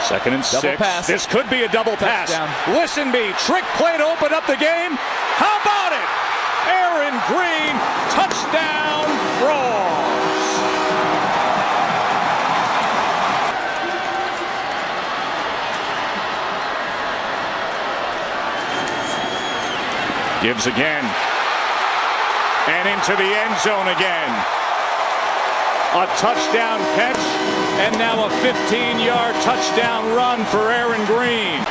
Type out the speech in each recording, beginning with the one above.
Second and double 6. Pass. This could be a double Touchdown. pass. Listen me. Trick play to open up the game. How about it? Aaron Green, touchdown Frogs. Gibbs again. And into the end zone again. A touchdown catch, and now a 15-yard touchdown run for Aaron Green.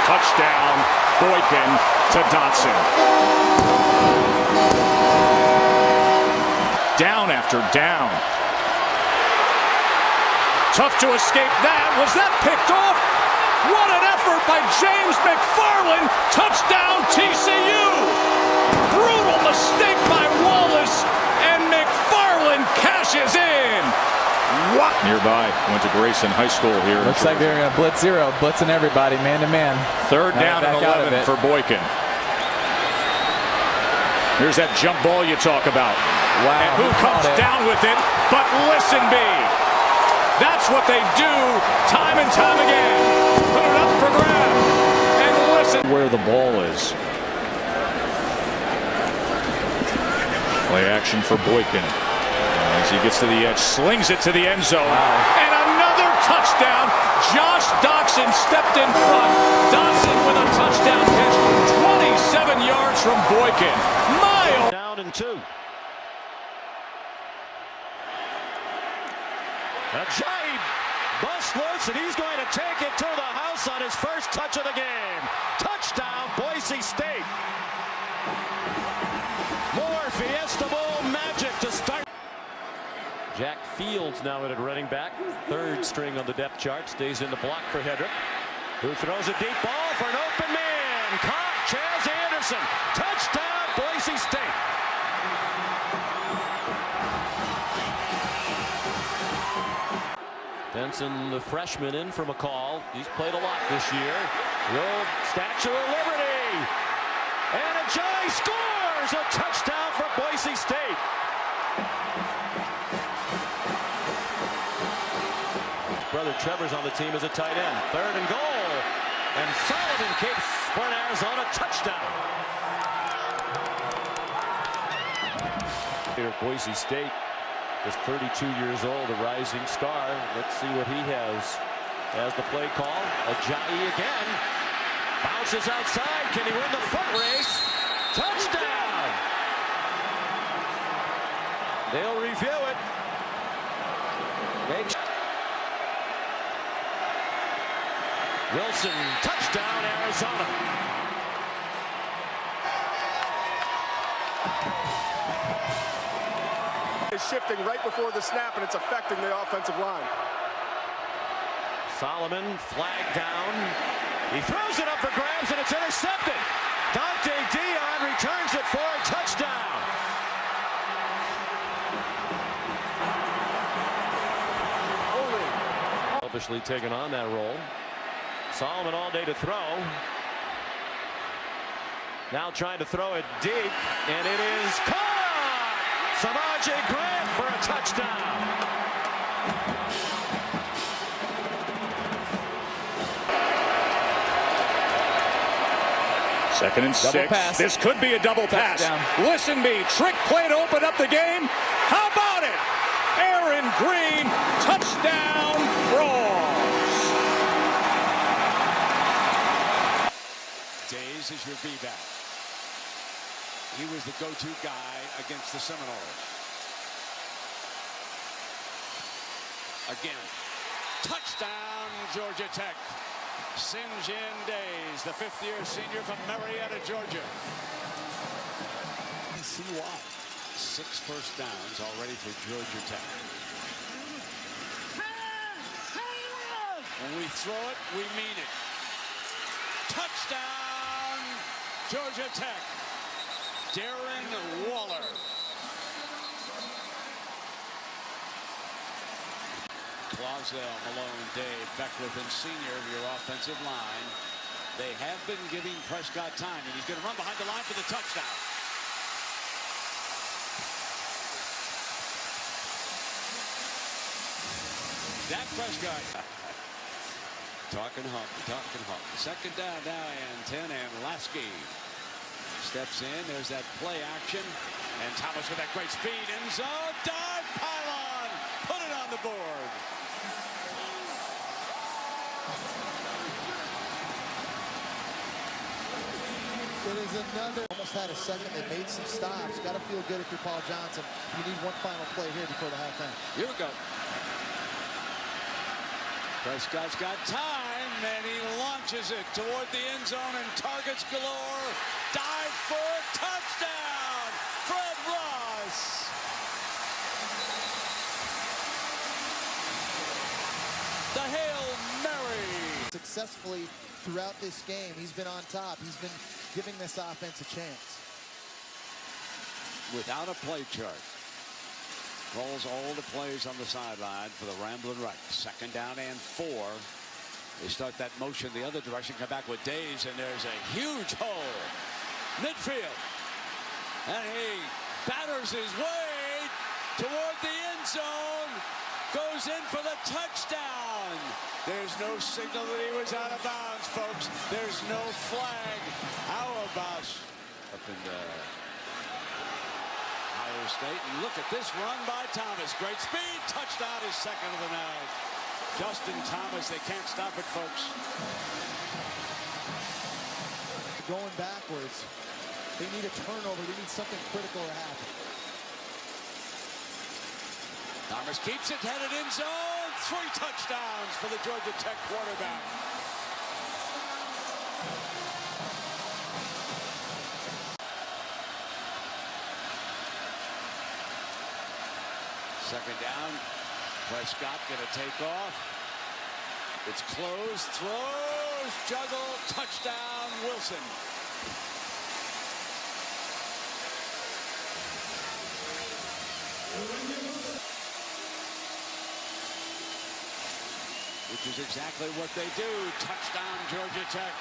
Touchdown, Boykin to Dotson. Down after down. Tough to escape that. Was that picked off? What an effort by James McFarland. Touchdown TCU. Brutal mistake by Wallace, and McFarland cashes in. What? Nearby, went to Grayson High School here. Looks like they're going to blitz zero, blitzing everybody man to man. Third down and 11 for Boykin. Here's that jump ball you talk about. Wow. And who comes down with it but Listen B. That's what they do time and time again. Put it up for grabs and listen where the ball is. Play action for Boykin. As he gets to the edge, slings it to the end zone. Wow. And another touchdown. Josh Doctson stepped in front. Dotson with a touchdown catch. 27 yards from Boykin. Miles. Down and 2. Ajayi busts loose, and he's going to take it to the house on his first touch of the game. Touchdown, Boise State. More Fiesta Bowl magic to start. Jack Fields now in at running back. Third string on the depth chart. Stays in the block for Hedrick, who throws a deep ball for an open man. Caught Chaz Anderson. Touchdown, Boise State. Benson, the freshman, in from a call. He's played a lot this year. The old Statue of Liberty. And Ajayi scores a touchdown for Boise State. Brother Trevor's on the team as a tight end. Third and goal. And Sullivan kicks for an Arizona touchdown. Here at Boise State. Is 32 years old, a rising star. Let's see what he has as the play call. Ajayi again. Bounces outside. Can he win the foot race? Touchdown! They'll review it. Wilson, touchdown, Arizona. Is shifting right before the snap, and it's affecting the offensive line. Solomon flagged down. He throws it up for grabs, and it's intercepted. Dante Dion returns it for a touchdown. Selfishly taking on that role. Solomon all day to throw. Now trying to throw it deep, and it is caught. Samaje Grant for a touchdown. Second and 6. Pass. This could be a double pass. Listen me. Trick play to open up the game. How about it? Aaron Green, touchdown Frogs. Days is your B-back. He was the go-to guy against the Seminoles. Again, touchdown Georgia Tech. Sinjin Days, the fifth-year senior from Marietta, Georgia. You see why. 6 first downs already for Georgia Tech. When we throw it, we mean it. Touchdown Georgia Tech. Darren Waller. Clausell, Malone, Dave, Beckwith, and Senior, your offensive line. They have been giving Prescott time, and he's going to run behind the line for the touchdown. Dak Prescott. Talking hump. Second down now and 10, and Lasky steps in. There's that play action. And Thomas with that great speed. End zone. Dive pylon. Put it on the board. It is another. Almost had a second. They made some stops. Got to feel good if you're Paul Johnson. You need one final play here before the halftime. Here we go. Prescott's got time, and he launches it toward the end zone, and targets galore. Dive for touchdown, Fred Ross. The Hail Mary. Successfully throughout this game, he's been on top. He's been giving this offense a chance. Without a play chart. Rolls all the plays on the sideline for the rambling right. Second down and 4. They start that motion the other direction, come back with Days, and there's a huge hole. Midfield. And he batters his way toward the end zone. Goes in for the touchdown. There's no signal that he was out of bounds, folks. There's no flag. How about up in Ohio State? And look at this run by Thomas. Great speed. Touchdown, his second of the night. Justin Thomas. They can't stop it, folks. Going backwards. They need a turnover. They need something critical to happen. Thomas keeps it, headed in zone. 3 touchdowns for the Georgia Tech quarterback. Second down. Prescott gonna take off. It's closed, throws, juggle, touchdown, Wilson. Which is exactly what they do. Touchdown, Georgia Tech.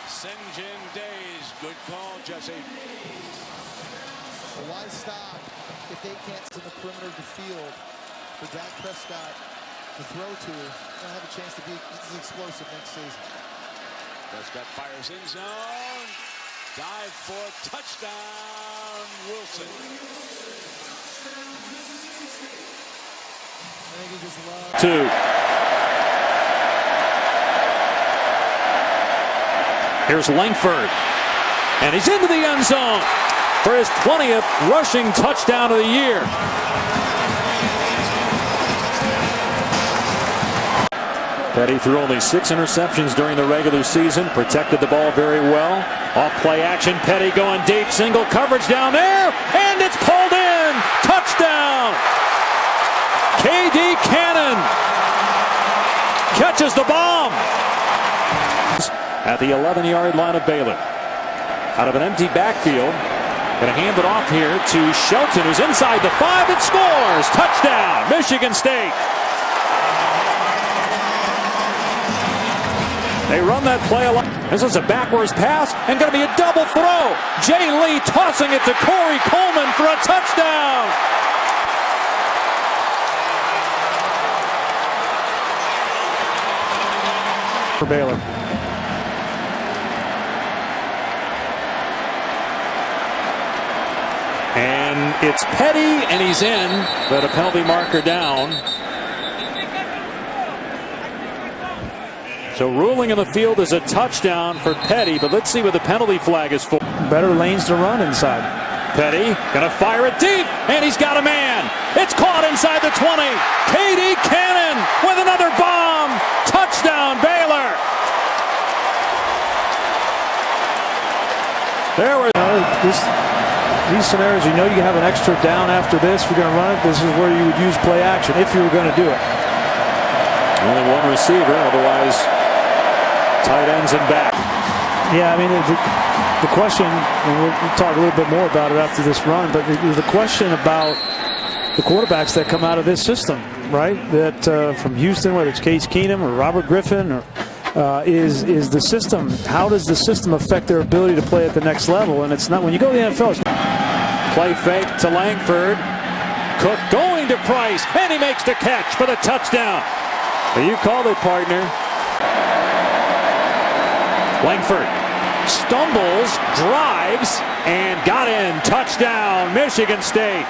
Sinjin Days. Good call, Jesse. Why stop if they can't in the perimeter of the field for Dak Prescott to throw to? They'll have a chance to be this is explosive next season. Prescott fires in zone. Dive for touchdown, Wilson. I think he just loves 2. Here's Langford, and he's into the end zone for his 20th rushing touchdown of the year. Petty threw only 6 interceptions during the regular season, protected the ball very well. Off play action, Petty going deep, single coverage down there, and it's pulled in. Touchdown! K.D. Cannon catches the bomb at the 11-yard line of Baylor. Out of an empty backfield, going to hand it off here to Shelton, who's inside the 5 and scores. Touchdown, Michigan State. They run that play a lot. This is a backwards pass and going to be a double throw. Jay Lee tossing it to Corey Coleman for a touchdown. For Baylor. And it's Petty, and he's in, but a penalty marker down. So ruling in the field is a touchdown for Petty, but let's see what the penalty flag is for. Better lanes to run inside. Petty gonna fire it deep, and he's got a man. It's caught inside the 20. K.D. Cannon with another bomb. Touchdown, Baylor. There we go. These scenarios, you know you can have an extra down after this. If you're going to run it, this is where you would use play action if you were going to do it. Only one receiver, otherwise tight ends and back. Yeah, I mean, the question, and we'll talk a little bit more about it after this run, but the question about the quarterbacks that come out of this system, right? That from Houston, whether it's Case Keenum or Robert Griffin, or is the system. How does the system affect their ability to play at the next level? And it's not when you go to the NFL. Play fake to Langford. Cook going to Price, and he makes the catch for the touchdown. You called it, partner. Langford stumbles, drives, and got in. Touchdown, Michigan State.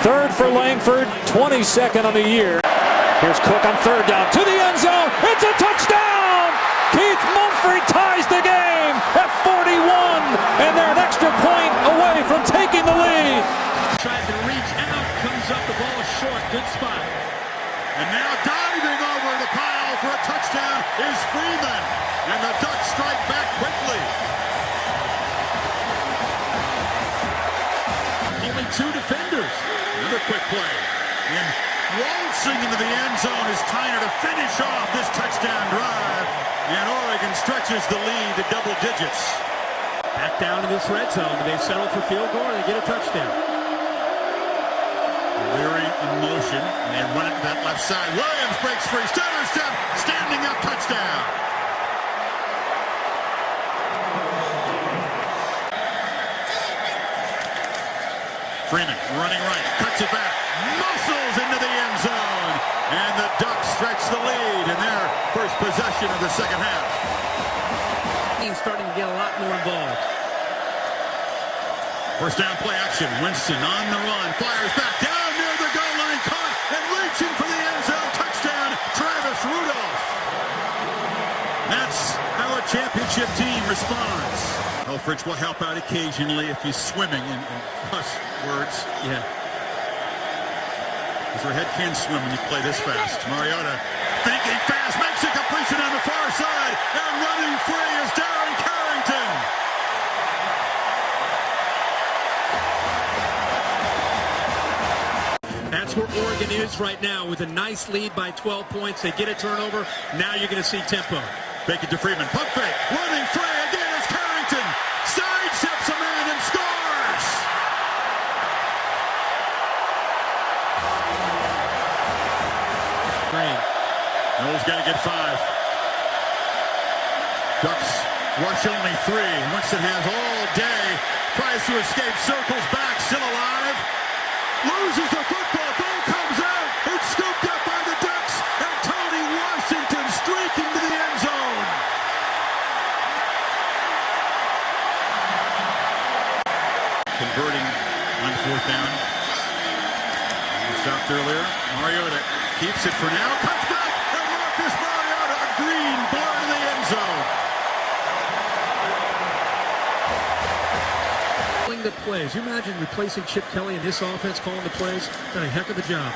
Third for Langford, 22nd on the year. Here's Cook on third down to the end zone. It's a touchdown! Keith Mumphrey ties the game at 41, and they're an extra point away from taking the lead. Tries to reach out, comes up, the ball is short, good spot. And now diving over the pile for a touchdown is Freeman, and the Ducks strike back quickly. Only two defenders. Another quick play. And waltzing into the end zone is Tyner to finish off this touchdown drive. And Oregon stretches the lead to double digits. Back down to this red zone. Do they settle for field goal or they get a touchdown? Leary in motion. And they run it to that left side. Williams breaks free. Stutter step. Standing up touchdown. Freeman running right. Cuts it back. Muscles into the end zone. And the Ducks stretch the lead in their first possession of the second half. Team's starting to get a lot more involved. First down play action. Winston on the run. Fires back down near the goal line. Caught and reaching for the end zone. Touchdown, Travis Rudolph. That's how a championship team responds. Elfridge will help out occasionally if he's swimming, in plus words. Yeah. Because her head can swim when you play this fast. Mariota thinking fast, makes a completion on the far side, and running free is Darren Carrington. That's where Oregon is right now with a nice lead by 12 points. They get a turnover. Now you're going to see tempo. Fake it to Freeman. Pump fake. Running free again is Carrington. Sidesteps a man and scores. Noel's got to get 5. Ducks rush only 3. Winston has all day. Tries to escape. Circles back. Still alive. Loses the football. Ball comes out. It's scooped up by the Ducks. And Tony Washington streaking to the end zone. Converting on 4th down. Stopped earlier. Mariota keeps it for now. Cuts back. And Marcus Mariota, a green ball to the end zone. Calling the plays. You imagine replacing Chip Kelly in this offense calling the plays? Done a heck of a job.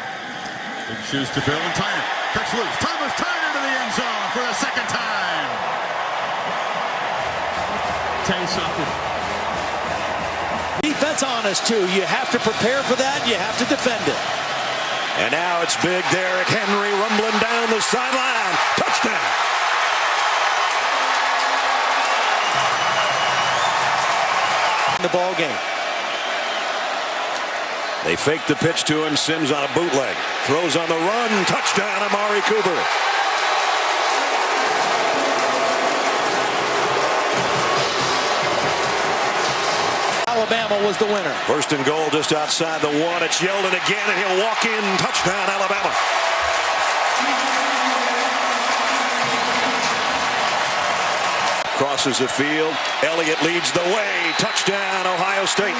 Big shoes to fill, and Tyner cuts loose. Thomas Tyner to the end zone for the second time. Tell you something. Defense on us too. You have to prepare for that. You have to defend it. And now it's big Derrick Henry rumbling down the sideline. Touchdown. The ball game. They fake the pitch to him. Sims on a bootleg. Throws on the run. Touchdown, Amari Cooper. Alabama was the winner. First and goal just outside the 1. It's Yeldon again, and he'll walk in. Touchdown, Alabama. Crosses the field. Elliott leads the way. Touchdown, Ohio State.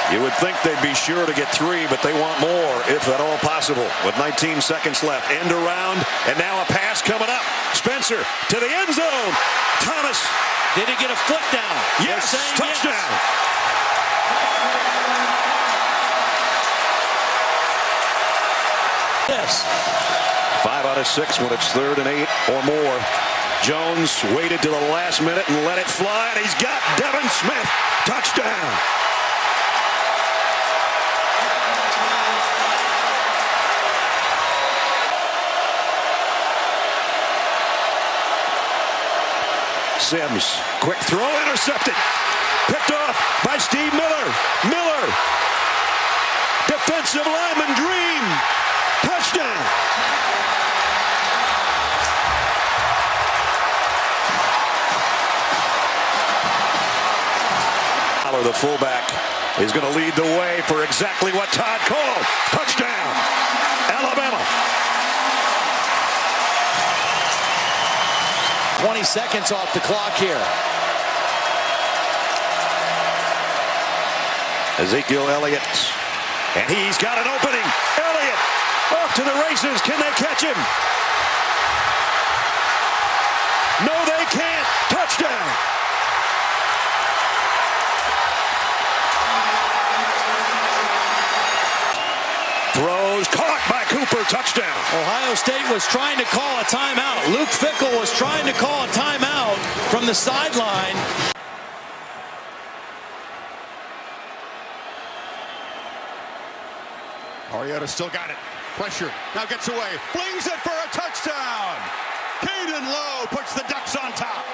You would think they'd be sure to get 3, but they want more, if at all possible. With 19 seconds left. End around, and now a pass coming up. Spencer to the end zone. Thomas. Did he get a foot down? Yes, touchdown. Yes. 5 out of 6 when it's 3rd and 8 or more. Jones waited to the last minute and let it fly, and he's got Devin Smith. Touchdown. Sims, quick throw, intercepted. Picked off by Steve Miller. Miller. Defensive lineman Dream. Touchdown. The fullback is going to lead the way for exactly what Todd called. Touchdown, Alabama. 20 seconds off the clock here. Ezekiel Elliott, and he's got an opening. Elliott off to the races. Can they catch him? No, they can't. Touchdown. Throws caught by Cooper. Touchdown. Ohio State was trying to call a timeout. Luke Fickell was trying to call a timeout from the sideline. Mariota still got it. Pressure. Now gets away. Flings it for a touchdown. Caden Lowe puts the Ducks on top.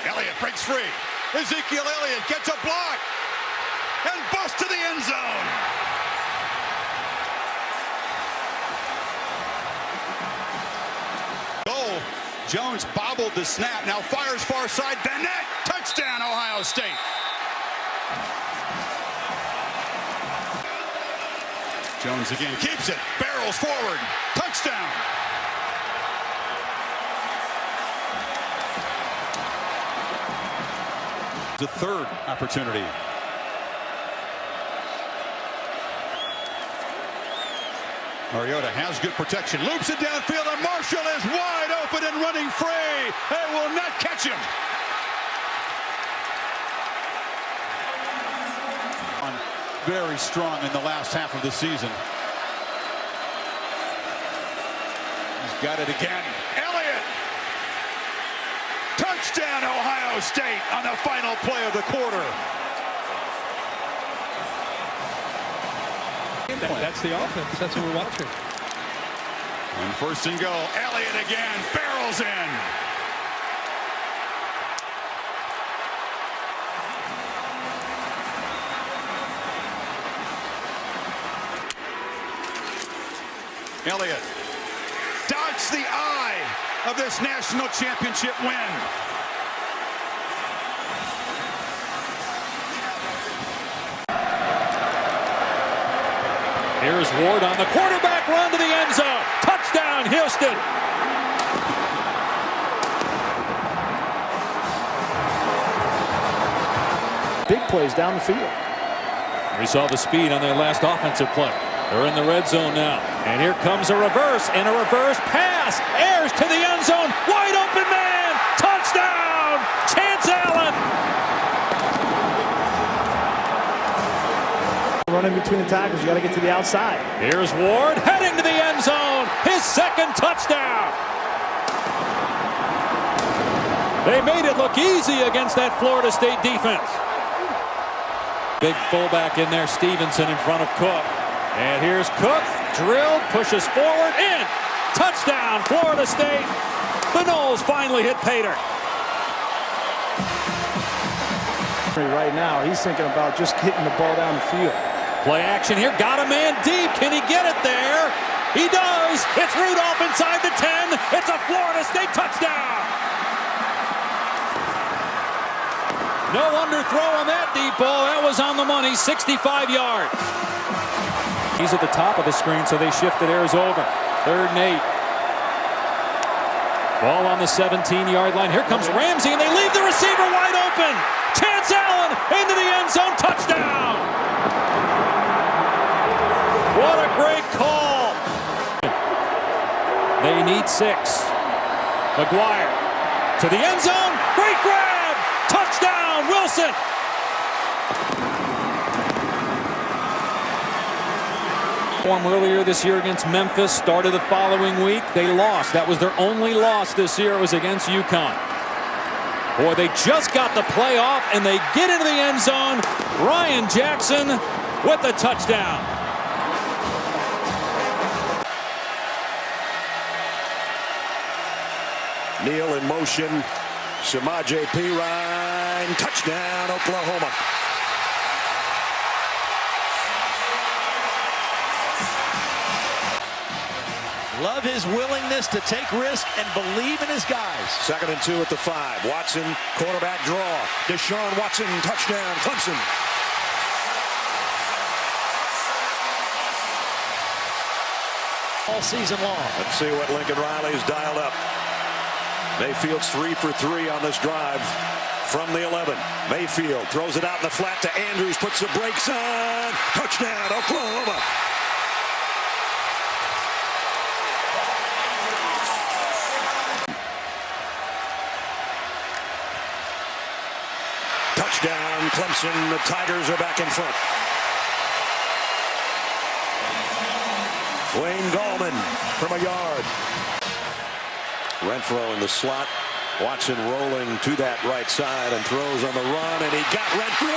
Elliott breaks free. Ezekiel Elliott gets a block and busts to the end zone. Goal. Jones bobbled the snap. Now fires far side. Bennett. Touchdown, Ohio State. Jones again keeps it. Barrels forward. Touchdown. The third opportunity. Mariota has good protection. Loops it downfield, and Marshall is wide open and running free. They will not catch him. Very strong in the last half of the season. He's got it again. Elliott! Touchdown, Ohio State on the final play of the quarter. That's the offense. That's what we're watching. And first and goal. Elliott again. Barrels in. Elliott dodged the eye of this national championship win. Here's Ward on the quarterback run to the end zone. Touchdown, Houston. Big plays down the field. We saw the speed on their last offensive play. They're in the red zone now. And here comes a reverse and a reverse pass. Ayers to the end zone. Wide open man. Touchdown. Chance Allen. Running between the tackles. You got to get to the outside. Here's Ward heading to the end zone. His second touchdown. They made it look easy against that Florida State defense. Big fullback in there, Stevenson in front of Cook. And here's Cook, drilled, pushes forward, in. Touchdown, Florida State. The Noles finally hit Pater. Right now, he's thinking about just hitting the ball down the field. Play action here, got a man deep. Can he get it there? He does. It's Rudolph inside the 10. It's a Florida State touchdown. No underthrow on that deep ball. That was on the money, 65 yards. He's at the top of the screen, so they shifted Ayers over. 3rd and 8. Ball on the 17-yard line. Here comes Ramsey, and they leave the receiver wide open. Chance Allen into the end zone. Touchdown. What a great call. They need 6. McGuire to the end zone. Great grab. Touchdown, Wilson. Earlier this year against Memphis, started the following week. They lost. That was their only loss this year. It was against UConn. Boy, they just got the playoff, and they get into the end zone. Ryan Jackson with the touchdown. Neal in motion. Samaje Perine. Touchdown, Oklahoma. Love his willingness to take risk and believe in his guys. 2nd and 2 at the 5. Watson, quarterback draw. Deshaun Watson, touchdown, Clemson. All season long. Let's see what Lincoln Riley's dialed up. Mayfield's 3 for 3 on this drive from the 11. Mayfield throws it out in the flat to Andrews, puts the brakes on. Touchdown, Oklahoma. Touchdown, Clemson. The Tigers are back in front. Wayne Gallman from a yard. Renfro in the slot. Watson rolling to that right side and throws on the run, and he got Renfro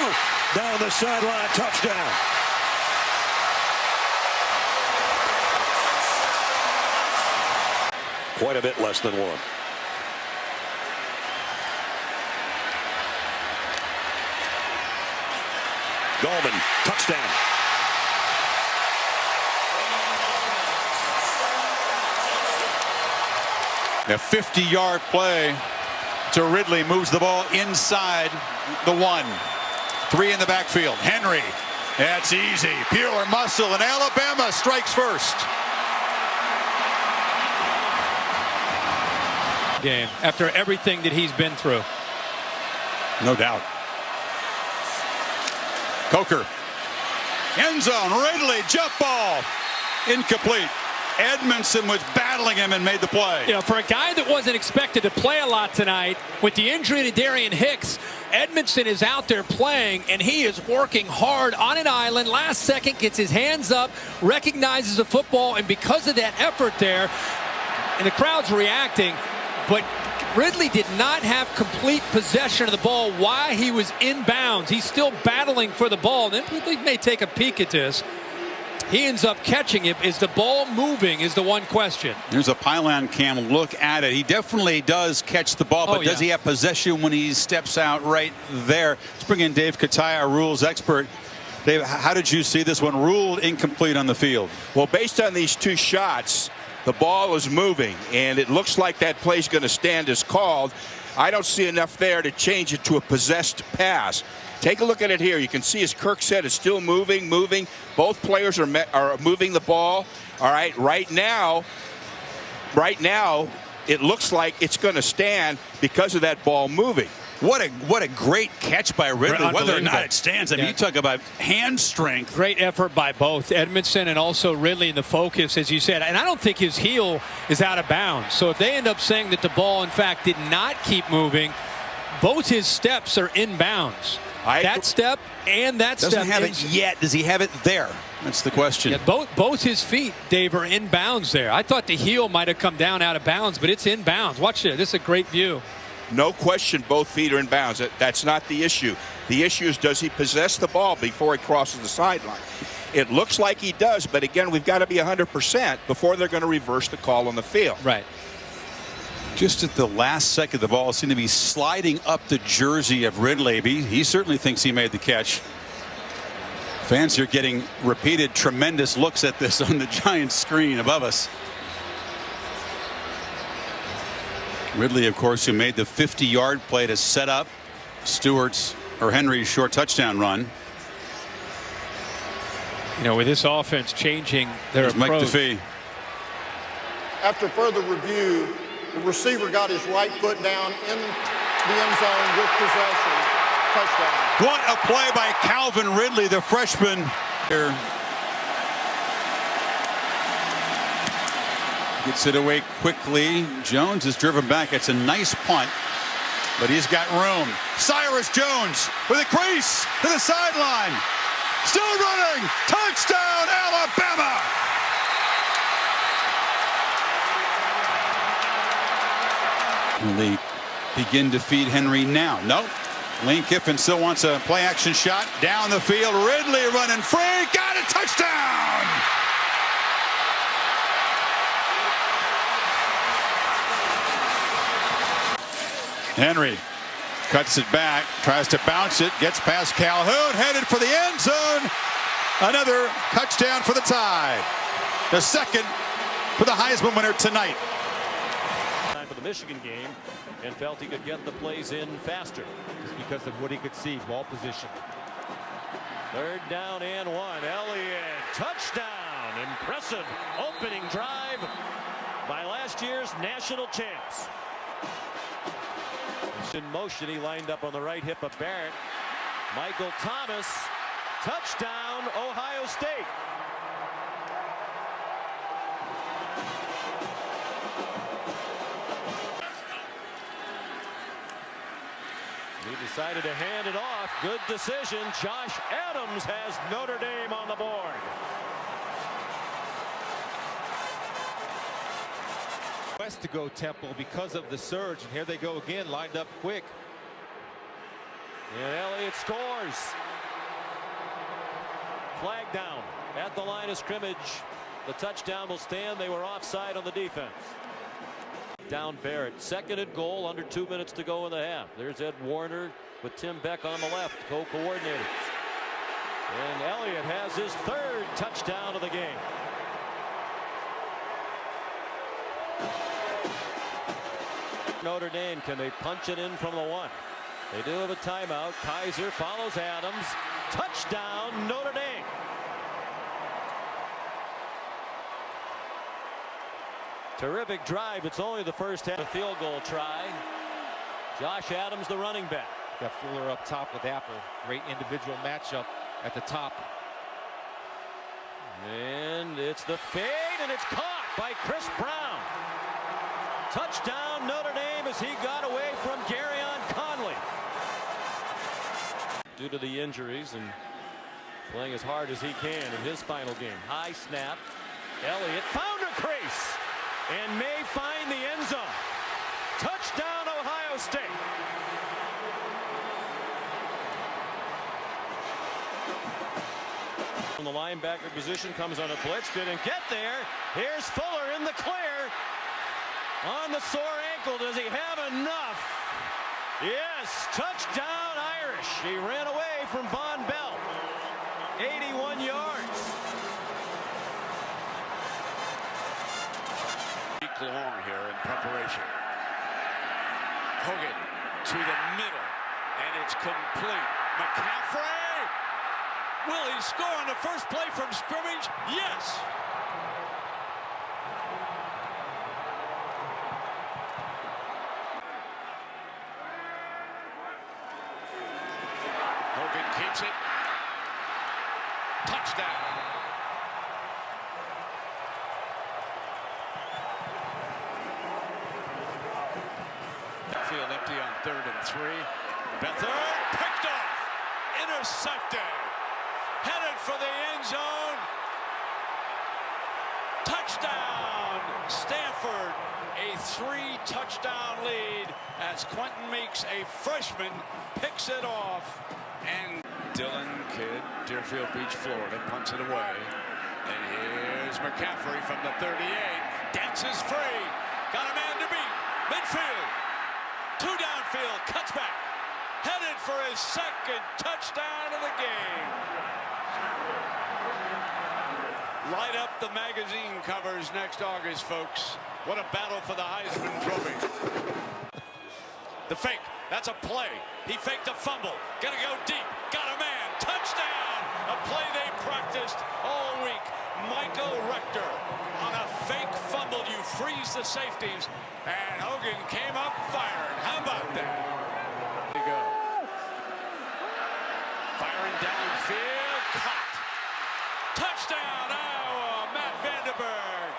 down the sideline. Touchdown. Quite a bit less than one. Gallman, touchdown. A 50-yard play to Ridley, moves the ball inside the 1. 3 in the backfield. Henry, that's easy. Pure muscle, and Alabama strikes first. Game after everything that he's been through. No doubt. Coker. End zone. Ridley, jump ball. Incomplete. Edmondson was battling him and made the play. You know, for a guy that wasn't expected to play a lot tonight, with the injury to Darian Hicks, Edmondson is out there playing, and he is working hard on an island. Last second, gets his hands up, recognizes the football, and because of that effort there, and the crowd's reacting, but Ridley did not have complete possession of the ball while he was inbounds. He's still battling for the ball. Then Ridley may take a peek at this. He ends up catching it. Is the ball moving is the one question. Here's a pylon cam look at it. He definitely does catch the ball, but does he have possession when he steps out right there? Let's bring in Dave Kataya, our rules expert. Dave, how did you see this one ruled incomplete on the field? Well, based on these 2 shots, the ball was moving, and it looks like that play's going to stand as called. I don't see enough there to change it to a possessed pass. Take a look at it here. You can see, as Kirk said, it's still moving. Both players are moving the ball. All right, right now, it looks like it's going to stand because of that ball moving. What a great catch by Ridley. Whether or not it stands, I mean, you talk about hand strength. Great effort by both Edmondson and also Ridley in the focus, as you said. And I don't think his heel is out of bounds. So if they end up saying that the ball, in fact, did not keep moving, both his steps are in bounds. That step and that step. Doesn't have it yet. Does he have it there? That's the question. Yeah, both his feet, Dave, are in bounds there. I thought the heel might have come down out of bounds, but it's in bounds. Watch this. This is a great view. No question, both feet are in bounds. That's not the issue. The issue is, does he possess the ball before he crosses the sideline? It looks like he does, but again, we've got to be 100% before they're going to reverse the call on the field. Right. Just at the last second, the ball seemed to be sliding up the jersey of Ridley. He certainly thinks he made the catch. Fans are getting repeated tremendous looks at this on the giant screen above us. Ridley, of course, who made the 50-yard play to set up Henry's short touchdown run. You know, with this offense changing their approach. Mike DeFee. After further review, the receiver got his right foot down in the end zone with possession. Touchdown. What a play by Calvin Ridley, the freshman. Here. Gets it away quickly. Jones is driven back. It's a nice punt, but he's got room. Cyrus Jones with a crease to the sideline. Still running. Touchdown, Alabama. Will they begin to feed Henry now? Nope. Lane Kiffin still wants a play action shot down the field. Ridley running free. Got a touchdown. Henry cuts it back, tries to bounce it, gets past Calhoun, headed for the end zone. Another touchdown for the Tide. The second for the Heisman winner tonight. Time for the Michigan game, and felt he could get the plays in faster. Just because of what he could see, ball position. 3rd down and 1. Elliott, touchdown. Impressive opening drive by last year's national champs. In motion, he lined up on the right hip of Barrett. Michael Thomas, touchdown, Ohio State. He decided to hand it off. Good decision. Josh Adams has Notre Dame on the board. West to go Temple because of the surge, and here they go again, lined up quick. And Elliott scores. Flag down at the line of scrimmage. The touchdown will stand. They were offside on the defense. Down Barrett. 2nd and goal, under 2 minutes to go in the half. There's Ed Warner with Tim Beck on the left, co-coordinators. And Elliott has his 3rd touchdown of the game. Notre Dame, can they punch it in from the 1? They do have a timeout. Kaiser follows Adams. Touchdown, Notre Dame. Terrific drive. It's only the first half. A field goal try. Josh Adams, the running back. Got Fuller up top with Apple. Great individual matchup at the top. And it's the fade, and it's caught by Chris Brown. Touchdown, Notre Dame, as he got away from Garyon Conley. Due to the injuries and playing as hard as he can in his final game. High snap. Elliott found a crease and may find the end zone. Touchdown, Ohio State. From the linebacker position, comes on a blitz, didn't get there. Here's Fuller in the clear. On the sore ankle, does he have enough? Yes, touchdown Irish. He ran away from Von Bell. 81 yards. Long here in preparation. Hogan to the middle, and it's complete. McCaffrey! Will he score on the first play from scrimmage? Yes! Hogan keeps it. Touchdown. Field empty on 3rd and 3. Beathard picked off. Intercepted. Headed for the end zone. Touchdown. Stanford. A 3-touchdown lead as Quentin Meeks, a freshman, picks it off. And Dylan Kidd, Deerfield Beach, Florida, punts it away. And here's McCaffrey from the 38. Dances free. Got a man to beat. Midfield. 2 downfield. Cuts back. Headed for his 2nd touchdown of the game. Light up the magazine covers next August, folks. What a battle for the Heisman Trophy. The fake. That's a play. He faked a fumble. Gonna go deep. Got a man. Touchdown. A play they practiced all week. Michael Rector on a fake fumble. You freeze the safeties. And Hogan came up firing. How about that? There you go. Firing downfield. Caught. Touchdown, Iowa. Matt Vandenberg.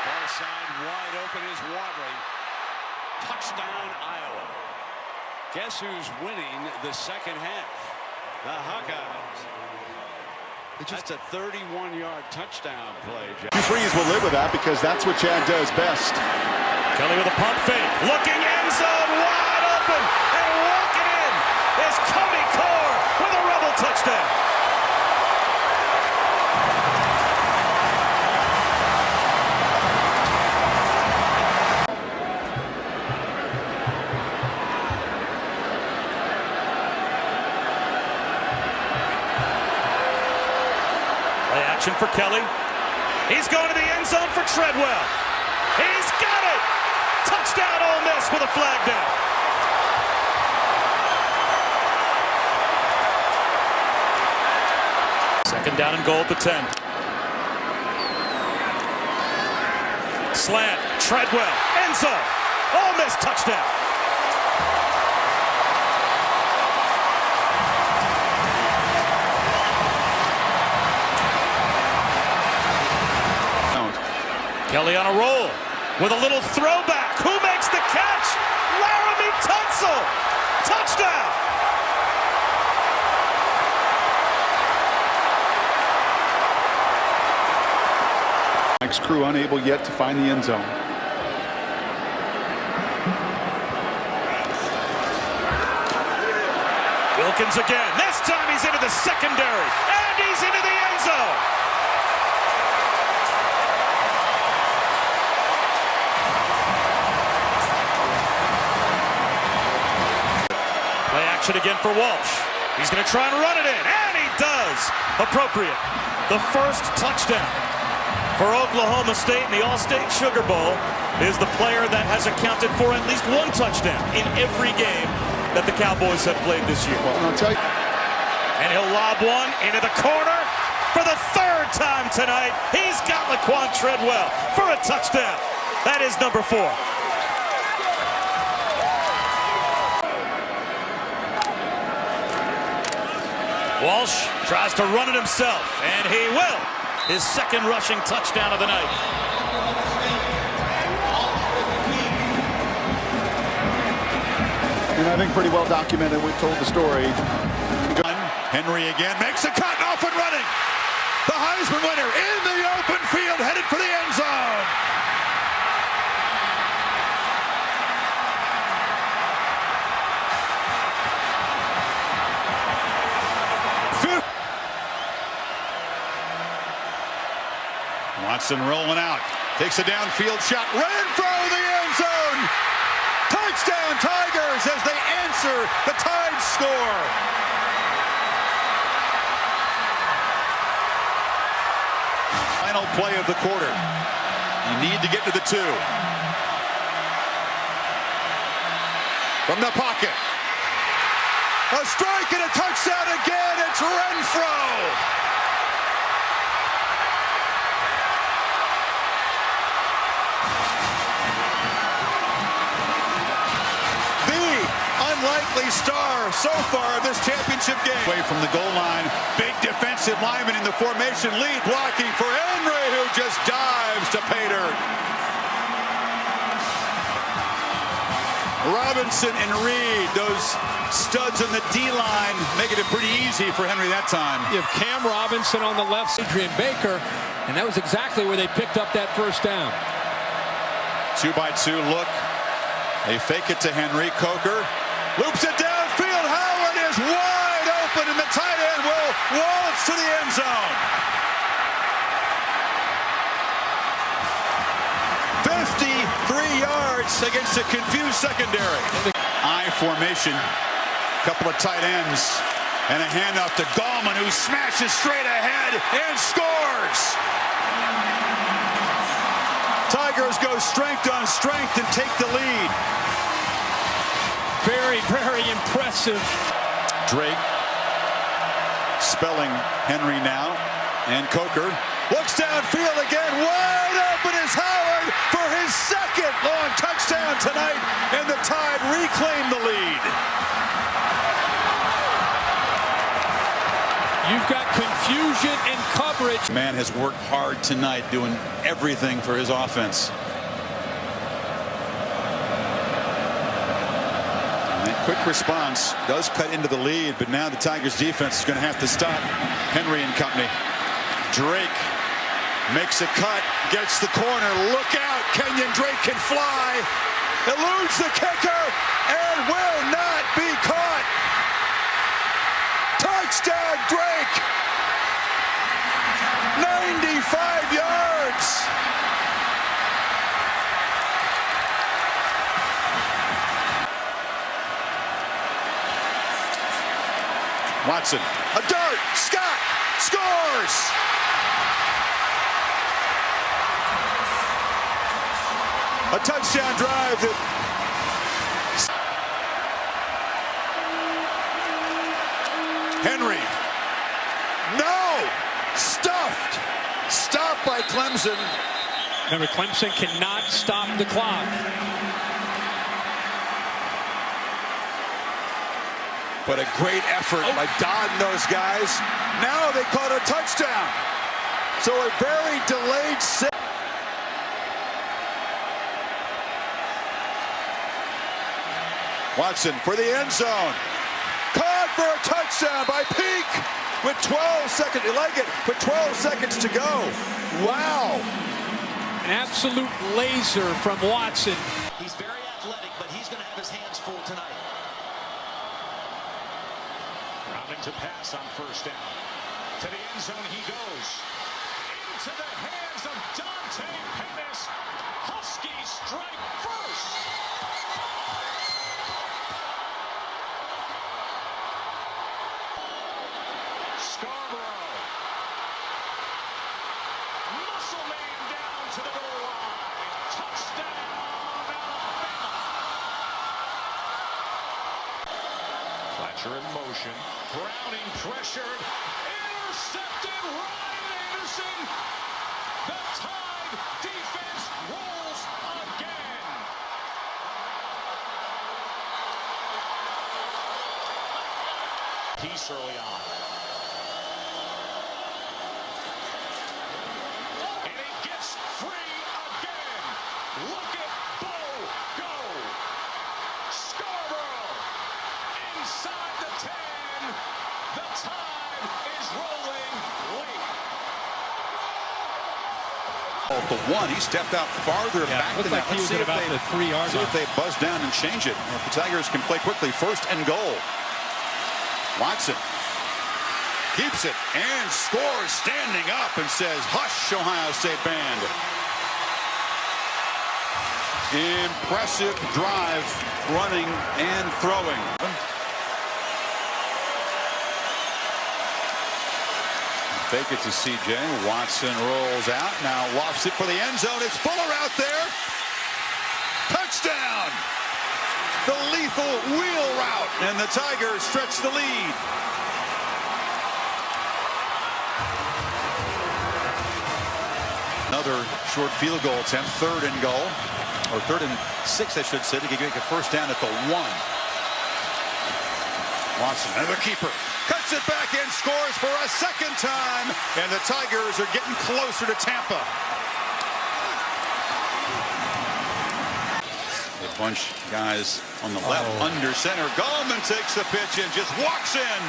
Far side wide open is Wadley. Touchdown, Iowa. Guess who's winning the second half? The Hawkeyes. That's a 31-yard touchdown play, Jack. Freeze will live with that because that's what Chad does best. Kelly with a pump fake. Looking end zone wide open. And walking in is Cody Core with a Rebel touchdown. Action for Kelly. He's going to the end zone for Treadwell. He's got it! Touchdown Ole Miss with a flag down. Second down and goal at the 10. Slant, Treadwell, end zone. Ole Miss touchdown. Kelly on a roll with a little throwback. Who makes the catch? Laramie Tunsil. Touchdown. Mike's crew unable yet to find the end zone. Wilkins again. This time he's into the secondary. And he's into the end zone. Play action again for Walsh. He's going to try and run it in. And he does. Appropriate. The first touchdown for Oklahoma State in the All-State Sugar Bowl is the player that has accounted for at least one touchdown in every game that the Cowboys have played this year. Well, I'll tell you. And he'll lob one into the corner for the third time tonight. He's got Laquan Treadwell for a touchdown. That is number 4. Walsh tries to run it himself, and he will. His second rushing touchdown of the night. And I think pretty well documented. We've told the story. Henry again makes a cut, off and running. The Heisman winner in the open field, headed for the end zone. Watson rolling out, takes a downfield shot, ran for the end zone. Touchdown Tigers as they answer the Tide score. Final play of the quarter. You need to get to the 2. From the pocket. A strike and a touchdown again. It's Renfro. Unlikely star so far of this championship game. Away from the goal line. Big defensive lineman in the formation. Lead blocking for Henry, who just dives to pay dirt. Robinson and Reed, those studs in the D-line, making it pretty easy for Henry that time. You have Cam Robinson on the left, Adrian Baker, and that was exactly where they picked up that first down. 2-by-2 look. They fake it to Henry. Coker loops it downfield. Howard is wide open, and the tight end will waltz to the end zone. 53 yards against a confused secondary. I formation. Couple of tight ends. And a handoff to Gallman, who smashes straight ahead and scores. Tigers go strength on strength and take the lead. Very, very impressive. Drake spelling Henry now. And Coker looks downfield again. Wide open is Howard for his second long touchdown tonight. And the Tide reclaim the lead. You've got confusion in coverage. Man has worked hard tonight, doing everything for his offense. And quick response does cut into the lead, but now the Tigers defense is going to have to stop Henry and company. Drake makes a cut, gets the corner. Look out, Kenyon Drake can fly. Eludes the kicker and will not be caught. Touchdown Drake. 95 yards. Watson, a dart, Scott scores. A touchdown drive that Henry. No! Stuffed! Stopped by Clemson. Remember, Clemson cannot stop the clock. But a great effort by Dodd and those guys. Now they caught a touchdown. So a very delayed set. Watson for the end zone. Caught for a touchdown by Peak with 12 seconds. You like it? With 12 seconds to go. Wow. An absolute laser from Watson. He's very athletic, but he's going to have his hands full tonight. Rounding to pass on first down. To the end zone he goes. Into the hands of Dante Pettis. Huskies strike first. Scarborough. Muscle man down to the goal line. Touchdown, Alabama. Fletcher in motion. Browning pressured. Intercepted. Ryan Anderson. The Tide defense rolls again. Peace early on. And he gets free again. Look at Bo go. Scarborough inside the 10. The Tide is rolling late. The one, he stepped out farther back than that. He was at about the 3-yard See line. if they buzz down and change it. If the Tigers can play quickly, first and goal. Watson keeps it and scores standing up and says, hush, Ohio State band. Impressive drive, running and throwing. Fake it to CJ. Watson rolls out. Now lofts it for the end zone. It's Fuller out there. Touchdown! The lethal wheel route. And the Tigers stretch the lead. Another short field goal attempt. Third and goal. Or 3rd and 6, I should say. To get a first down at the 1. Watson, another keeper. Cuts it back and scores for a second time. And the Tigers are getting closer to Tampa. A bunch of guys on the left under center. Gallman takes the pitch and just walks in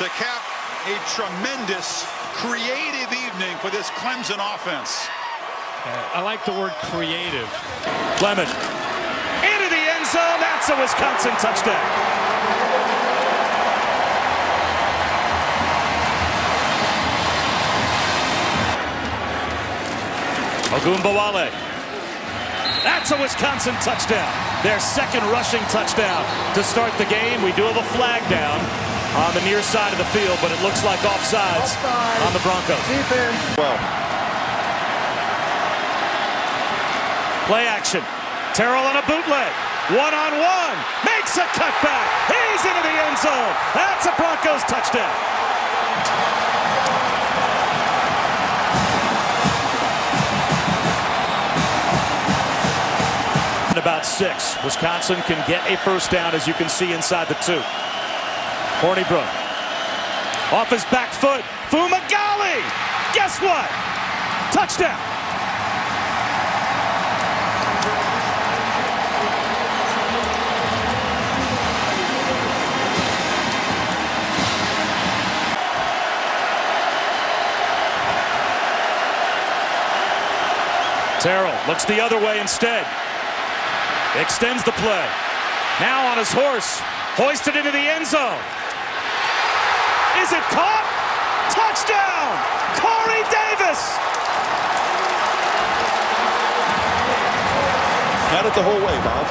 to cap a tremendous, creative evening for this Clemson offense. I like the word creative. Lemon into the end zone. That's a Wisconsin touchdown. Ogunbowale. That's a Wisconsin touchdown. Their second rushing touchdown to start the game. We do have a flag down on the near side of the field, but it looks like offsides on the Broncos. Well, Play action. Terrell on a bootleg. One-on-one. Makes a cutback. He's into the end zone. That's a Broncos touchdown. About 6. Wisconsin can get a first down, as you can see inside the 2. Hornibrook off his back foot. Fumagalli. Guess what? Touchdown. Terrell looks the other way instead. Extends the play. Now on his horse. Hoisted into the end zone. Is it caught? Touchdown! Corey Davis! had it the whole way, Bob.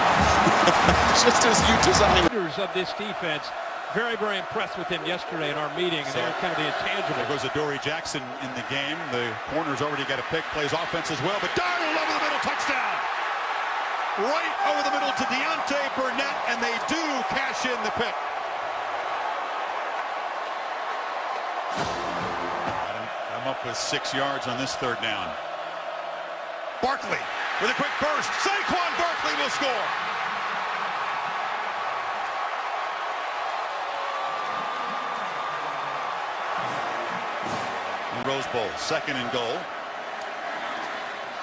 Just as you designed. Of this defense, very, very impressed with him yesterday in our meeting, and they're kind of the intangible. There goes Adoree Jackson in the game. The corner's already got a pick, plays offense as well, but Darnold over the middle, touchdown! right over the middle to Deontay Burnett, and they do cash in the pick. I'm up with 6 yards on this third down. Barkley with a quick burst. Saquon Barkley will score. Rose Bowl, 2nd and goal.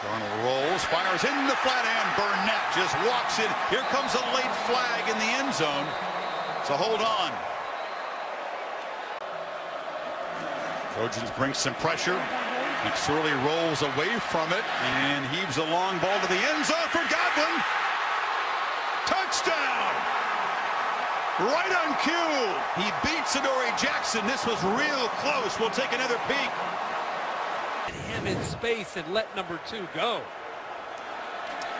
Darnold rolls, fires in the flat end. Burnett just walks in. Here comes a late flag in the end zone. So hold on. Trojans bring some pressure. McSorley rolls away from it and heaves a long ball to the end zone for Godwin. Touchdown! Right on cue. He beats Adoree Jackson. This was real close. We'll take another peek. Him in space and let number 2 go.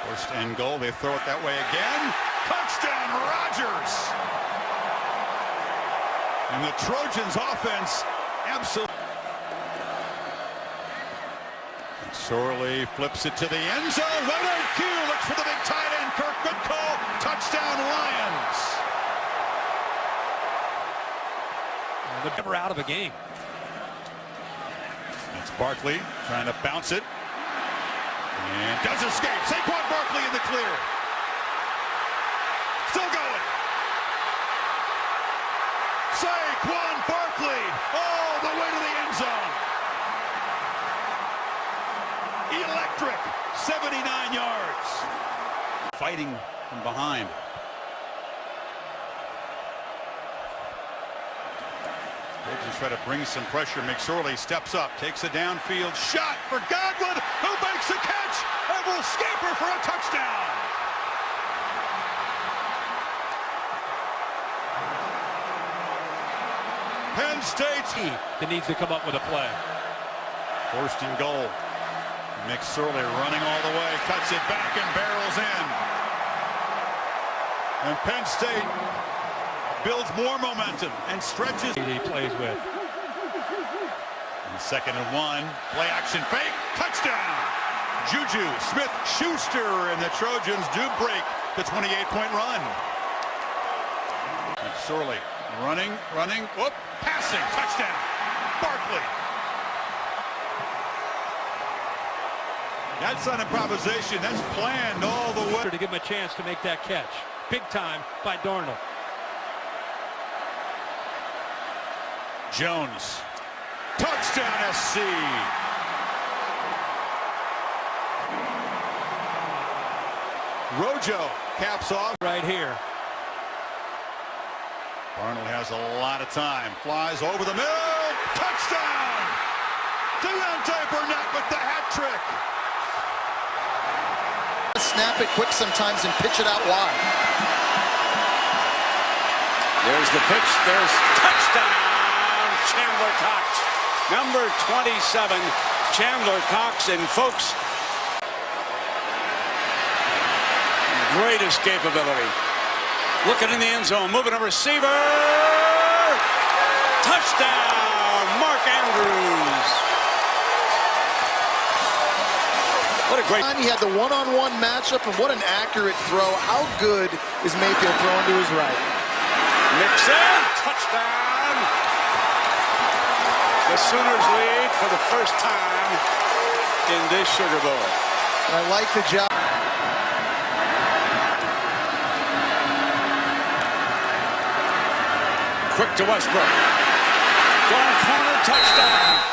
1st and goal. They throw it that way again. Touchdown, Rodgers. And the Trojans offense absolutely. Sorley flips it to the end zone. Right on cue. Looks for the big tight end. Kirk, good call. Touchdown, Lions. They're never out of a game. It's Barkley trying to bounce it. And does escape. Saquon Barkley in the clear. Still going. Saquon Barkley all the way to the end zone. Electric. 79 yards. Fighting from behind. Just try to bring some pressure. McSorley steps up, takes a downfield shot for Godwin, who makes a catch and will scamper for a touchdown. Penn State that needs to come up with a play. 1st and goal. McSorley running all the way, cuts it back and barrels in. And Penn State builds more momentum and stretches. He plays with. And 2nd and 1. Play action fake. Touchdown. Juju Smith-Schuster and the Trojans do break the 28-point run. McSorley running. Whoop. Passing. Touchdown. Barkley. That's not improvisation. That's planned all the way. To give him a chance to make that catch. Big time by Darnold. Jones. Touchdown SC. Rojo caps off. Right here. Darnold has a lot of time. Flies over the middle. Touchdown! Deontay Burnett with the hat trick. Snap it quick sometimes and pitch it out wide. There's the pitch. There's touchdown. Chandler Cox, number 27, Chandler Cox, and folks, great escapability. Looking in the end zone, moving a receiver, touchdown, Mark Andrews. What a great. He had the one-on-one matchup, and what an accurate throw. How good is Mayfield throwing to his right? Mixon, touchdown. The Sooners lead for the first time in this Sugar Bowl. I like the job. Quick to Westbrook. Going corner, touchdown.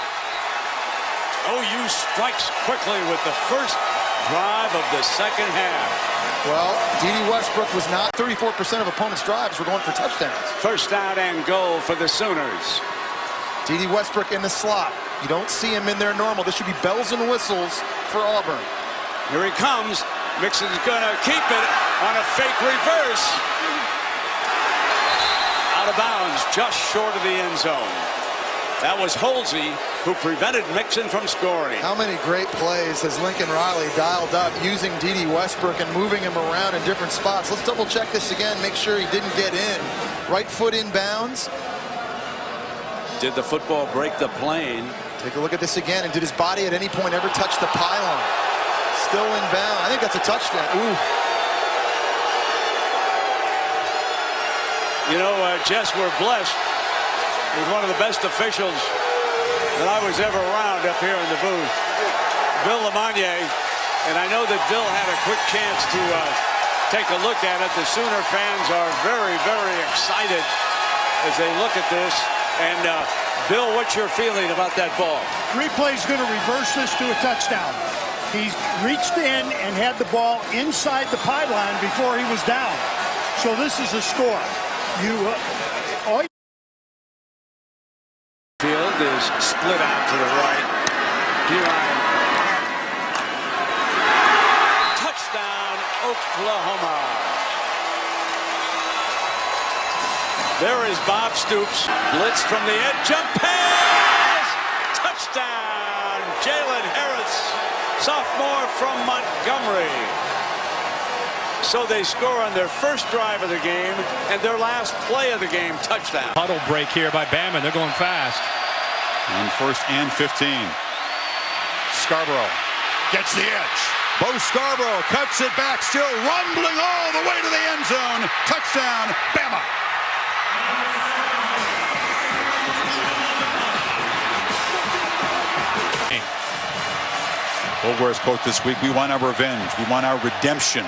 OU strikes quickly with the first drive of the 2nd half. Well, D.D. Westbrook was not. 34% of opponents' drives were going for touchdowns. 1st down and goal for the Sooners. D.D. Westbrook in the slot. You don't see him in there normal. This should be bells and whistles for Auburn. Here he comes. Mixon's going to keep it on a fake reverse. Out of bounds, just short of the end zone. That was Holsey who prevented Mixon from scoring. How many great plays has Lincoln Riley dialed up using D.D. Westbrook and moving him around in different spots? Let's double check this again, make sure he didn't get in. Right foot in bounds. Did the football break the plane? Take a look at this again. And did his body at any point ever touch the pylon? Still in bounds. I think that's a touchdown. Ooh. You know, Jess, we're blessed with one of the best officials that I was ever around up here in the booth, Bill Lamagnier. And I know that Bill had a quick chance to take a look at it. The Sooner fans are very, very excited as they look at this. And Bill, what's your feeling about that ball? Replay's going to reverse this to a touchdown. He's reached in and had the ball inside the pylon before he was down. So this is a score. Field is split out to the right. D-line. Touchdown, Oklahoma. There is Bob Stoops. Blitz from the edge. Jump pass. Touchdown, Jalen Harris, sophomore from Montgomery. So they score on their first drive of the game and their last play of the game, touchdown. Huddle break here by Bama. They're going fast. On 1st and 15. Scarborough gets the edge. Bo Scarborough cuts it back, still rumbling all the way to the end zone. Touchdown, Bama. Boulware's quote this week: we want our revenge. We want our redemption.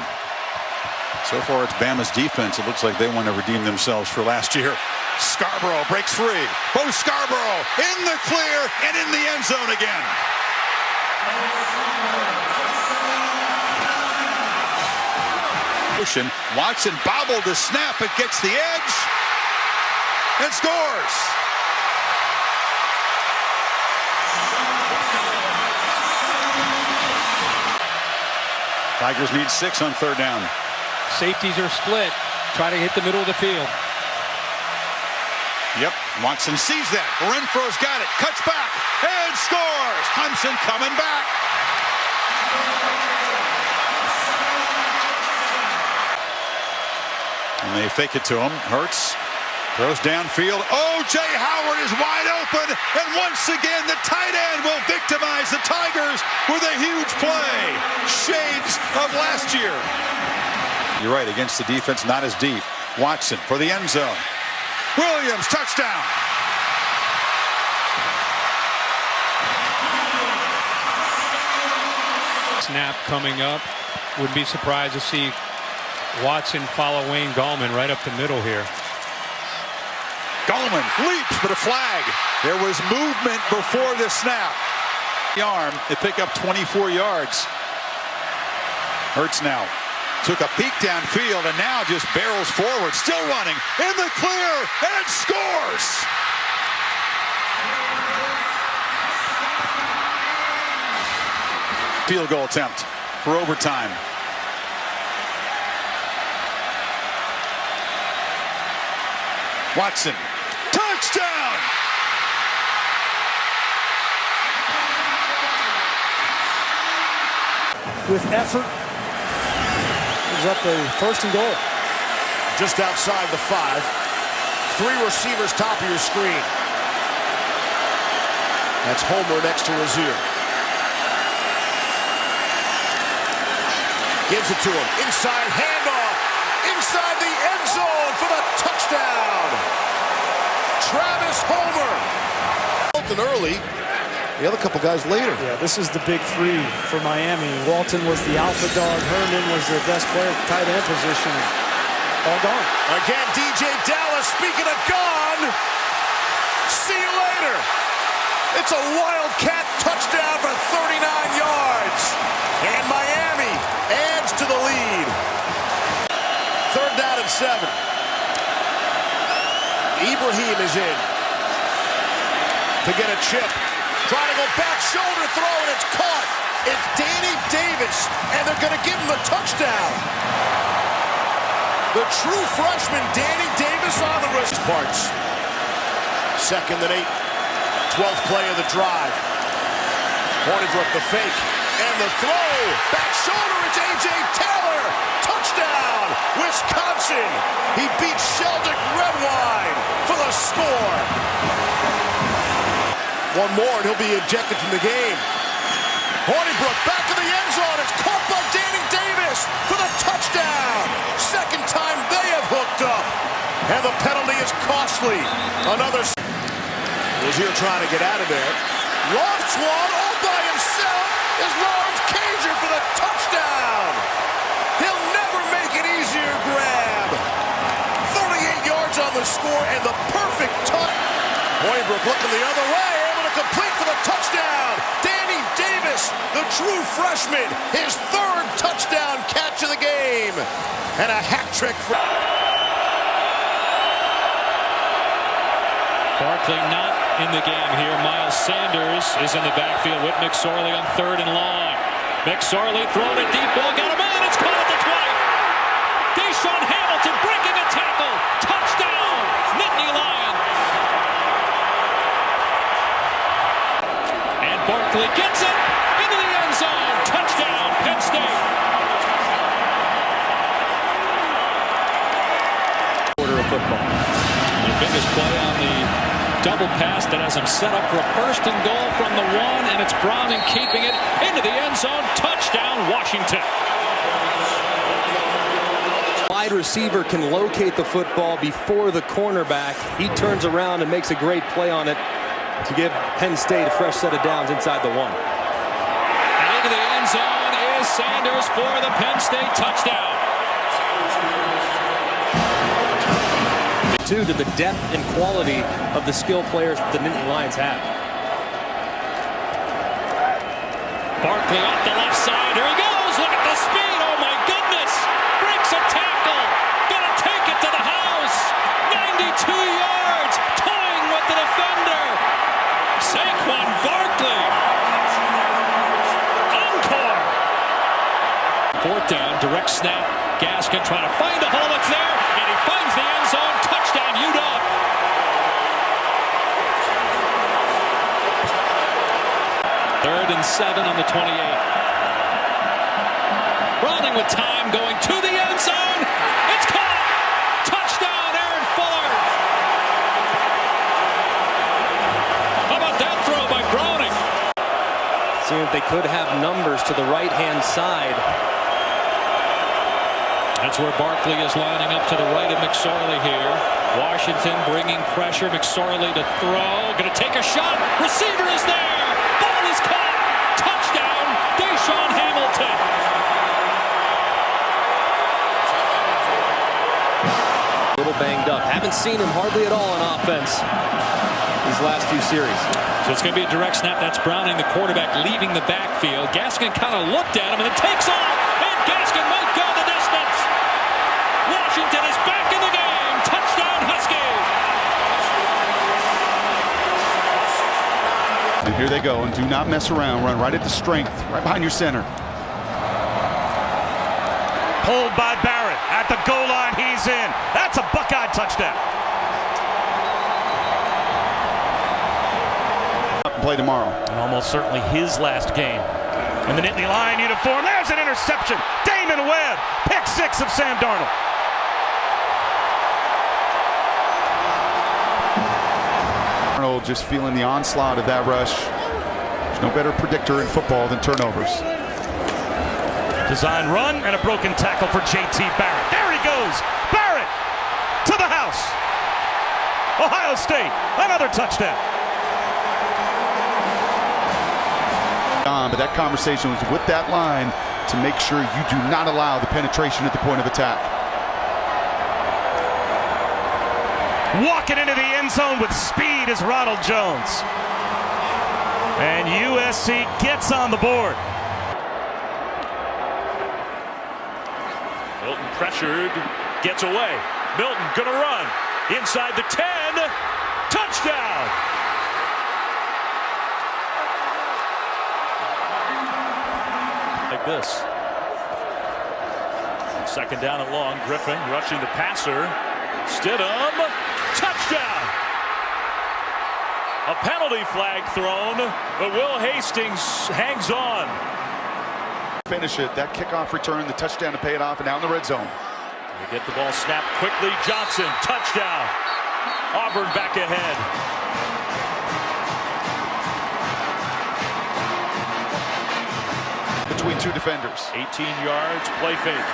So far, it's Bama's defense. It looks like they want to redeem themselves for last year. Scarborough breaks free. Bo Scarborough in the clear and in the end zone again. Watson bobbled the snap. It gets the edge and scores. Tigers need 6 on 3rd down. Safeties are split. Try to hit the middle of the field. Yep, Watson sees that. Renfro's got it. Cuts back and scores. Hudson coming back. And they fake it to him. Hurts throws downfield. O.J. Howard is wide open. And once again, the tight end will victimize the Tigers with a huge play. Shades of last year. You're right, against the defense, not as deep. Watson for the end zone. Williams, touchdown. Snap coming up. Wouldn't be surprised to see Watson follow Wayne Gallman right up the middle here. Gallman leaps, but a flag. There was movement before the snap. The arm, they pick up 24 yards. Hurts now. Took a peek downfield and now just barrels forward. Still running in the clear and scores. Field goal attempt for overtime. Watson. Touchdown! With effort, he's up a 1st and goal. Just outside the 5. 3 receivers top of your screen. That's Homer next to Rozier. Gives it to him. Inside handoff. Inside the end zone for the touchdown. Travis Homer. Early. The other couple guys later. Yeah, this is the big 3 for Miami. Walton was the alpha dog. Herman was their best player at tight end position. All gone. Again, DJ Dallas, speaking of gone. See you later. It's a Wildcat touchdown for 39 yards. And Miami adds to the lead. 3rd down and 7. Ibrahim is in to get a chip. Trying to go back shoulder throw, and it's caught. It's Danny Davis, and they're going to give him the touchdown. The true freshman, Danny Davis, on the wrist parts. 2nd and 8. 12th play of the drive. Hornibrook the fake, and the throw. Back shoulder, it's A.J. Taylor. Touchdown, Wisconsin. He beats Sheldon Redwine for the score. One more, and he'll be ejected from the game. Hornibrook back in the end zone. It's caught by Danny Davis for the touchdown. 2nd time they have hooked up. and the penalty is costly. Another was here trying to get out of there. Lofts one all by himself is Lawrence Cager for the touchdown. He'll never make an easier grab. 38 yards on the score and the perfect touch. Hoybrook looking the other way, able to complete for the touchdown. Danny Davis, the true freshman, his third touchdown catch of the game. And a hat trick for... Barkley not in the game here. Miles Sanders is in the backfield with McSorley on 3rd and long. McSorley throwing a deep ball, got him in, it's caught at the 20. Deshaun Hamilton breaking a tackle. Touchdown, Nittany Lions. And Barkley gets it into the end zone. Touchdown, Penn State. Quarter of football. The biggest play on the double pass that has him set up for a 1st and goal from the 1, and it's Browning keeping it into the end zone. Touchdown, Washington. Wide receiver can locate the football before the cornerback. He turns around and makes a great play on it to give Penn State a fresh set of downs inside the 1. And into the end zone is Sanders for the Penn State touchdown. To the depth and quality of the skill players the Nittany Lions have. Barkley off the left side. Here he goes. Look at the speed. Oh, my goodness. Breaks a tackle. Gonna take it to the house. 92 yards. Toying with the defender. Saquon Barkley. Encore. 4th down. Direct snap. Gaskin trying to find the hole that's there. And he finds the end zone. Touchdown, UW. Third and 7 on the 28. Browning with time going to the end zone. It's caught. Touchdown, Aaron Fuller. How about that throw by Browning? Seeing if they could have numbers to the right-hand side. That's where Barkley is lining up to the right of McSorley here. Washington bringing pressure. McSorley to throw. Going to take a shot. Receiver is there. Ball is caught. Touchdown, Deshaun Hamilton. A little banged up. Haven't seen him hardly at all on offense these last few series. So it's going to be a direct snap. That's Browning, the quarterback, leaving the backfield. Gaskin kind of looked at him and then takes off. And Gaskin might go the distance. Washington is back in the game. Touchdown, Huskies. And here they go, and do not mess around. Run right at the strength, right behind your center. Pulled by Barrett. At the goal line, he's in. That's a Buckeye touchdown. Play tomorrow. And almost certainly his last game in the Nittany Lion uniform. There's an interception. Damon Webb. Pick 6 of Sam Darnold. Arnold just feeling the onslaught of that rush. There's no better predictor in football than turnovers. Design run and a broken tackle for J.T. Barrett. There he goes. Barrett to the house. Ohio State, another touchdown. But that conversation was with that line to make sure you do not allow the penetration at the point of attack. Walking into the end zone with speed is Ronald Jones. And USC gets on the board. Milton pressured, gets away. Milton gonna run inside the 10. Touchdown! Like this. Second down and long. Griffin rushing the passer. Stidham. Touchdown! A penalty flag thrown, but Will Hastings hangs on. Finish it. That kickoff return, the touchdown to pay it off, and now in the red zone. They get the ball snapped quickly. Johnson. Touchdown. Auburn back ahead. Between two defenders. 18 yards, play fake.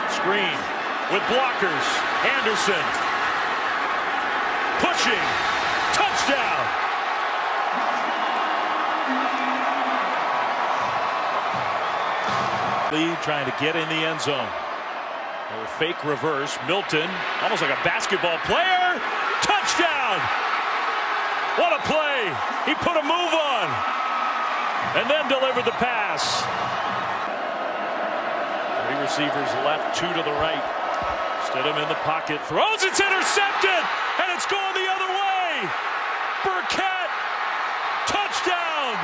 Screen with blockers. Anderson pushing. Touchdown. Lead trying to get in the end zone. A fake reverse. Milton, almost like a basketball player. Touchdown! What a play! He put a move on and then delivered the pass. 3 receivers left, 2 to the right. Stidham in the pocket, throws, it's intercepted, and it's going the other way. Burkett, touchdown!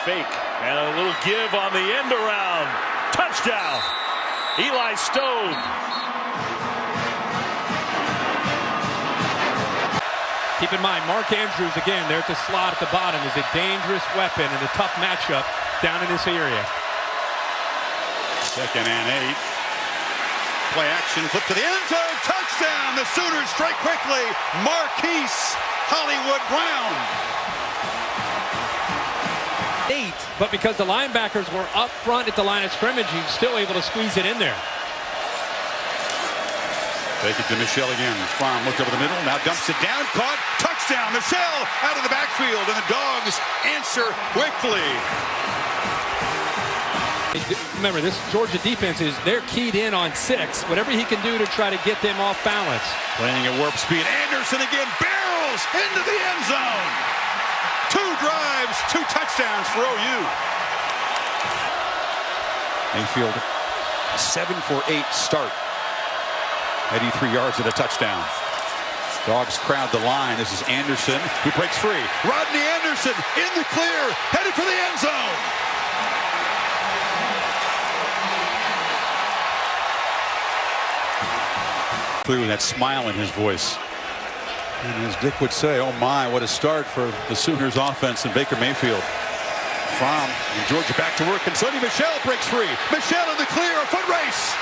Fake, and a little give on the end around. Touchdown! Eli Stove. Keep in mind, Mark Andrews, again, there at the slot at the bottom, is a dangerous weapon and a tough matchup down in this area. 2nd and 8. Play action, flip to the end zone, touchdown! The Sooners strike quickly. Marquise Hollywood Brown. 8, but because the linebackers were up front at the line of scrimmage, he's still able to squeeze it in there. Take it to Michelle again. Fromm looked over the middle, now dumps it down, caught, touchdown. Michelle out of the backfield, and the Dogs answer quickly. Remember, this Georgia defense they're keyed in on 6. Whatever he can do to try to get them off balance. Playing at warp speed. Anderson again barrels into the end zone. 2 drives, 2 touchdowns for OU. Mayfield, 7 for 8 start. 83 yards and a touchdown. Dogs crowd the line. This is Anderson who breaks free. Rodney Anderson in the clear, headed for the end zone. Clearly that smile in his voice. And as Dick would say, oh my, what a start for the Sooners offense and Baker Mayfield. Fromm and Georgia back to work, and Sonny Michel breaks free. Michel in the clear, a foot race.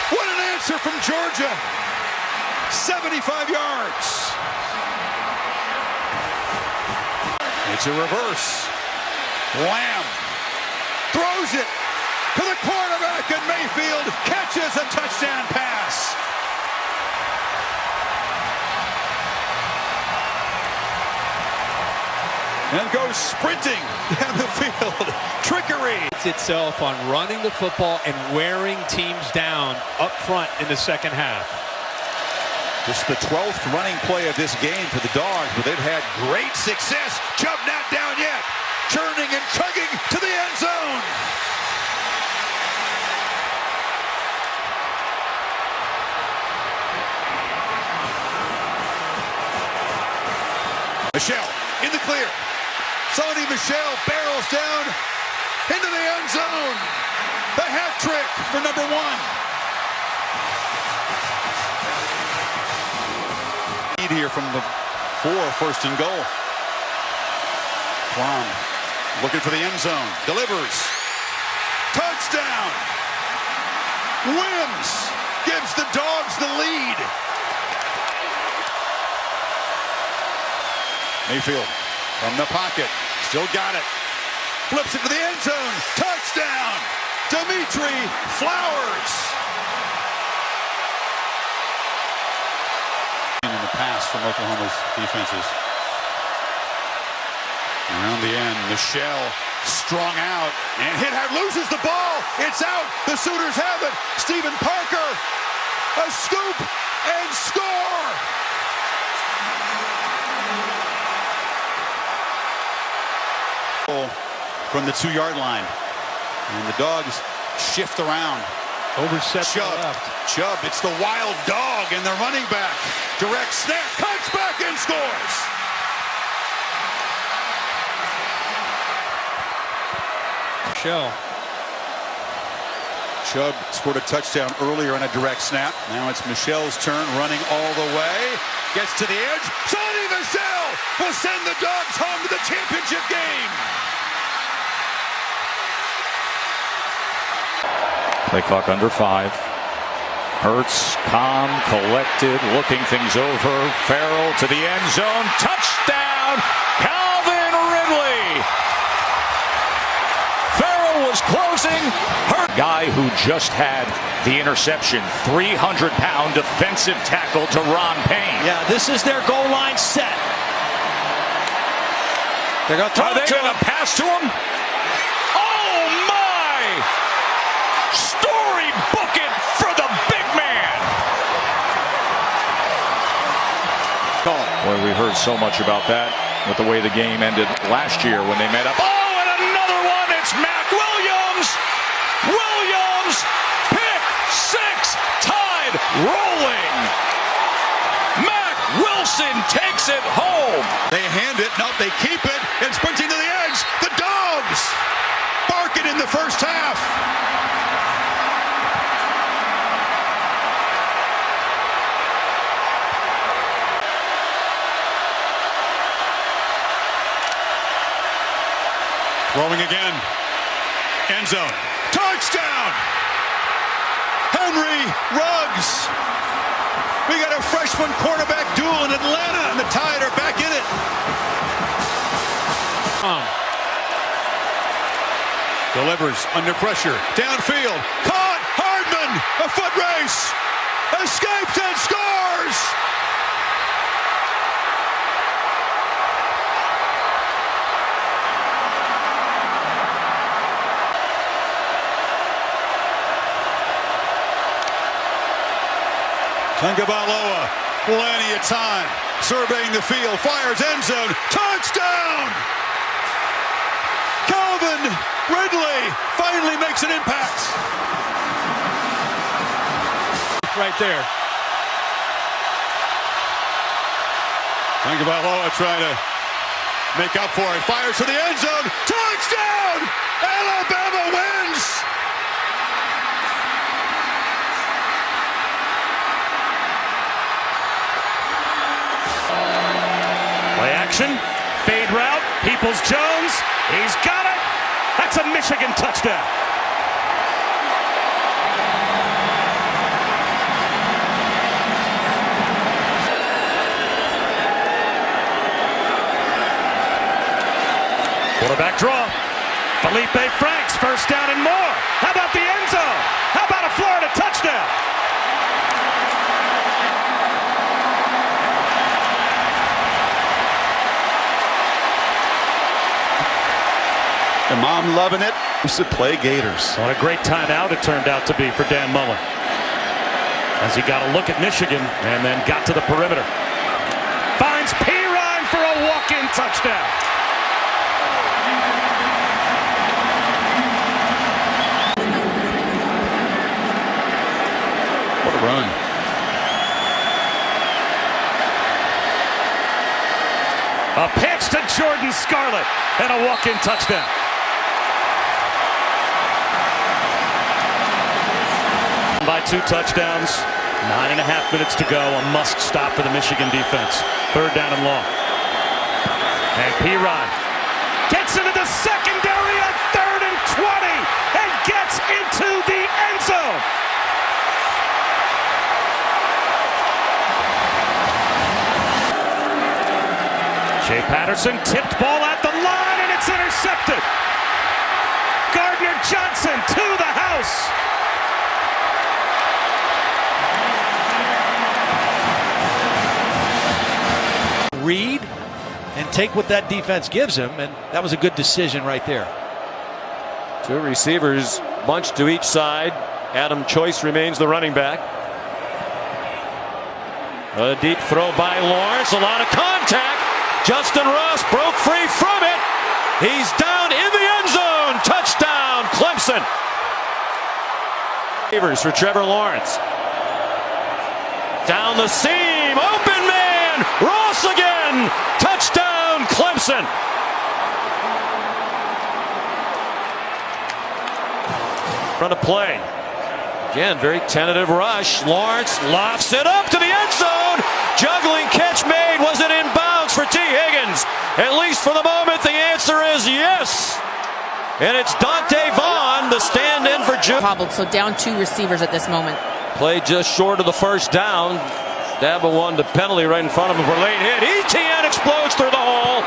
What an answer from Georgia. 75 yards. It's a reverse. Lamb throws it to the quarterback, and Mayfield catches a touchdown pass. And goes sprinting down the field. Trickery. It's itself on running the football and wearing teams down up front in the second half. This is the 12th running play of this game for the Dogs, but they've had great success. Chubb not down yet. Churning and chugging to the end zone. Michel in the clear. Sonny Michel barrels down into the end zone. The hat trick for number 1. Lead here from the 4, 1st and goal. Fromm looking for the end zone. Delivers. Touchdown. Wims gives the Dogs the lead. Mayfield from the pocket. Still got it. Flips it to the end zone. Touchdown. Dimitri Flowers. In the pass from Oklahoma's defenses. Around the end, Michel strung out and loses the ball. It's out. The Sooners have it. Stephen Parker, a scoop and score. From the 2-yard line, and the Dogs shift around. Overset Chubb. Chubb, it's the wild dog and the running back. Direct snap, cuts back and scores. Michel. Chubb scored a touchdown earlier on a direct snap. Now it's Michel's turn, running all the way. Gets to the edge. Sonny Michel will send the Dogs home to the championship game. Play clock under 5. Hurts, calm, collected, looking things over. Farrell to the end zone. Touchdown, Calvin Ridley. Farrell was close. passing. Guy who just had the interception, 300-pound defensive tackle to Ron Payne. Yeah, this is their goal line set. They're going to throw it to him. Pass to him? Oh, my! Storybook it for the big man. Boy, we heard so much about that with the way the game ended last year when they met up. Oh, and another one. It's Mac Williams. Williams, pick six, tied, rolling. Mac Wilson takes it home. They hand it, no, they keep it, and sprinting to the edge. The Dogs barking in the first half. Rolling again. End zone. Touchdown! Henry Ruggs. We got a freshman quarterback duel in Atlanta, and the Tide are back in it. Delivers under pressure. Downfield. Caught. Hardman. A foot race. Escapes and scores. Tagovailoa, plenty of time, surveying the field, fires end zone, touchdown! Calvin Ridley finally makes an impact. Right there. Tagovailoa trying to make up for it, fires to the end zone, touchdown! Alabama wins! Play action, fade route, Peoples-Jones, he's got it! That's a Michigan touchdown! Quarterback draw, Felipe Franks, first down and more! How about the end zone? How about a Florida touchdown? And mom loving it. Used to play Gators. What a great timeout it turned out to be for Dan Mullen, as he got a look at Michigan and then got to the perimeter. Finds Pirine for a walk-in touchdown. What a run. A pitch to Jordan Scarlett and a walk-in touchdown. By 2 touchdowns, 9.5 minutes to go. A must stop for the Michigan defense. Third down and long. And Pirine gets into the secondary on 3rd and 20 and gets into the end zone. Jay Patterson tipped ball at the line and it's intercepted. Gardner Johnson to the house. Read and take what that defense gives him, and that was a good decision right there. 2 receivers bunched to each side. Adam Choice remains the running back. A deep throw by Lawrence, a lot of contact. Justin Ross broke free from it. He's down in the end zone. Touchdown, Clemson. Receivers for Trevor Lawrence. Down the seam, open man, Ross again. Touchdown, Clemson. Run a play. Again, very tentative rush. Lawrence lofts it up to the end zone. Juggling catch made. Was it in bounds for T. Higgins? At least for the moment, the answer is yes. And it's Dante Vaughn, the stand-in for Jim. So down 2 receivers at this moment. Played just short of the first down. Dabo won the penalty right in front of him for a late hit. ETN explodes through the hole.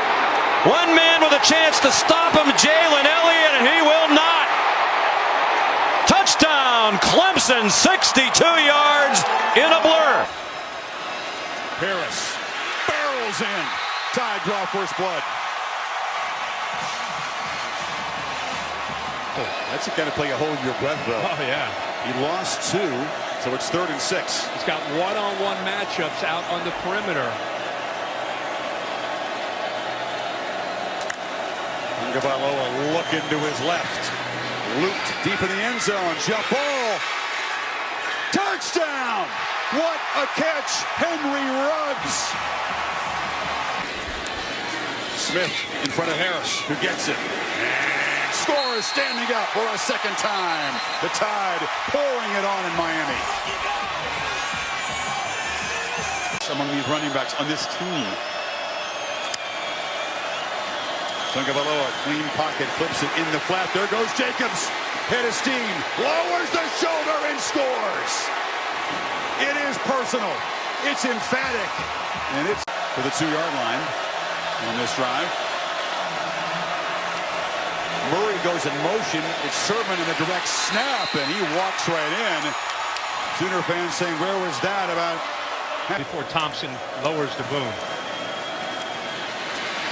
One man with a chance to stop him, Jalen Elliott, and he will not. Touchdown, Clemson, 62 yards in a blur. Harris barrels in. Tide draw first blood. Oh, that's the kind of play you hold your breath, though. Oh, yeah. He lost 2, so it's 3rd and 6. He's got one-on-one matchups out on the perimeter. Tagovailoa looking to his left. Looped deep in the end zone. Jump ball. Touchdown! What a catch, Henry Ruggs. Smith in front of Harris, who gets it. And scores, standing up for a second time. The Tide pouring it on in Miami. Among these running backs on this team. Tagovailoa, clean pocket, flips it in the flat. There goes Jacobs. Head of steam, lowers the shoulder and scores. It is personal. It's emphatic. And it's to the 2-yard line on this drive. Murray goes in motion. It's Sermon in a direct snap, and he walks right in. Sooner fans saying, where was that about? Before Thompson lowers the boom.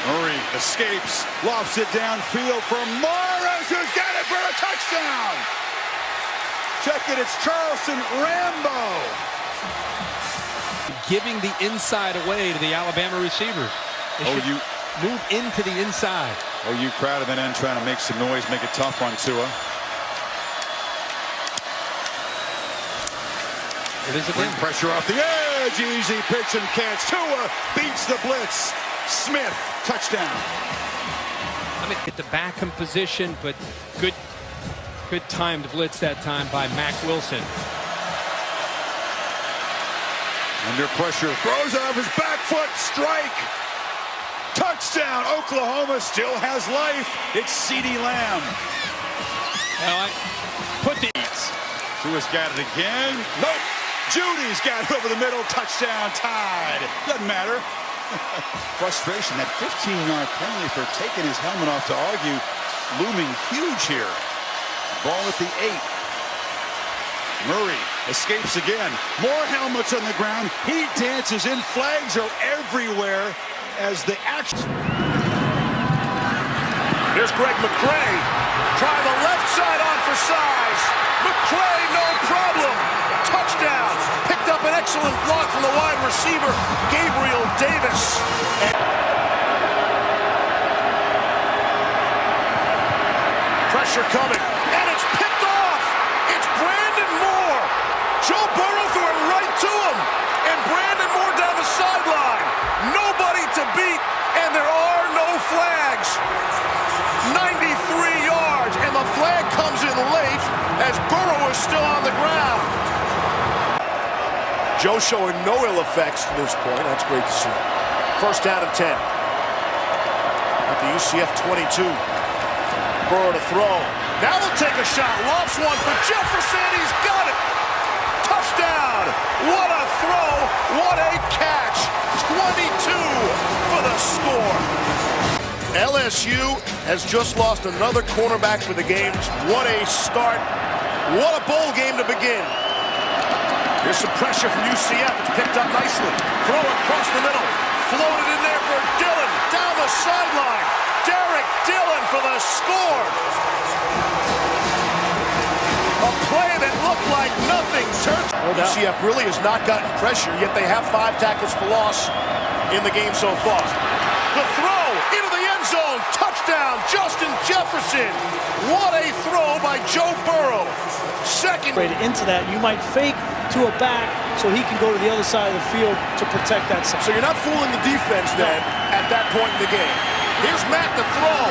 Murray escapes, lofts it downfield for Morris, who's got it for a touchdown. Check it, it's Charleston Rambo. Giving the inside away to the Alabama receivers. They you move into the inside. You crowded that end trying to make some noise, make it tough on Tua. It is Bring pressure off the edge, easy pitch and catch. Tua beats the blitz. Smith, touchdown. I mean, at the Beckham position, but good timed blitz that time by Mack Wilson. Under pressure, throws off his back foot, strike. Touchdown, Oklahoma still has life. It's CeeDee Lamb. Put the Tua's got it again. Nope. Judy's got it over the middle. Touchdown, Tide. Doesn't matter. Frustration, that 15-yard penalty for taking his helmet off to argue, looming huge here. Ball at the 8. Murray escapes again. More helmets on the ground. He dances in. Flags are everywhere as the action. Here's Greg McCray. Try the left side on for size. McCray, no problem. Touchdown. Picked up an excellent block from the wide receiver, Gabriel Davis. Pressure coming, and it's picked off. It's Brandon Moore. Joe Burrow threw it right to him, and Brandon Moore down the sideline. Nobody to beat, and there are no flags. 93 yards, and the flag comes in late as Burrow is still on the ground. Joe showing no ill effects to this point. That's great to see. First down and 10. At the UCF 22. Burrow to throw. Now they'll take a shot. Lofts one for Jefferson. He's got it. Touchdown. What a throw. What a catch. 22 for the score. LSU has just lost another cornerback for the game. What a start. What a bowl game to begin. Here's some pressure from UCF. It's picked up nicely. Throw across the middle. Floated in there for Dillon. Down the sideline. Derek Dillon for the score. A play that looked like nothing. UCF really has not gotten pressure, yet they have 5 tackles for loss in the game so far. The throw into the end zone. Touchdown, Justin Jefferson. What a throw by Joe Burrow. Second. Into that, you might fake to a back so he can go to the other side of the field to protect that side. So you're not fooling the defense then at that point in the game. Here's Matt to throw.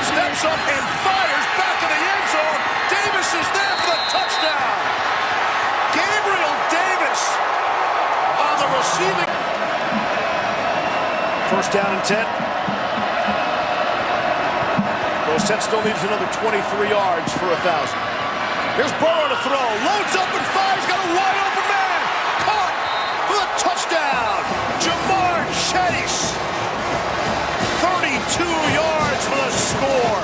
Steps up and fires back to the end zone. Davis is there for the touchdown. Gabriel Davis on the receiving. First down and 10. Brissett still needs another 23 yards for 1,000. Here's Burrow to throw. Loads up and fires. Got a wide open man. Caught for the touchdown. Jamar Chase. 32 yards for the score.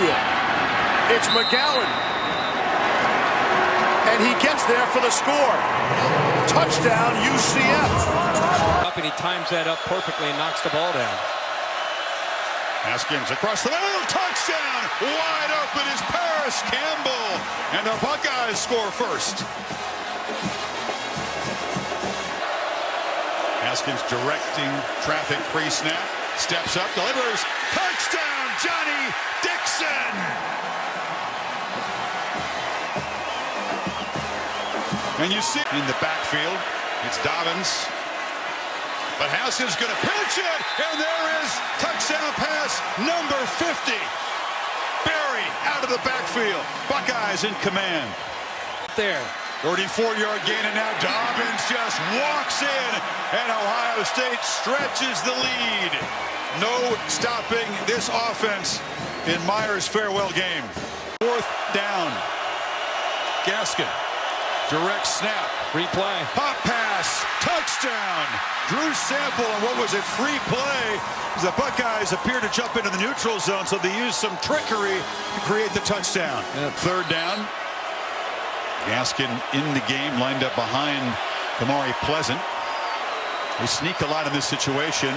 backfield. It's McGowan. And he gets there for the score. Touchdown, UCF. Up and he times that up perfectly and knocks the ball down. Haskins across the middle, touchdown! Wide open is Paris Campbell, and the Buckeyes score first. Haskins directing traffic pre-snap, steps up, delivers, touchdown, Johnny Dixon! And you see in the backfield, it's Dobbins. But Haskins going to pitch it, and there is touchdown pass number 50. Barry out of the backfield. Buckeyes in command. There. 34-yard gain, and now Dobbins just walks in, and Ohio State stretches the lead. No stopping this offense in Myers' farewell game. 4th down. Gaskin. Direct snap. Replay. Pop pass. Touchdown. Drew Sample on what was a free play. The Buckeyes appear to jump into the neutral zone, so they use some trickery to create the touchdown. 3rd down. Gaskin in the game, lined up behind Kamari Pleasant. They sneak a lot in this situation.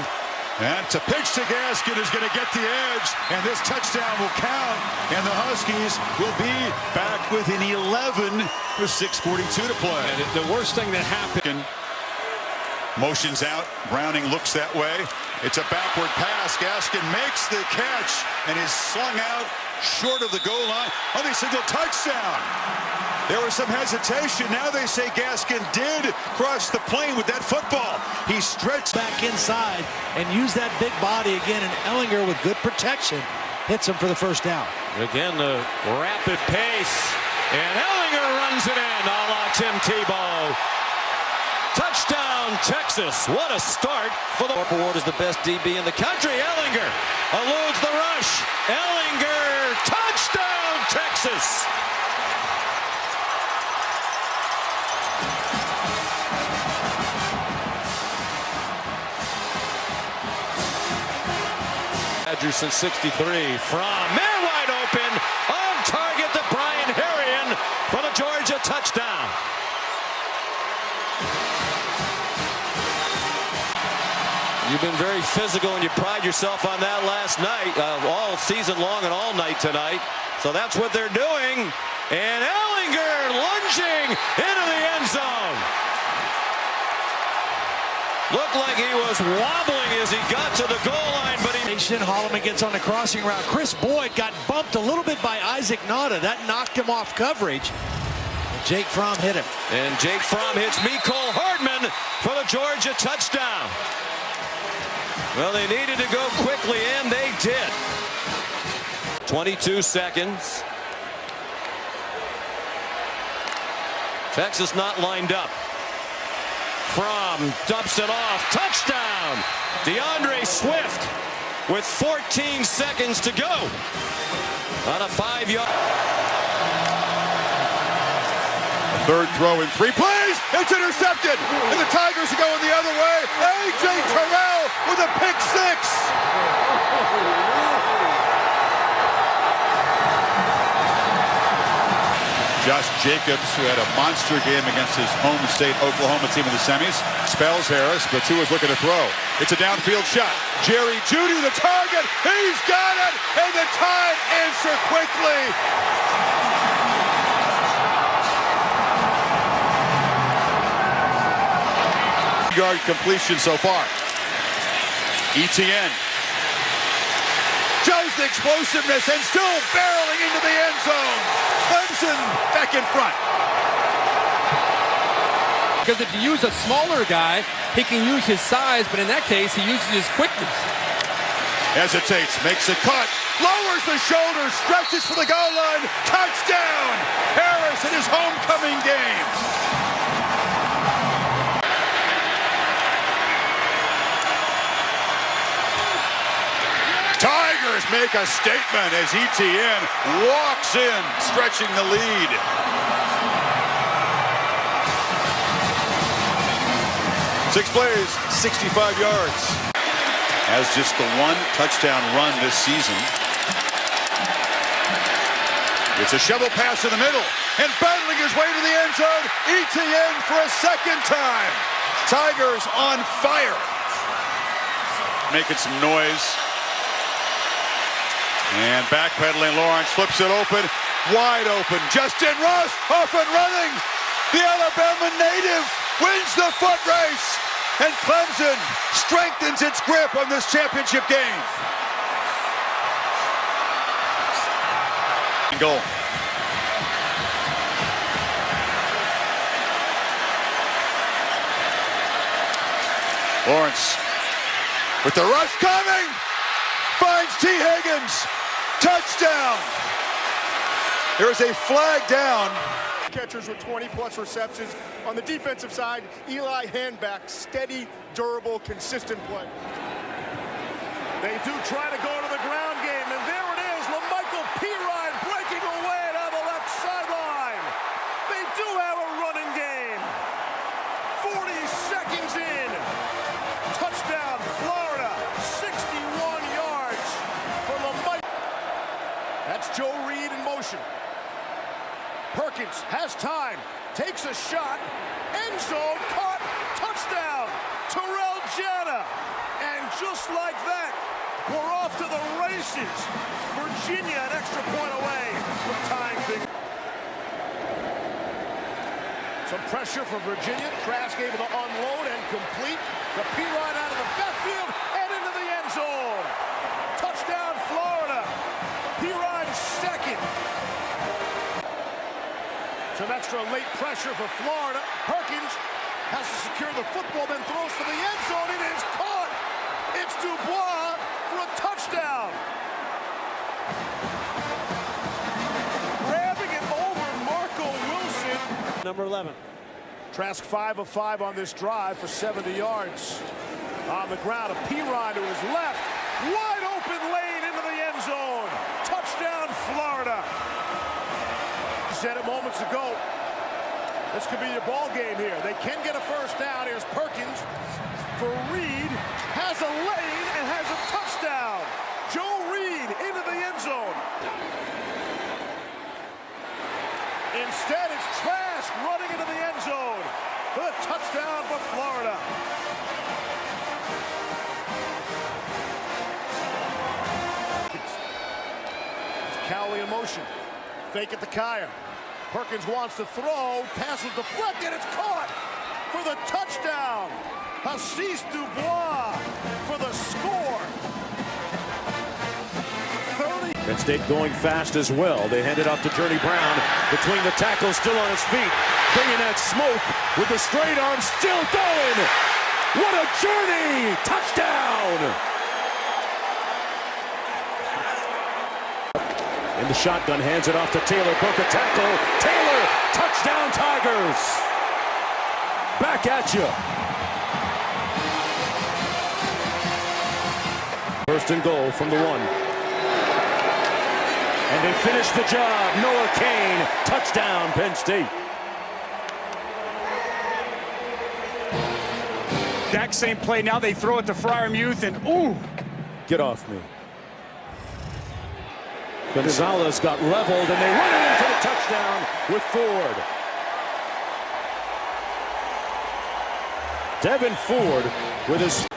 And it's a pitch to Gaskin, who's going to get the edge, and this touchdown will count, and the Huskies will be back within 11 with 6:42 to play. And the worst thing that happened. Motions out. Browning looks that way. It's a backward pass. Gaskin makes the catch and is slung out short of the goal line. Oh, they signal touchdown. There was some hesitation. Now they say Gaskin did cross the plane with that football. He stretched back inside and used that big body again, and Ellinger with good protection hits him for the first down. Again, the rapid pace, and Ellinger runs it in, a la Tim Tebow. Touchdown, Texas. What a start for the... Harper Ward is the best DB in the country. Ellinger eludes the rush. Ellinger, touchdown, Texas. Badgers since '63 from man wide open, on target to Brian Herrien for the Georgia touchdown. You've been very physical, and you pride yourself on that last night, all season long and all night tonight. So that's what they're doing. And Ellinger lunging into the end zone. Looked like he was wobbling as he got to the goal line, but he... Holloman gets on the crossing route. Chris Boyd got bumped a little bit by Isaac Nada. That knocked him off coverage. And Jake Fromm hit him. And Jake Fromm hits Mecole Hardman for the Georgia touchdown. Well, they needed to go quickly, and they did. 22 seconds. Texas not lined up. Fromm dumps it off. Touchdown! DeAndre Swift with 14 seconds to go on a 5-yard. Third throw in 3 plays. It's intercepted. And the Tigers are going the other way. A.J. Terrell with a pick 6. Josh Jacobs, who had a monster game against his home state Oklahoma team in the semis, spells Harris, but Tua's looking to throw. It's a downfield shot. Jerry Jeudy, the target. He's got it, and the time answer quickly. Yard completion so far. Etienne shows the explosiveness and still barreling into the end zone. Clemson back in front. Because if you use a smaller guy, he can use his size, but in that case, he uses his quickness. Hesitates, makes a cut, lowers the shoulders, stretches for the goal line. Touchdown! Harris in his homecoming game. Tigers make a statement as Etienne walks in, stretching the lead. Six plays, 65 yards. Has just the one touchdown run this season. It's a shovel pass in the middle, and battling his way to the end zone, ETN for a second time. Tigers on fire. Making some noise. And backpedaling, Lawrence flips it open, wide open. Justin Ross off and running. The Alabama native wins the foot race, and Clemson strengthens its grip on this championship game. Goal. Lawrence with the rush coming, finds T. Higgins, touchdown. There is a flag down. Catchers with 20-plus receptions. On the defensive side, Eli Handback, steady, durable, consistent play. They do try to go to the ground game, and there it is, LaMichael Pirine breaking away down the left sideline. They do have a running game. 40 seconds in. Touchdown, Florida. 61 yards for LaMichael. That's Joe Reed in motion. Perkins has time, takes a shot, end zone, caught, touchdown, Terrell Jana. And just like that, we're off to the races. Virginia an extra point away from tying things. Some pressure for Virginia. Trask able to unload and complete. The Pirine out of the backfield and into the end zone. Touchdown, Florida. Pirine second. Some extra late pressure for Florida. Perkins has to secure the football, then throws for the end zone. It is caught. It's Dubois for a touchdown. Grabbing it over Marco Wilson. Number 11. Trask 5 of 5 on this drive for 70 yards. On the ground, a Pirine to his left. Wide open lane into the end zone. Touchdown, Florida. Said it moments ago. This could be your ball game here. They can get a first down. Here's Perkins for Reed. Has a lane and has a touchdown. Joe Reed into the end zone. Instead, it's Trask running into the end zone. The touchdown for Florida. It's Cowley in motion. Fake it to Kyer. Perkins wants to throw. Pass is deflected. It's caught for the touchdown. Hassis Dubois for the score. 30. Penn State going fast as well. They hand it off to Journey Brown. Between the tackles, still on his feet. Bringing that smoke with the straight arm, still going. What a journey! Touchdown! In the shotgun, hands it off to Taylor. Broke a tackle. Taylor, touchdown Tigers. Back at you. First and goal from the 1. And they finish the job. Noah Cain, touchdown Penn State. Exact same play. Now they throw it to Freiermuth and ooh. Get off me. Gonzalez got leveled, and they run it into the touchdown with Ford. Devin Ford with his...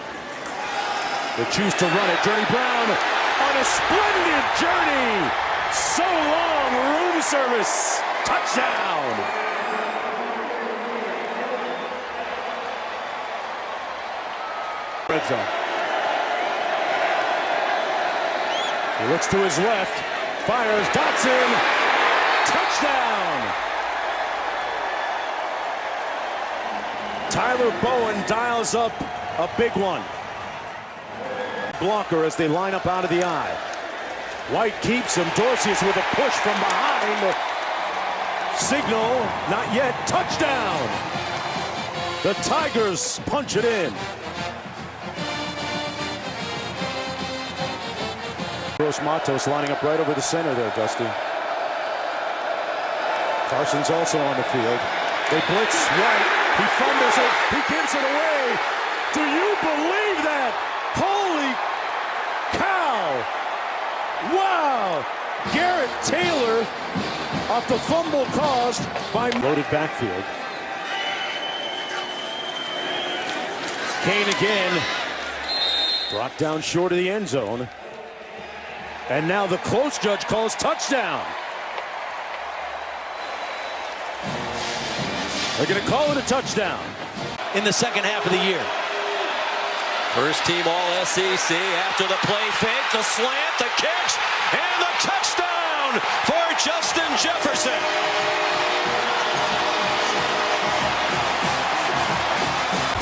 They choose to run it. Journey Brown on a splendid journey. So long, room service. Touchdown. Red zone. He looks to his left. Fires, Dotson, touchdown! Tyler Bowen dials up a big one. Blocker as they line up out of the eye. White keeps him. Dorsey is with a push from behind. Signal, not yet. Touchdown! The Tigers punch it in. Gross Matos lining up right over the center there, Dusty. Carson's also on the field. They blitz White. He fumbles it. He gives it away. Do you believe that? Holy cow! Wow! Garrett Taylor off the fumble caused by loaded backfield. Kane again, brought down short of the end zone. And now the close judge calls touchdown. They're going to call it a touchdown. In the second half of the year. First team all SEC after the play fake, the slant, the catch, and the touchdown for Justin Jefferson.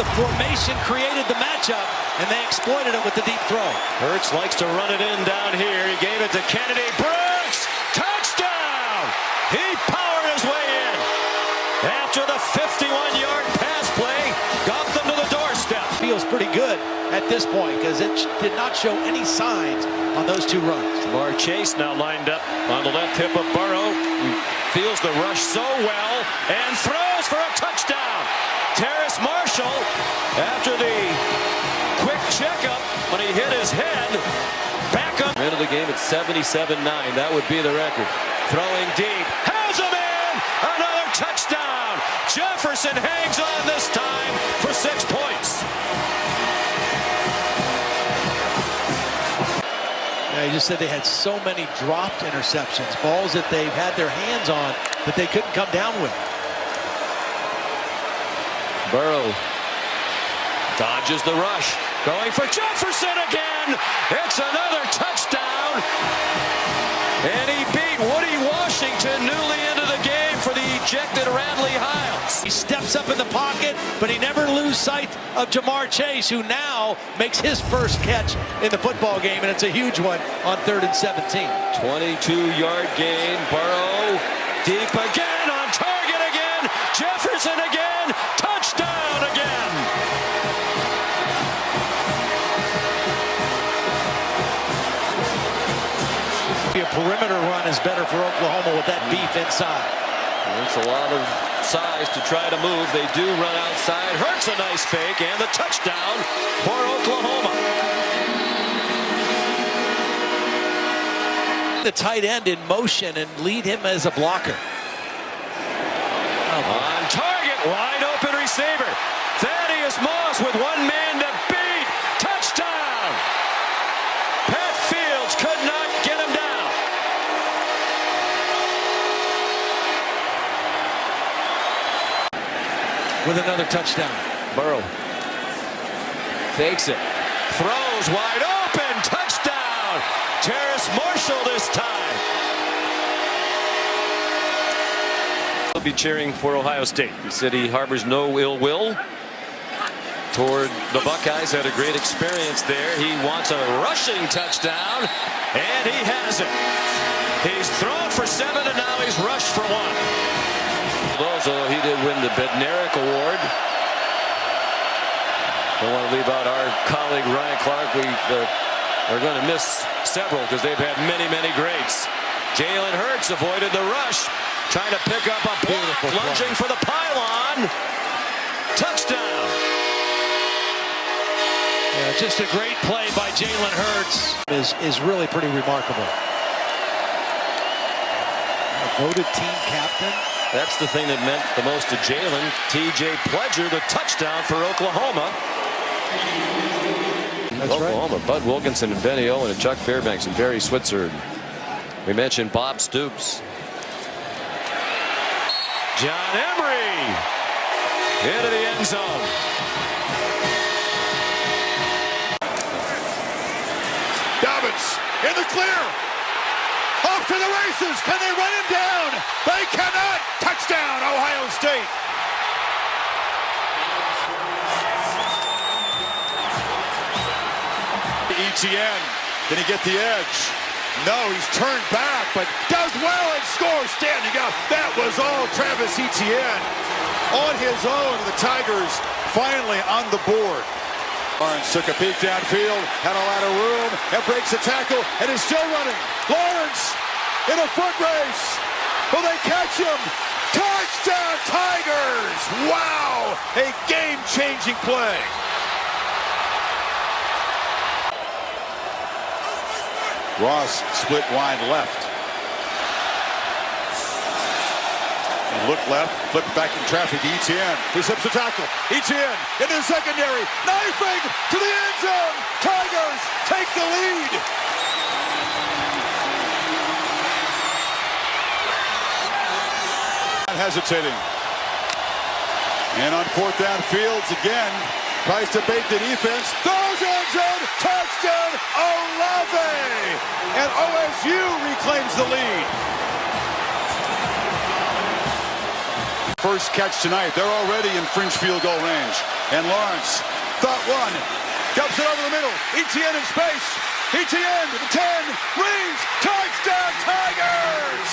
The formation created the matchup, and they exploited it with the deep throw. Hurts likes to run it in down here. He gave it to Kennedy. Brooks, touchdown! He powered his way in. After the 51-yard pass play, got them to the doorstep. Feels pretty good at this point because it did not show any signs on those two runs. Jamar Chase now lined up on the left hip of Burrow. He feels the rush so well and throws for a touchdown. Terrace Marshall, after the quick checkup when he hit his head, back up. End of the game at 77-9. That would be the record. Throwing deep. Has him in! Another touchdown! Jefferson hangs on this time for 6 points. Yeah, he just said they had so many dropped interceptions, balls that they've had their hands on that they couldn't come down with. Burrow dodges the rush, going for Jefferson again. It's another touchdown. And he beat Woody Washington newly into the game for the ejected Radley Hiles. He steps up in the pocket, but he never loses sight of Jamar Chase, who now makes his first catch in the football game, and it's a huge one on 3rd and 17. 22-yard gain. Burrow deep again, on target again. Jefferson again. Touchdown again. A perimeter run is better for Oklahoma with that beef inside. It's a lot of size to try to move. They do run outside. Hurts a nice fake, and the touchdown for Oklahoma. The tight end in motion and lead him as a blocker. On target, wide open receiver. Thaddeus Moss with one man to beat. Touchdown. Pat Fields could not get him down. With another touchdown. Burrow fakes it. Throws wide open. Touchdown. Terrace Marshall this time. He'll be cheering for Ohio State. The city harbors no ill will toward the Buckeyes. Had a great experience there. He wants a rushing touchdown, and he has it. He's thrown for 7, and now he's rushed for 1. Also, he did win the Bednarik Award. Don't want to leave out our colleague Ryan Clark. We are going to miss several because they've had many, many greats. Jalen Hurts avoided the rush, trying to pick up a block, lunging for the pylon. Touchdown. Yeah, just a great play by Jalen Hurts is really pretty remarkable. A voted team captain. That's the thing that meant the most to Jalen. T.J. Pledger, the touchdown for Oklahoma. That's Oklahoma, right. Bud Wilkinson and Benny Owen and Chuck Fairbanks and Barry Switzer. We mentioned Bob Stoops. John Emery into the end zone. Dobbins in the clear. Off to the races. Can they run him down? They cannot. Touchdown, Ohio State. Etienne. Can he get the edge? No, he's turned back, but does well and scores standing up. That was all Travis Etienne on his own. The Tigers finally on the board. Lawrence took a peek downfield, had a lot of room, and breaks a tackle, and is still running. Lawrence in a foot race. Will they catch him? Touchdown, Tigers! Wow! A game-changing play. Ross split wide left. Look left, flip back in traffic. Etienne, he slips the tackle. Etienne into the secondary, knifing to the end zone. Tigers take the lead. Not hesitating. And on fourth down, Fields again tries to bait the defense. Throws end zone, touchdown, Olave! And OSU reclaims the lead. First catch tonight. They're already in fringe field goal range. And Lawrence, thought one, dumps it over the middle. Etienne in space. Etienne to the 10, Reeves, touchdown Tigers!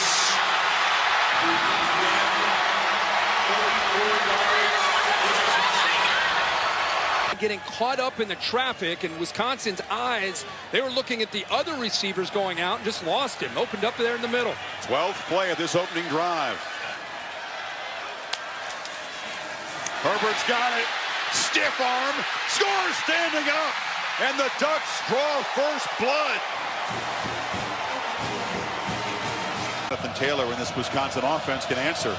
Getting caught up in the traffic, and Wisconsin's eyes, they were looking at the other receivers going out and just lost him. Opened up there in the middle. 12th play of this opening drive. Herbert's got it. Stiff arm. Scores standing up. And the Ducks draw first blood. Jonathan Taylor in this Wisconsin offense can answer.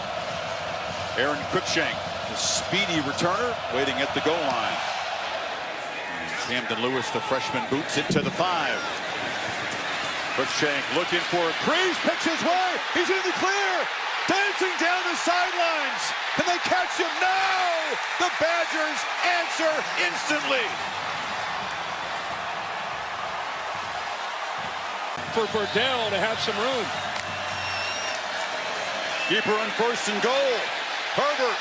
Aaron Cruikshank, the speedy returner, waiting at the goal line. Camden Lewis, the freshman, boots it to the 5. Cruikshank looking for a crease, picks his way. He's in the clear. Dancing down the sidelines. Can they catch him? No! The Badgers answer instantly. For Verdell to have some room. Keeper on first and goal. Herbert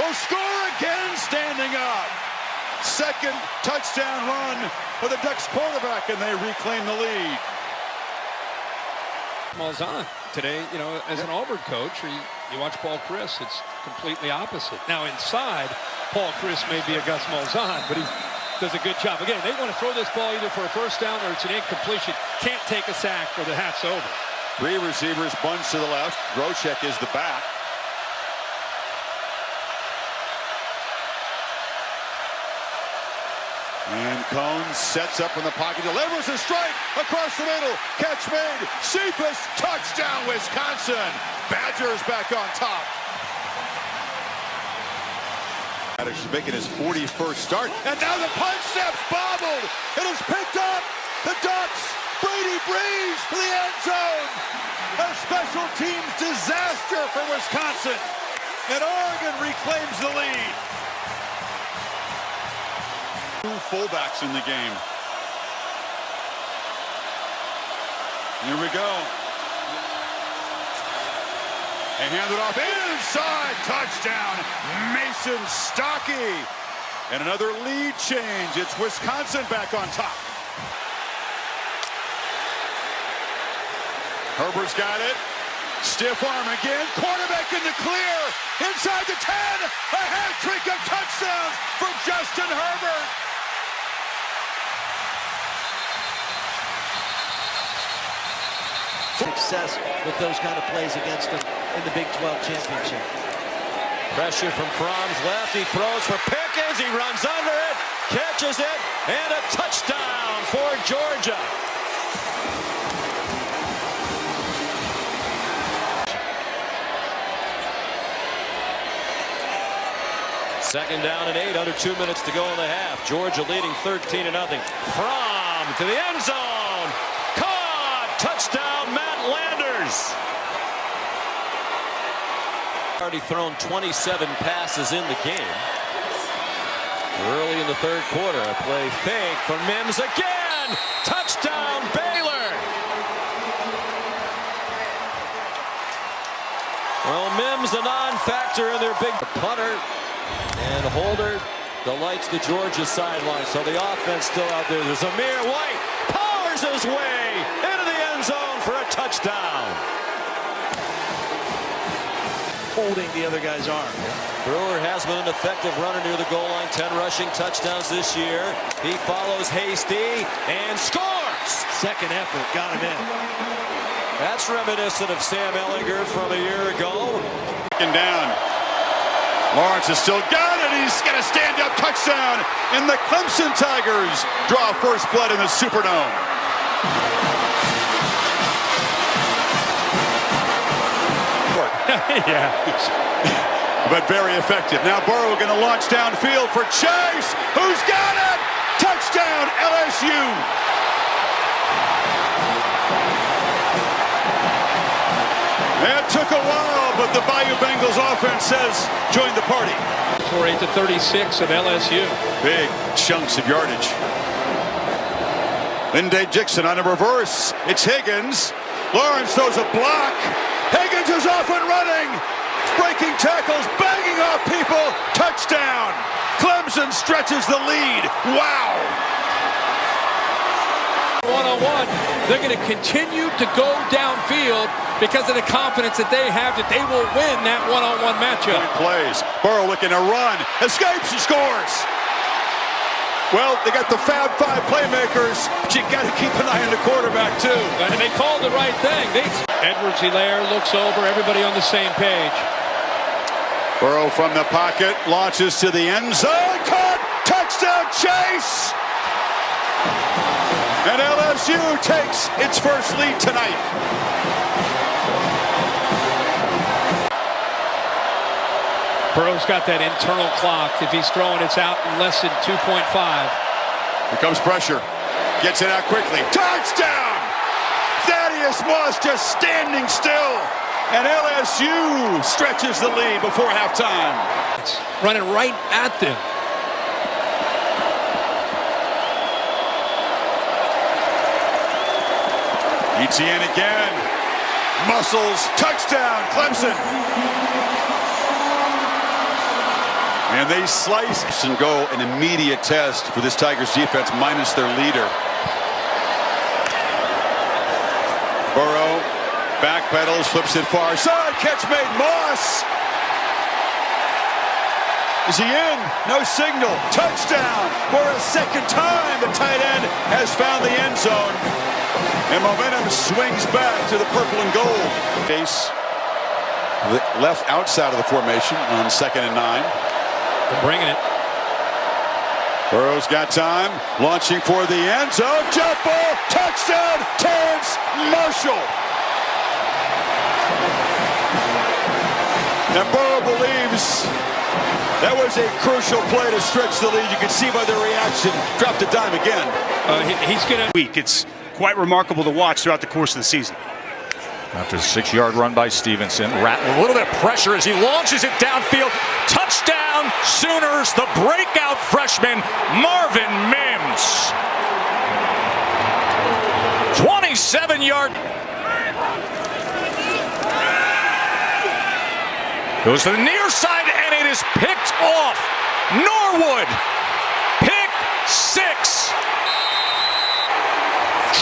will score again standing up. Second touchdown run for the Ducks quarterback, and they reclaim the lead. Malzahn today, you know, as an Auburn coach, or you watch Paul Chris, it's completely opposite. Now inside, Paul Chris may be a Gus Malzahn, but he does a good job. Again, they want to throw this ball either for a first down or it's an incompletion. Can't take a sack or the half's over. 3 receivers, bunch to the left. Grochek is the back. And Cone sets up in the pocket, delivers a strike across the middle. Catch made. Cephas, touchdown, Wisconsin. Badgers back on top. He's making his 41st start. And now the punt snaps bobbled. It is picked up. The Ducks. Brady Breeze to the end zone. A special teams disaster for Wisconsin. And Oregon reclaims the lead. 2 fullbacks in the game. Here we go. And hand it off inside. Touchdown. Mason Stockey. And another lead change. It's Wisconsin back on top. Herbert's got it. Stiff arm again. Quarterback in the clear. Inside the 10. A hat trick of touchdowns for Justin Herbert. Success with those kind of plays against them in the Big 12 championship. Pressure from Fromm's left. He throws for Pickens. He runs under it, catches it, and a touchdown for Georgia. Second down and 8, under 2 minutes to go in the half. Georgia leading 13-0. Fromm to the end zone. Caught! Touchdown, Matt Landers. Already thrown 27 passes in the game. Early in the third quarter, a play fake from Mims again. Touchdown, Baylor. Well, Mims a non-factor in their big punter. And Holder delights the Georgia sideline. So the offense still out there. There's Amir White. Powers his way into the end zone for a touchdown. Holding the other guy's arm. Brewer has been an effective runner near the goal line. 10 rushing touchdowns this year. He follows Hasty and scores. Second effort got him in. That's reminiscent of Sam Ehlinger from a year ago. Second down. Lawrence has still got it. He's got a stand-up touchdown. And the Clemson Tigers draw first blood in the Superdome. Yeah. But very effective. Now Burrow going to launch downfield for Chase. Who's got it? Touchdown, LSU. It took a while, but the Bayou Bengals offense says join the party. 48-36 of LSU. Big chunks of yardage. Linday Dixon on a reverse. It's Higgins. Lawrence throws a block. Higgins is off and running. Breaking tackles, banging off people. Touchdown. Clemson stretches the lead. Wow. One-on-one. They're going to continue to go downfield because of the confidence that they have that they will win that one-on-one matchup. Plays. Burrow looking to run. Escapes and scores. Well, they got the Fab Five playmakers, but you got to keep an eye on the quarterback, too. And they called the right thing. Edwards-Helaire looks over, everybody on the same page. Burrow from the pocket, launches to the end zone, caught, touchdown Chase! And LSU takes its first lead tonight. Burrow's got that internal clock. If he's throwing, it's out in less than 2.5. Here comes pressure. Gets it out quickly. Touchdown! Thaddeus Moss just standing still. And LSU stretches the lead before halftime. It's running right at them. Etienne again. Muscles. Touchdown, Clemson. And they slice and go an immediate test for this Tigers defense minus their leader. Burrow backpedals, flips it far side, catch made. Moss. Is he in? No signal. Touchdown for a second time. The tight end has found the end zone. And momentum swings back to the purple and gold. Case left outside of the formation on 2nd and 9. They're bringing it. Burrow's got time, launching for the end zone. Jump ball, touchdown, Terrence Marshall. And Burrow believes that was a crucial play to stretch the lead. You can see by their reaction. Dropped a dime again. He's going to week. It's quite remarkable to watch throughout the course of the season. After a 6-yard run by Stevenson, Rattler, a little bit of pressure as he launches it downfield. Touchdown, Sooners, the breakout freshman, Marvin Mims. 27-yard. Goes to the near side, and it is picked off. Norwood, pick 6.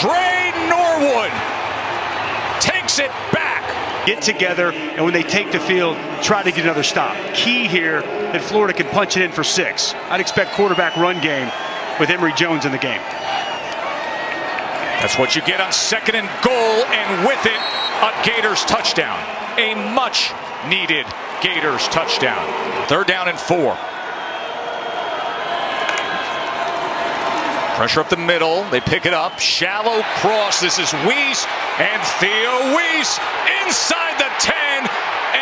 Trey Norwood takes it back. Get together, and when they take the field, try to get another stop. Key here that Florida can punch it in for 6. I'd expect quarterback run game with Emory Jones in the game. That's what you get on 2nd and goal, and with it, a Gators touchdown. A much-needed Gators touchdown. 3rd down and 4. Pressure up the middle. They pick it up. Shallow cross. This is Weiss and Theo Weiss inside the 10.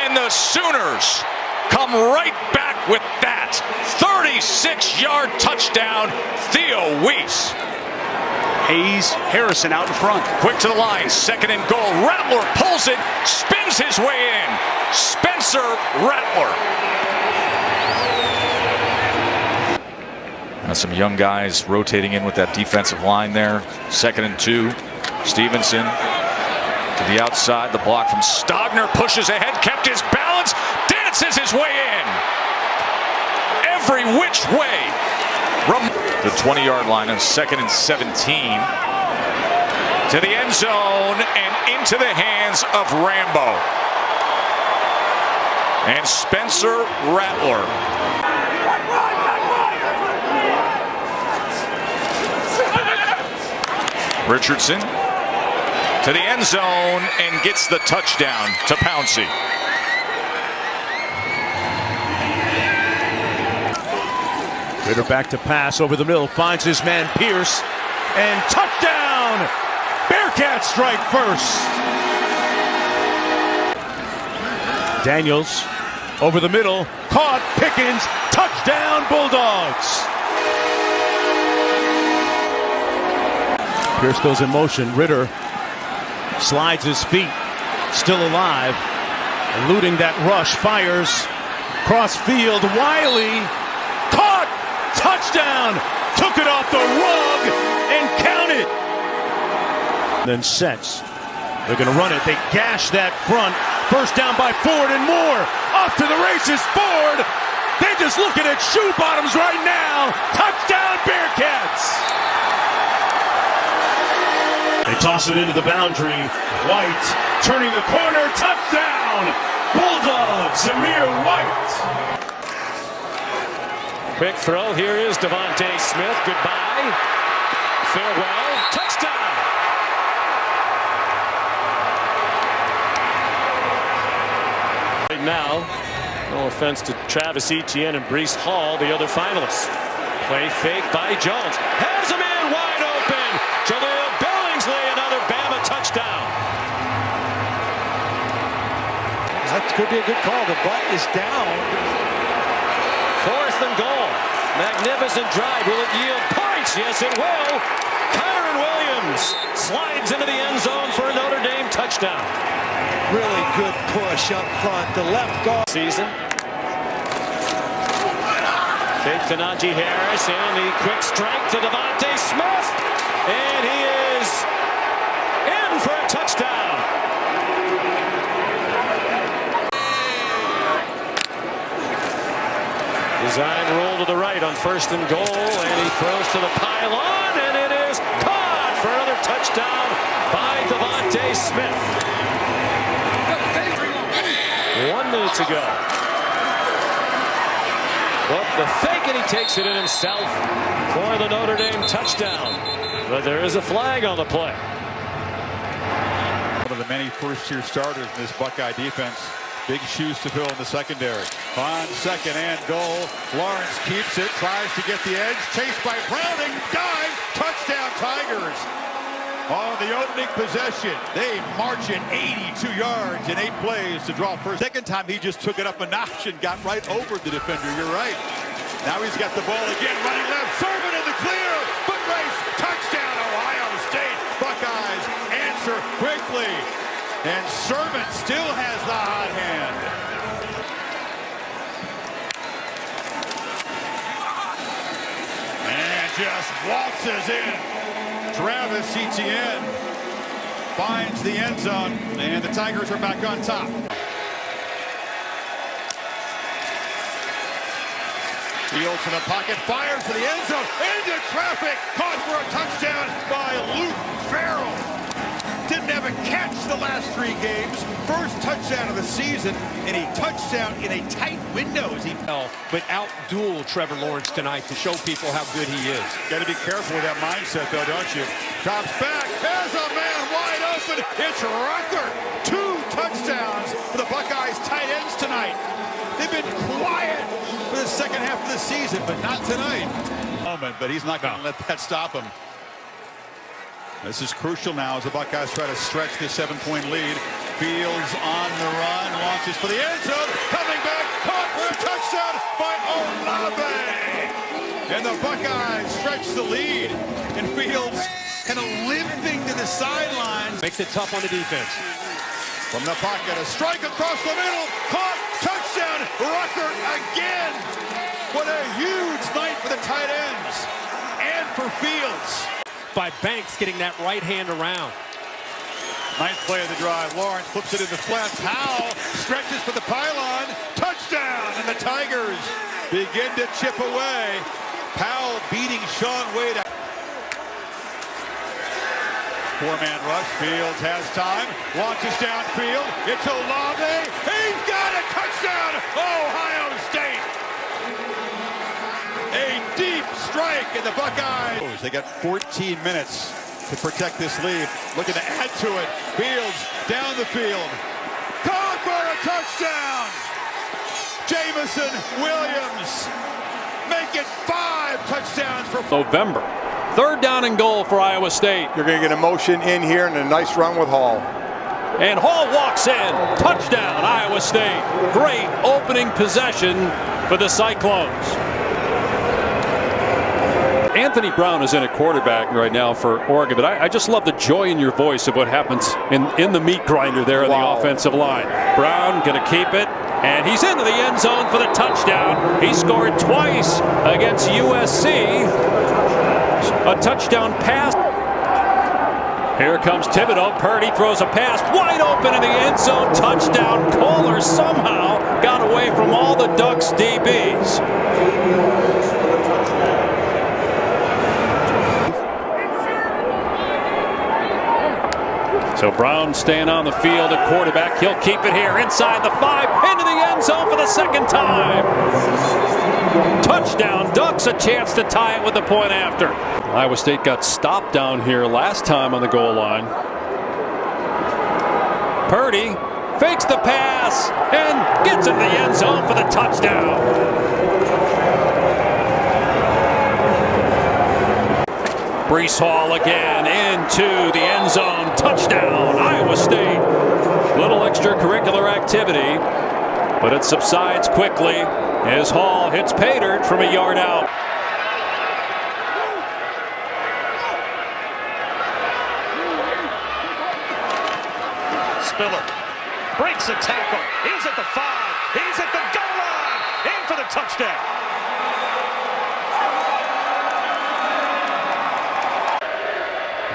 And the Sooners come right back with that. 36-yard touchdown, Theo Weiss. Hayes, Harrison out in front. Quick to the line. 2nd and goal. Rattler pulls it. Spins his way in. Spencer Rattler. Some young guys rotating in with that defensive line there. 2nd and 2. Stevenson to the outside. The block from Stogner pushes ahead, kept his balance, dances his way in. Every which way. The 20-yard line on 2nd and 17. To the end zone and into the hands of Rambo. And Spencer Rattler. Richardson to the end zone and gets the touchdown to Pouncey. Ritter back to pass over the middle, finds his man Pierce, and touchdown! Bearcats strike first. Daniels over the middle, caught, Pickens, touchdown Bulldogs. Pierce goes in motion, Ritter slides his feet, still alive, eluding that rush, fires, cross field, Wiley, caught, touchdown, took it off the rug and counted. Then sets, they're going to run it, they gash that front, first down by Ford and more, off to the races, Ford, they just looking at shoe bottoms right now, touchdown Bearcats. They toss it into the boundary, White turning the corner, touchdown, Bulldogs, Zamir White. Quick throw, here is Devontae Smith, goodbye, farewell, touchdown. Right now, no offense to Travis Etienne and Breece Hall, the other finalists. Play fake by Jones, has him in wide open, Jaleel Billingsley, another Bama touchdown. That could be a good call. The butt is down. 4th and goal. Magnificent drive. Will it yield points? Yes, it will. Kyron Williams slides into the end zone for a Notre Dame touchdown. Really good push up front. The left guard. Season. Fake to Najee Harris and the quick strike to Devontae Smith. And he is in for a touchdown. Design roll to the right on 1st and goal, and he throws to the pylon, and it is caught for another touchdown by Devontae Smith. 1 minute to go. Well, the fake, and he takes it in himself for the Notre Dame touchdown. But there is a flag on the play. One of the many first-year starters in this Buckeye defense. Big shoes to fill in the secondary. On 2nd and goal, Lawrence keeps it, tries to get the edge, chased by Browning, dive, touchdown Tigers. On the opening possession, they march it 82 yards in 8 plays to draw first. Second time he just took it up a notch and got right over the defender. You're right. Now he's got the ball again, running left, Sermon in the clear, foot race, touchdown Ohio State. Buckeyes answer quickly. And Sermon still has the hot hand. And just waltzes in. Travis Etienne finds the end zone, and the Tigers are back on top. Fields in the pocket, fires to the end zone, into traffic, caught for a touchdown by Luke Farrell. Didn't have a catch the last 3 games. First touchdown of the season, and a touchdown in a tight window as he but out-duel Trevor Lawrence tonight to show people how good he is. Got to be careful with that mindset, though, don't you? Drops back, has a man wide open. It's Rucker. 2 touchdowns for the Buckeyes tight ends tonight. They've been quiet for the second half of the season, but not tonight. But he's not going to let that stop him. This is crucial now as the Buckeyes try to stretch this 7-point lead. Fields on the run, launches for the end zone, coming back, caught for a touchdown by Olave. And the Buckeyes stretch the lead. And Fields kind of limping to the sidelines. Makes it tough on the defense. From the pocket, a strike across the middle, caught, touchdown, Rucker again. What a huge night for the tight ends and for Fields. By Banks getting that right hand around. Ninth play of the drive. Lawrence flips it in the flats. Howell stretches for the pylon. Touchdown, and the Tigers begin to chip away. Powell beating Sean Wade. 4-man rush. Fields has time. Launches downfield. It's Olave. He's got a touchdown. Ohio State. A deep strike in the Buckeyes. They got 14 minutes to protect this lead. Looking to add to it. Fields down the field. Caught for a touchdown. Jamison Williams. Make it 5 touchdowns for November. 3rd down and goal for Iowa State. You're going to get a motion in here and a nice run with Hall. and Hall walks in. Touchdown, Iowa State. Great opening possession for the Cyclones. Anthony Brown is in at quarterback right now for Oregon, but I just love the joy in your voice of what happens in the meat grinder there on the offensive line. Brown going to keep it, and he's into the end zone for the touchdown. He scored twice against USC. A touchdown pass. Here comes Thibodeau. Purdy throws a pass wide open in the end zone. Touchdown. Kohler somehow got away from all the Ducks DBs. So Brown staying on the field at quarterback. He'll keep it here inside the 5, into the end zone for the second time. Touchdown, Ducks, a chance to tie it with the point after. Iowa State got stopped down here last time on the goal line. Purdy fakes the pass and gets into the end zone for the touchdown. Breece Hall again into the end zone. Touchdown, Iowa State. Little extracurricular activity, but it subsides quickly as Hall hits Paydirt from a yard out. Spiller breaks a tackle. He's at the 5. He's at the goal line. In for the touchdown.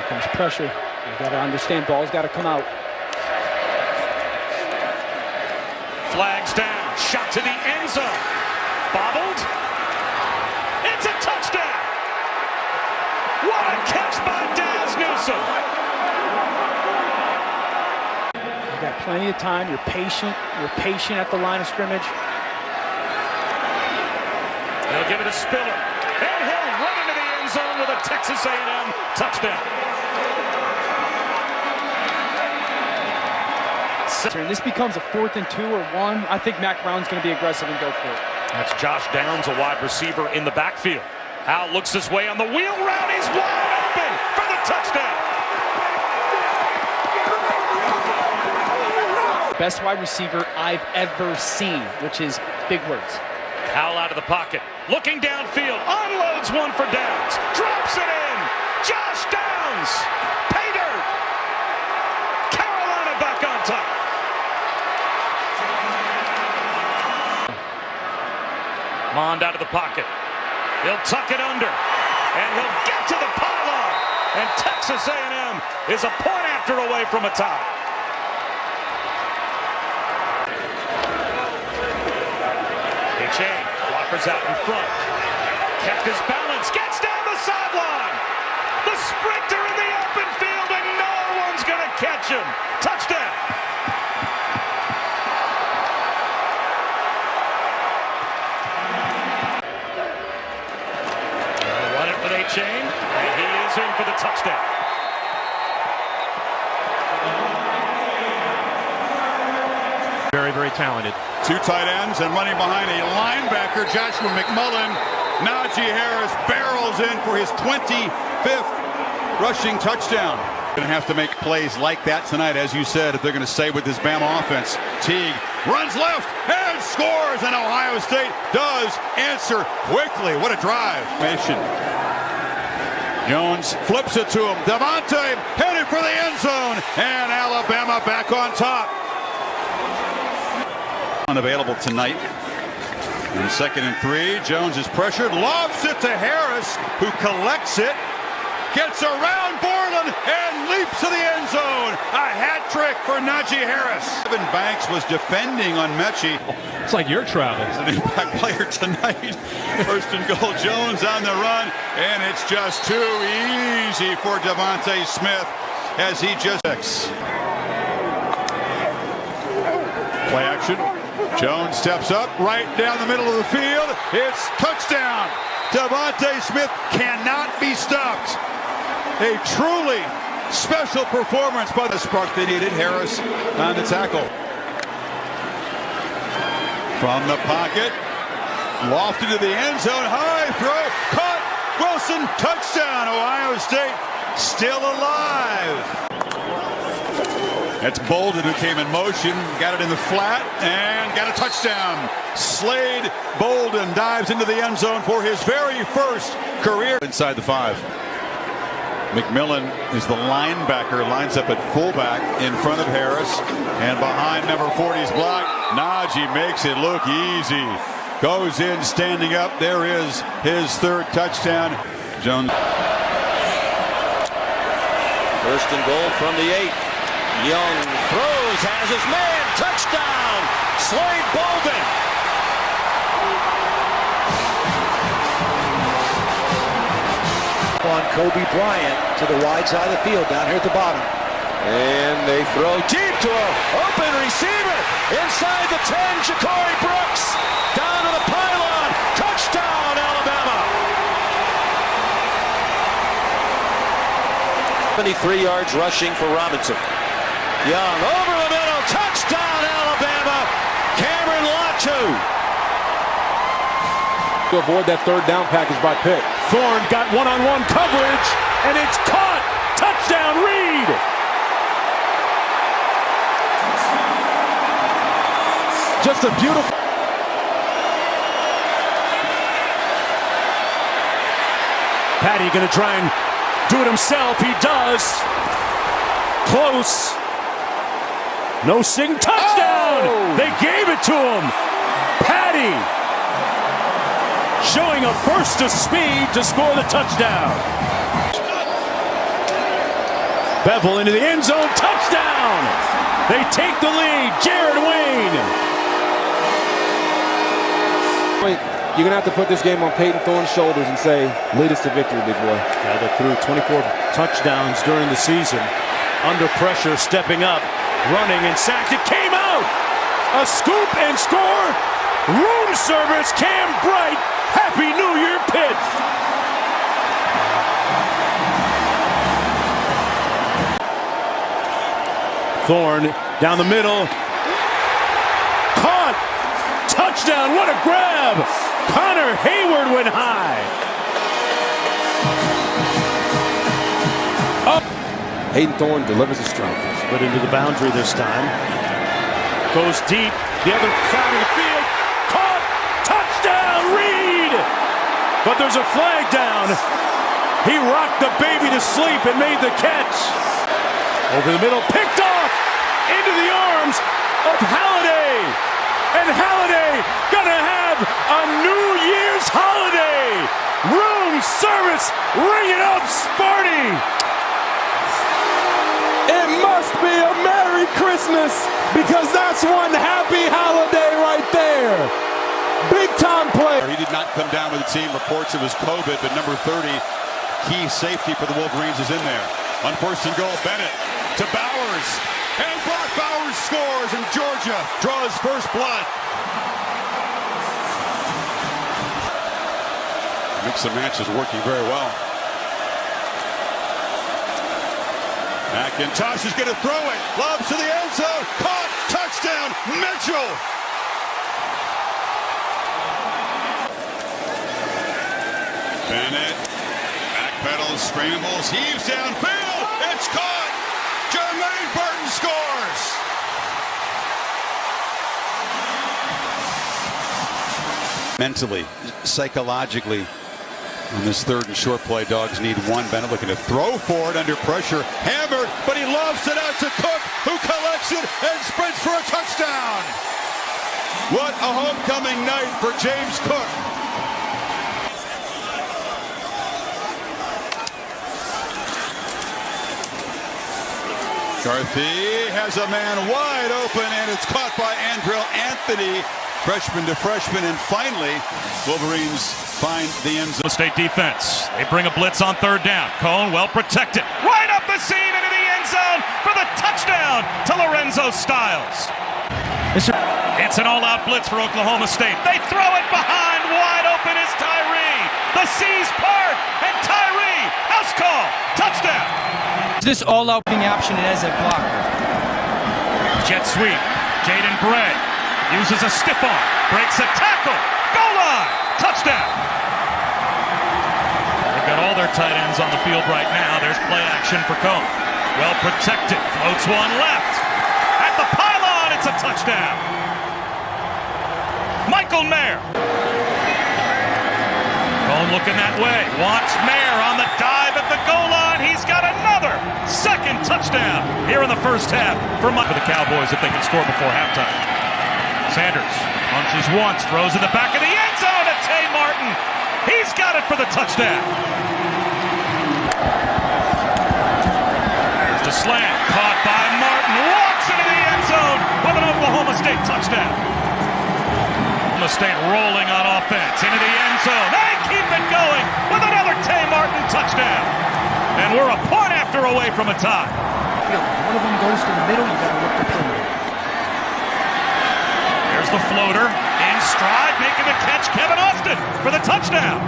Comes pressure. You got to understand, ball's got to come out. Flags down. Shot to the end zone. Bobbled. It's a touchdown. What a catch by Daz Newsome. You got plenty of time. You're patient. You're patient at the line of scrimmage. They'll give it to Spiller. And he'll run into the end zone with a Texas A&M touchdown. And this becomes a 4th and 2 or 1. I think Mac Brown's going to be aggressive and go for it. That's Josh Downs, a wide receiver in the backfield. Hal looks his way on the wheel route. He's wide open for the touchdown. Best wide receiver I've ever seen, which is big words. Hal out of the pocket, looking downfield, unloads one for Downs, drops it in. Josh Downs, Paydirt. Carolina back on top. Mond out of the pocket. He'll tuck it under, and he'll get to the pylon. And Texas A&M is a point after away from a tie. Chain, blockers out in front. Kept his balance, gets down the sideline. The sprinter in the open field, and no one's going to catch him. Touchdown. Run it with A-Chain, and he is in for the touchdown. Very, very talented. 2 tight ends and running behind a linebacker, Joshua McMullen. Najee Harris barrels in for his 25th rushing touchdown. Going to have to make plays like that tonight, as you said, if they're going to stay with this Bama offense. Teague runs left and scores, and Ohio State does answer quickly. What a drive. Jones flips it to him. Devontae headed for the end zone, and Alabama back on top. Unavailable tonight. In 2nd and 3, Jones is pressured, lobs it to Harris, who collects it, gets around Borland, and leaps to the end zone. A hat trick for Najee Harris. Evan Banks was defending on Mechie. It's like your Travis. An impact player tonight. 1st and goal, Jones on the run, and it's just too easy for Devontae Smith as he just... Play action. Jones steps up right down the middle of the field. It's touchdown. Devontae Smith cannot be stopped. A truly special performance by the spark they needed. Harris on the tackle. From the pocket. Lofted to the end zone. High throw. Caught. Wilson. Touchdown. Ohio State still alive. That's Bolden who came in motion, got it in the flat, and got a touchdown. Slade Bolden dives into the end zone for his very first career inside the 5. McMillan is the linebacker, lines up at fullback in front of Harris, and behind number 40's block. Najee makes it look easy. Goes in standing up. There is his third touchdown. Jones. First and goal from the 8. Young throws, has his man, touchdown, Slade Bolden. On Kobe Bryant to the wide side of the field, down here at the bottom. And they throw deep to an open receiver. Inside the 10, Ja'Cory Brooks. Down to the pylon. Touchdown, Alabama. 73 yards rushing for Robinson. Young over the middle. Touchdown, Alabama. Cameron Latu. To avoid that third down package by Pitt. Thorne got one-on-one coverage, and it's caught. Touchdown, Reed. Just a beautiful. Patty going to try and do it himself. He does. Close. No signal. Touchdown. Oh! They gave it to him. Patty showing a burst of speed to score the touchdown. Bevel into the end zone. Touchdown. They take the lead. Jared Wayne. You're going to have to put this game on Peyton Thorne's shoulders and say, lead us to victory, big boy. Yeah, they threw 24 touchdowns during the season. Under pressure, stepping up, running and sacked. It came out. A scoop and score. Room service. Cam Bright. Happy New Year, Pitt. Thorne down the middle. Caught. Touchdown. What a grab. Connor Hayward went high. Up. Hayden Thorne delivers a strike. Split into the boundary this time. Goes deep. The other side of the field. Caught. Touchdown, Reed. But there's a flag down. He rocked the baby to sleep and made the catch. Over the middle. Picked off. Into the arms of Halliday. And Halliday gonna have a New Year's holiday. Room service, ring it up, Sparty. It must be a Merry Christmas because that's one happy holiday right there. Big time play. He did not come down with the team. Reports it was COVID, but number 30, key safety for the Wolverines, is in there. On first and goal, Bennett to Bowers. And Brock Bowers scores, and Georgia draws first blood. Mix and match is working very well. McIntosh is going to throw it. Lobs to the end zone. Caught. Touchdown. Mitchell. Bennett. Backpedals, scrambles, heaves downfield. It's caught. Jermaine Burton scores. Mentally, psychologically, on this third and short play, Dogs need one. Bennett looking to throw for it under pressure. Hammered, but he lofts it out to Cook, who collects it and sprints for a touchdown. What a homecoming night for James Cook. Carthy has a man wide open, and it's caught by Andrell Anthony, freshman to freshman, and finally, Wolverines find the end zone. State defense. They bring a blitz on third down. Cone well protected. Right up the seam into the end zone for the touchdown to Lorenzo Styles. It's an all-out blitz for Oklahoma State. They throw it behind. Wide open is Tyree. The seas part, and Tyree, house call, touchdown. This all-out option as a blocker. Jet sweep. Jaden Bray uses a stiff arm, breaks a tackle, goal line, touchdown. They've got all their tight ends on the field right now. There's play action for Cone. Well protected, floats one left. the pylon. It's a touchdown. Michael Mayer. Cone looking that way. Wants Mayer on the dive at the goal line. He's got another second touchdown here in the first half for the Cowboys if they can score before halftime. Sanders punches once, throws in the back of the end zone to Tay Martin. He's got it for the touchdown. There's the slam, caught by Martin, walks into the end zone with an Oklahoma State touchdown. Oklahoma State rolling on offense into the end zone. They keep it going with another Tay Martin touchdown. And we're a point after away from a tie. If one of them goes to the middle, you got to look to perimeter. There's the floater, in stride, making the catch, Kevin Austin for the touchdown.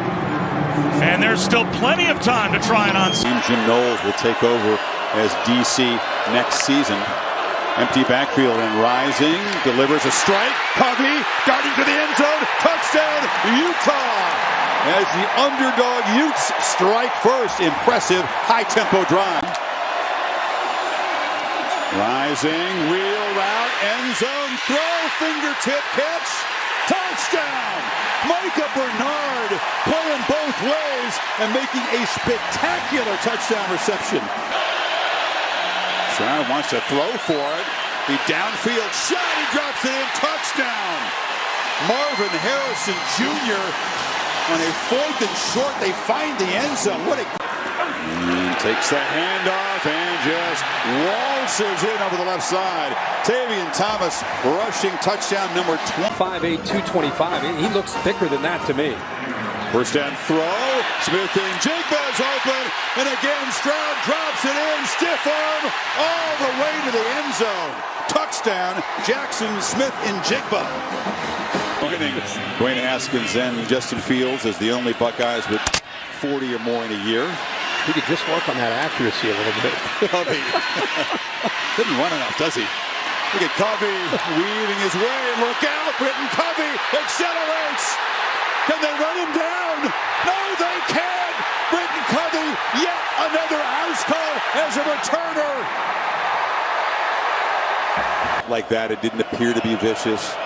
And there's still plenty of time to try and on. Jim Knowles will take over as DC next season. Empty backfield and rising, delivers a strike. Covey darting to the end zone, touchdown, Utah! As the underdog Utes strike first. Impressive high-tempo drive. Rising, wheel route, end zone, throw, fingertip catch, touchdown! Micah Bernard playing both ways and making a spectacular touchdown reception. Stroud wants to throw for it. The downfield shot, he drops it in, touchdown! Marvin Harrison Jr. on a 4th and short, they find the end zone. What a... And takes the handoff and just waltzes in over the left side. Tavion Thomas rushing touchdown number 5'8", 225. He looks thicker than that to me. First down throw. Smith and Jigba's open. And again, Stroud drops it in. Stiff arm all the way to the end zone. Touchdown, Jackson Smith and Jigba. Dwayne Haskins and Justin Fields as the only Buckeyes with 40 or more in a year. He could just work on that accuracy a little bit. Covey didn't run enough, does he? Look at Covey weaving his way. Look out, Britton Covey accelerates. Can they run him down? No, they can't. Britton Covey, yet another house call as a returner. Like that, it didn't appear to be vicious,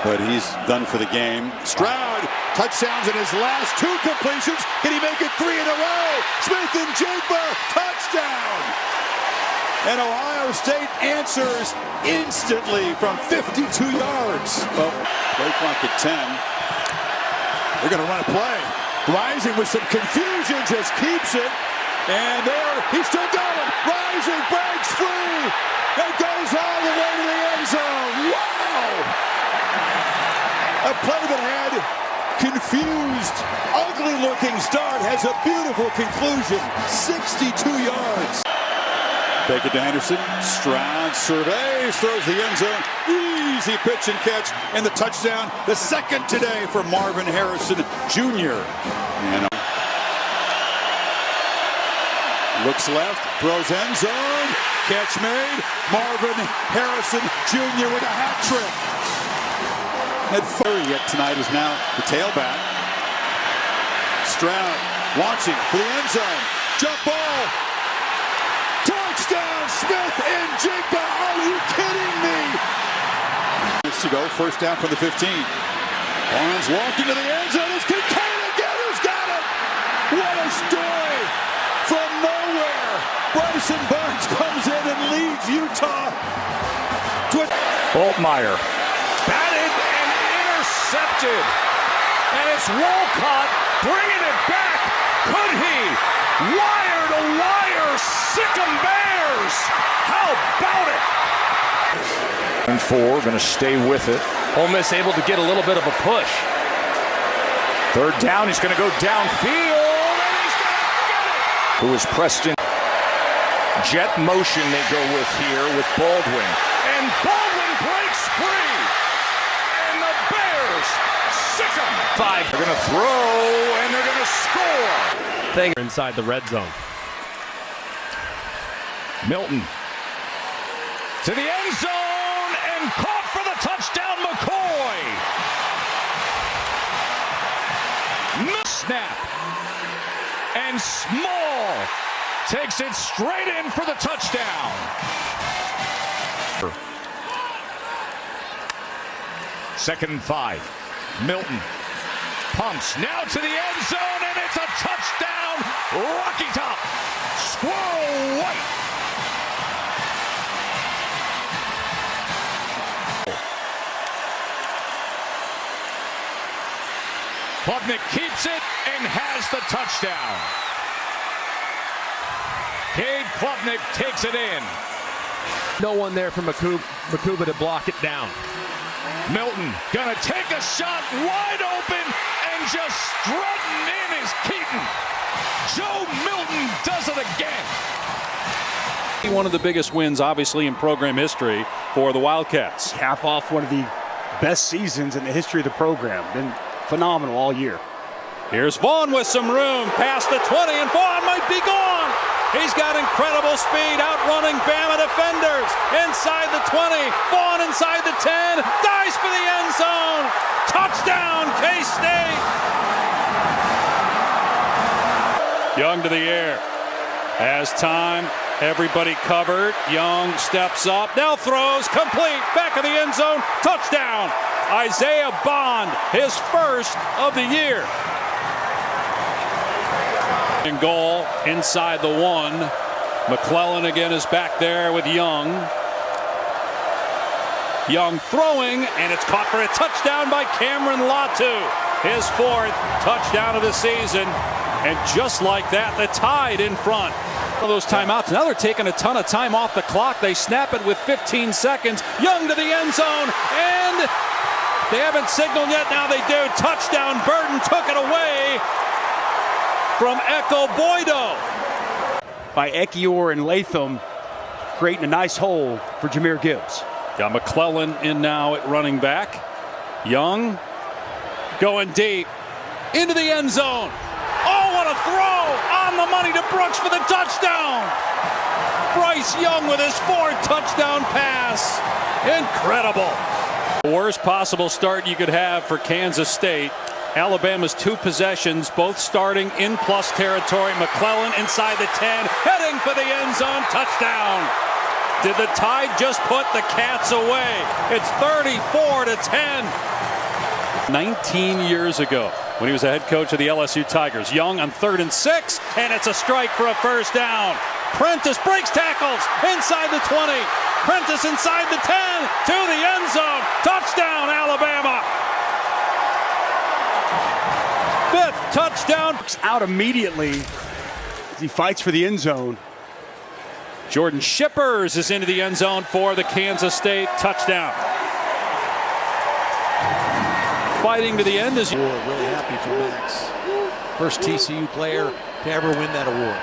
but he's done for the game. Stroud, touchdowns in his last 2 completions. Can he make it 3 in a row? Smith and Jigba, touchdown! And Ohio State answers instantly from 52 yards. Well, play clock at 10. They're going to run a play. Rising with some confusion, just keeps it. And there, he's still going. Rising breaks free. And goes all the way to the end zone. Wow! A play that had confused, ugly-looking start has a beautiful conclusion. 62 yards. Take it to Henderson. Stroud surveys, throws the end zone. Easy pitch and catch, and the touchdown. The second today for Marvin Harrison Jr. And looks left, throws end zone. Catch made. Marvin Harrison Jr. with a hat trick. Had furry yet tonight is now the tailback. Stroud launching for the end zone. Jump ball. Touchdown, Smith and Jigba. Are you kidding me? Minutes to go. First down from the 15. Barnes walking to the end zone. It's Kincaid again. Who's got it? What a story from nowhere. Bryson Barnes comes in and leads Utah to a... Boltmeyer batted and intercepted. And it's Wolcott bringing it back. Could he? Wire to wire. Sick 'em Bears. How about it? And 4, going to stay with it. Ole Miss able to get a little bit of a push. 3rd down, he's going to go downfield. And he's going to get it. Who is Preston? Jet motion they go with here with Baldwin. And Baldwin breaks free. And the Bears sick 'em. 5. They're going to throw and they're going to score. Inside the red zone. Milton To the end zone and caught for the touchdown, McCoy. Snap. And Small takes it straight in for the touchdown. 2nd and 5. Milton pumps now to the end zone, and it's a touchdown. Rocky Top. Squirrel White. Klubnik keeps it and has the touchdown. Cade Klubnik takes it in. No one there for Makuba to block it down. Milton gonna take a shot wide open, and just strutting in is Keaton. Joe Milton does it again. One of the biggest wins, obviously, in program history for the Wildcats. Cap off one of the best seasons in the history of the program. Been phenomenal all year. Here's Vaughn with some room past the 20, and Vaughn might be gone. He's got incredible speed, outrunning Bama defenders. Inside the 20, Vaughn inside the 10, dives for the end zone. Touchdown, K-State. Young to the air. Has time, everybody covered. Young steps up, now throws, complete, back of the end zone, touchdown. Isaiah Bond, his first of the year. In goal, inside the 1. McClellan again is back there with Young. Young throwing, and it's caught for a touchdown by Cameron Latu. His 4th touchdown of the season. And just like that, the Tide in front. One of those timeouts. Now they're taking a ton of time off the clock. They snap it with 15 seconds. Young to the end zone, and they haven't signaled yet. Now they do. Touchdown. Burton took it away from Echo Boydo. By Ekiyor and Latham, creating a nice hole for Jahmyr Gibbs. Got McClellan in now at running back. Young going deep into the end zone. Oh, what a throw! On the money to Brooks for the touchdown! Bryce Young with his 4th touchdown pass. Incredible. The worst possible start you could have for Kansas State. Alabama's 2 possessions, both starting in plus territory. McClellan inside the 10, heading for the end zone, touchdown. Did the Tide just put the Cats away? It's 34-10. 19 years ago, when he was the head coach of the LSU Tigers. Young on 3rd and 6, and it's a strike for a first down. Prentice breaks tackles inside the 20. Prentice inside the 10 to the end zone. Touchdown, Alabama. 5th touchdown. Out immediately as he fights for the end zone. Jordan Shippers is into the end zone for the Kansas State touchdown. Fighting to the end is really happy for Max. First TCU player to ever win that award.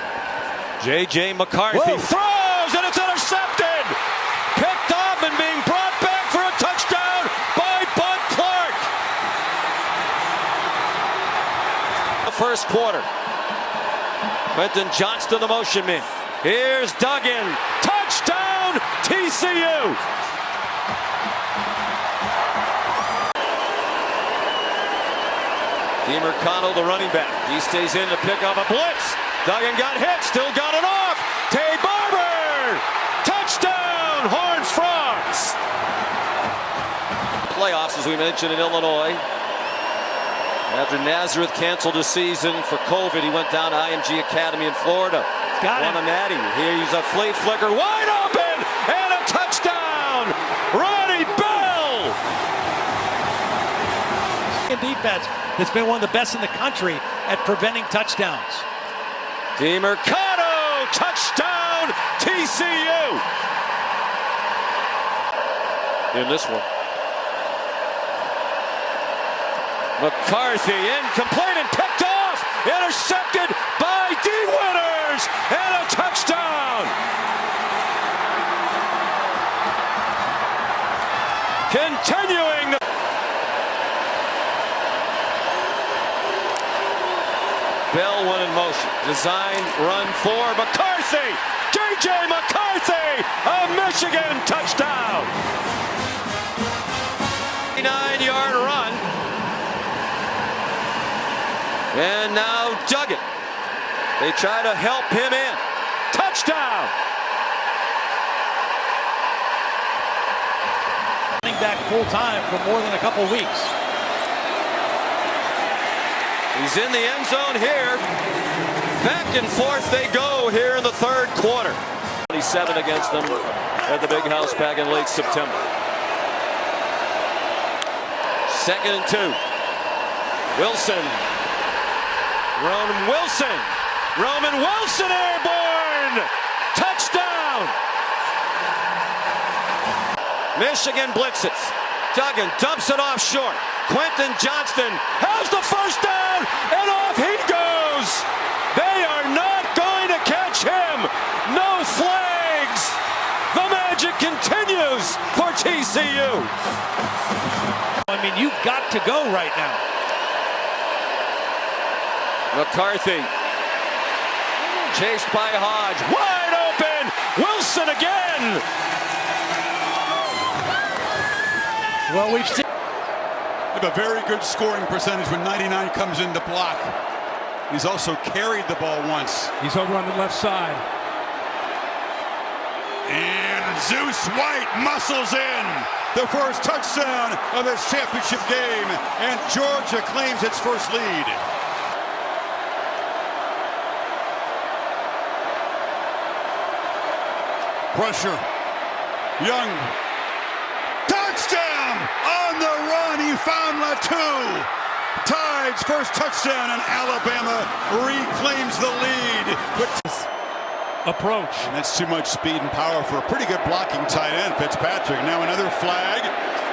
J.J. McCarthy throws, and it's intercepted. Picked off and being brought back for a touchdown by Bud Clark. The first quarter. Quentin Johnston, the motion man. Here's Duggan. Touchdown, TCU. Deemer Connell, the running back. He stays in to pick up a blitz. Duggan got hit, still got it off. Tay Barber. Touchdown, Horns Frogs. Playoffs, as we mentioned, in Illinois. After Nazareth canceled his season for COVID, he went down to IMG Academy in Florida. Won a natty. Here's a flea flicker, wide open, and a touchdown. Ronnie Bell. Defense that's been one of the best in the country at preventing touchdowns. DeMercado, touchdown, TCU. In this one. McCarthy incomplete and picked off. Intercepted by D. Winters, and a touchdown. Continuing the Bell went in motion. Design run for McCarthy. J.J. McCarthy, a Michigan touchdown. 9-yard run. And now Duggan. They try to help him in. Touchdown. back full time for more than a couple weeks. He's in the end zone here. Back and forth they go here in the third quarter. 27 against them at the Big House back in late September. 2nd and 2. Wilson. Roman Wilson airborne. Touchdown. Michigan blitzes. Duggan dumps it off short. Quentin Johnston has the first down, and off he goes. They are not going to catch him. No flags. The magic continues for TCU. I mean, you've got to go right now. McCarthy chased by Hodge. Wide open. Wilson again. Well, we've seen a very good scoring percentage when 99 comes in to block. He's also carried the ball once. He's over on the left side. And Zeus White muscles in. The first touchdown of this championship game. And Georgia claims its first lead. Pressure. Young. Touchdown! On the run, he found Latu. Tide's first touchdown, and Alabama reclaims the lead. Approach. And that's too much speed and power for a pretty good blocking tight end, Fitzpatrick. Now another flag.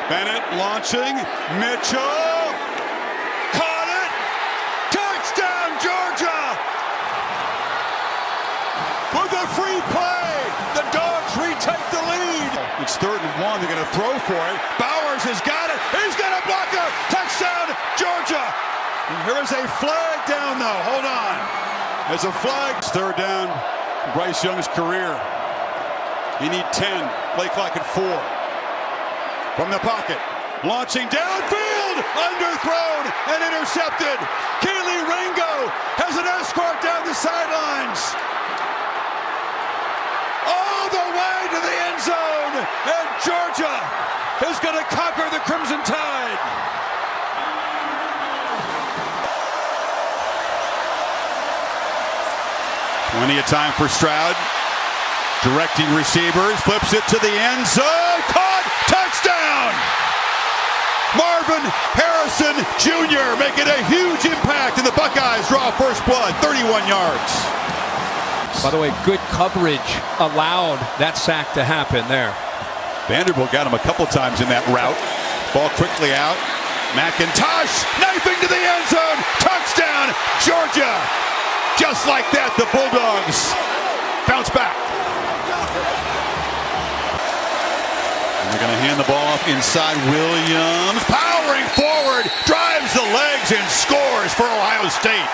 Bennett launching. Mitchell. Caught it. Touchdown, Georgia! With a free play, the Dogs retake the lead. It's 3rd and 1. They're going to throw for it. Bowers has got it. He's got a blocker. Touchdown, Georgia. And here is a flag down, though. Hold on. There's a flag. 3rd down. Bryce Young's career. You need 10. Play clock at 4. From the pocket. Launching downfield. Underthrown and intercepted. Keely Ringo has an escort down the sidelines. All the way to the end zone. And Georgia is going to conquer the Crimson Tide. Plenty of time for Stroud. Directing receivers. Flips it to the end zone. Caught. Touchdown. Marvin Harrison Jr. making a huge impact, and the Buckeyes draw first blood. 31 yards. By the way, good coverage allowed that sack to happen there. Vanderbilt got him a couple times in that route. Ball quickly out. McIntosh knifing to the end zone. Touchdown, Georgia. Just like that, the Bulldogs bounce back. And they're going to hand the ball off inside. Williams powering forward, drives the legs and scores for Ohio State.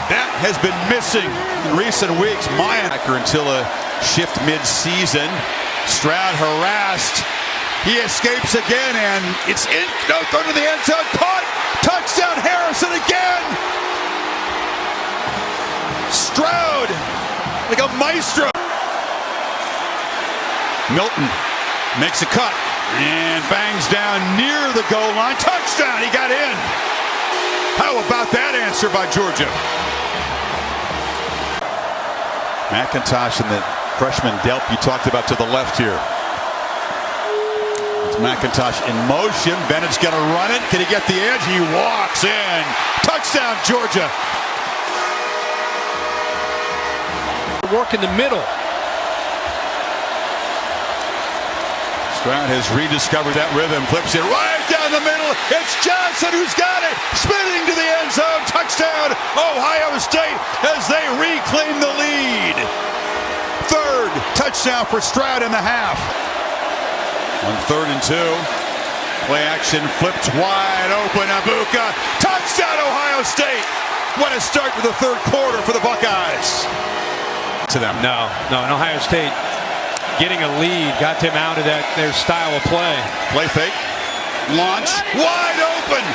That has been missing in recent weeks. Mayer until a shift mid-season. Stroud harassed. He escapes again, and it's in. No, go to the end zone. Caught. Touchdown, Harrison again. Stroud, like a maestro. Milton makes a cut and bangs down near the goal line. Touchdown, he got in. How about that answer by Georgia? McIntosh and the freshman Delp you talked about to the left here. It's McIntosh in motion. Bennett's going to run it. Can he get the edge? He walks in. Touchdown, Georgia. Work in the middle. Stroud has rediscovered that rhythm. Flips it right down the middle. It's Johnson who's got it. Spinning to the end zone. Touchdown, Ohio State, as they reclaim the lead. 3rd touchdown for Stroud in the half. On 3rd and 2. Play action flipped wide open. Abuka. Touchdown, Ohio State. What a start to the 3rd quarter for the Buckeyes. To them. No, and Ohio State getting a lead got them out of their style of play. Play fake. Launch. Wide open.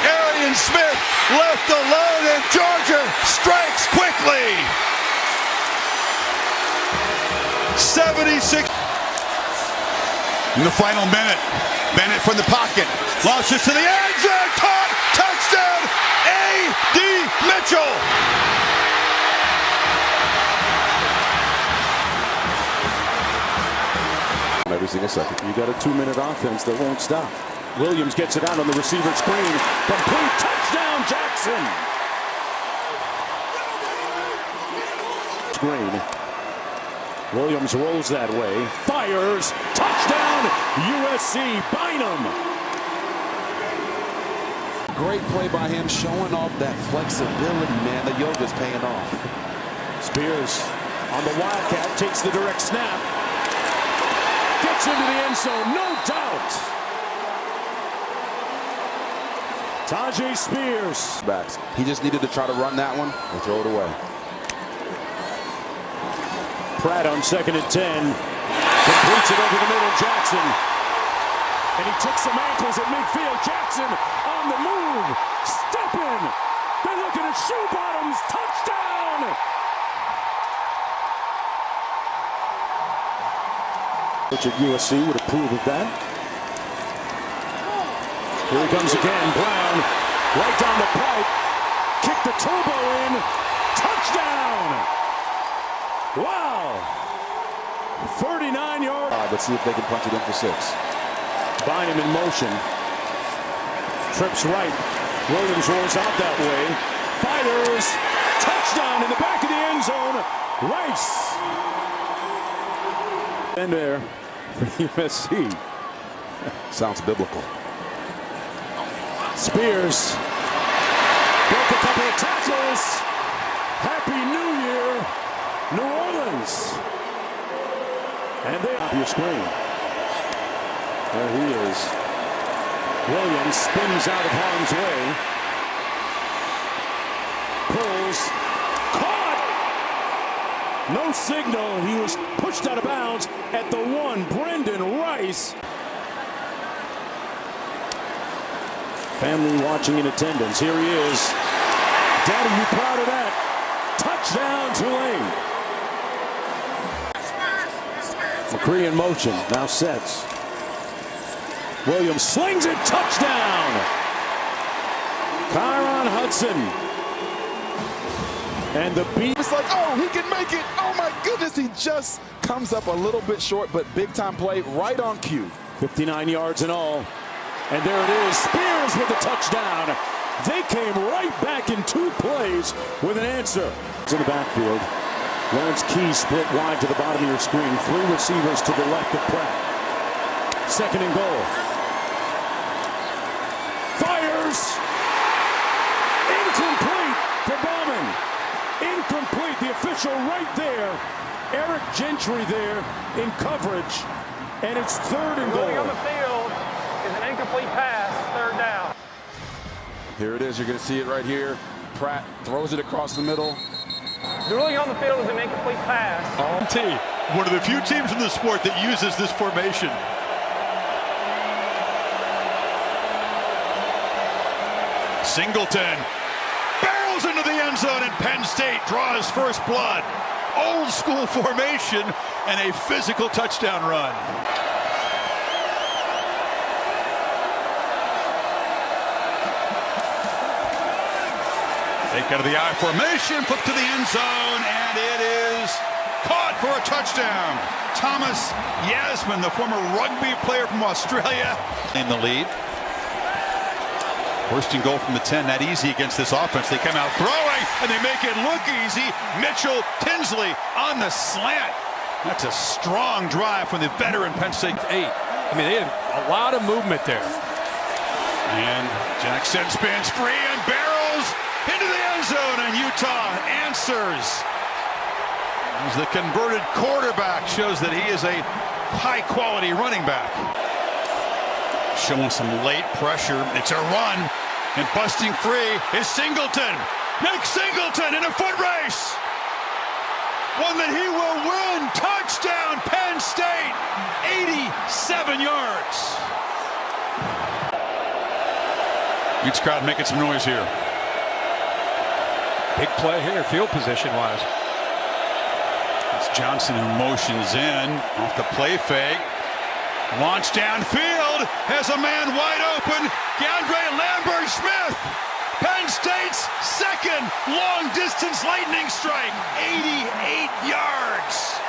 Arian Smith left alone, and Georgia strikes quickly. 76. In the final minute, Bennett from the pocket, launches to the end zone, caught, touchdown, A.D. Mitchell. Every single second. You got a 2-minute offense that won't stop. Williams gets it out on the receiver screen. Complete touchdown, Jackson. Screen. Williams rolls that way. Fires. Touchdown, USC. Bynum. Great play by him, showing off that flexibility, man. The yoga's paying off. Spears on the Wildcat, takes the direct snap. Gets into the end zone, no doubt. Tajay Spears. Backs. He just needed to try to run that one and throw it away. Pratt on 2nd and 10. Completes it over the middle, Jackson. And he took some ankles at midfield. Jackson on the move. Stepping. They're looking at shoe bottoms. Touchdown. Coach at USC would approve of that. Here he comes again. Brown right down the pipe. Kick the turbo in. Touchdown. Wow. 39 yards. Let's see if they can punch it in for 6. Bynum in motion. Trips right. Williams rolls out that way. Fires. Touchdown in the back of the end zone. Rice. And there for USC. Sounds biblical. Spears broke a couple of tackles. Happy New Year, New Orleans. And they up your screen. There he is. Williams spins out of harm's way. Pulls. Caught! No signal. He was pushed out of bounds at the 1. Brendan Rice. Family watching in attendance. Here he is. Daddy, you proud of that? Touchdown, Tulane. McCree in motion. Now sets. Williams slings it. Touchdown. Kyron Hudson. And the beat. It's like, oh, he can make it. Oh, my goodness. He just comes up a little bit short, but big-time play right on cue. 59 yards in all. And there it is. Spears with the touchdown. They came right back in 2 plays with an answer. It's in the backfield. Lawrence Key split wide to the bottom of your screen. 3 receivers to the left of Pratt. 2nd and goal. Fires. Incomplete for Bauman. Incomplete. The official right there. Eric Gentry there in coverage. And it's 3rd and goal. On the field is an incomplete pass. 3rd down. Here it is. You're going to see it right here. Pratt throws it across the middle. The ruling on the field is an incomplete pass. One of the few teams in the sport that uses this formation. Singleton barrels into the end zone, and Penn State draws first blood. Old school formation and a physical touchdown run. Take out of the I formation, flip to the end zone, and it is caught for a touchdown. Thomas Yasmin, the former rugby player from Australia, in the lead. 1st and goal from the 10, not easy against this offense. They come out throwing, and they make it look easy. Mitchell Tinsley on the slant. That's a strong drive from the veteran Penn State 8. I mean, they had a lot of movement there. And Jackson spins free and barrels into the end zone, and Utah answers. As the converted quarterback shows that he is a high-quality running back. Showing some late pressure. It's a run, and busting free is Singleton. Nick Singleton in a foot race. One that he will win. Touchdown, Penn State. 87 yards. Utes crowd making some noise here. Big play here, field position-wise. It's Johnson who motions in off the play fake. Launch downfield, has a man wide open, DeAndre Lambert-Smith. Penn State's second long-distance lightning strike, 88 yards.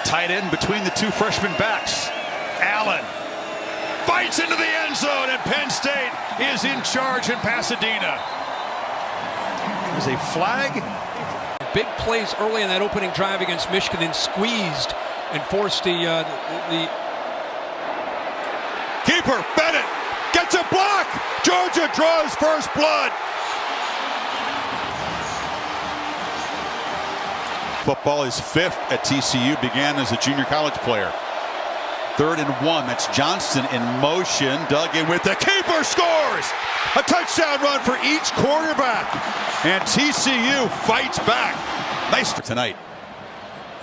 Tight end between the two freshman backs. Allen fights into the end zone, and Penn State is in charge in Pasadena. There's a flag. Big plays early in that opening drive against Michigan, and squeezed and forced the keeper Bennett gets a block. Georgia draws first blood. Football is fifth at TCU. Began as a junior college player. 3rd and 1. That's Johnston in motion. Dug in with the keeper, scores! A touchdown run for each quarterback. And TCU fights back. Nice tonight.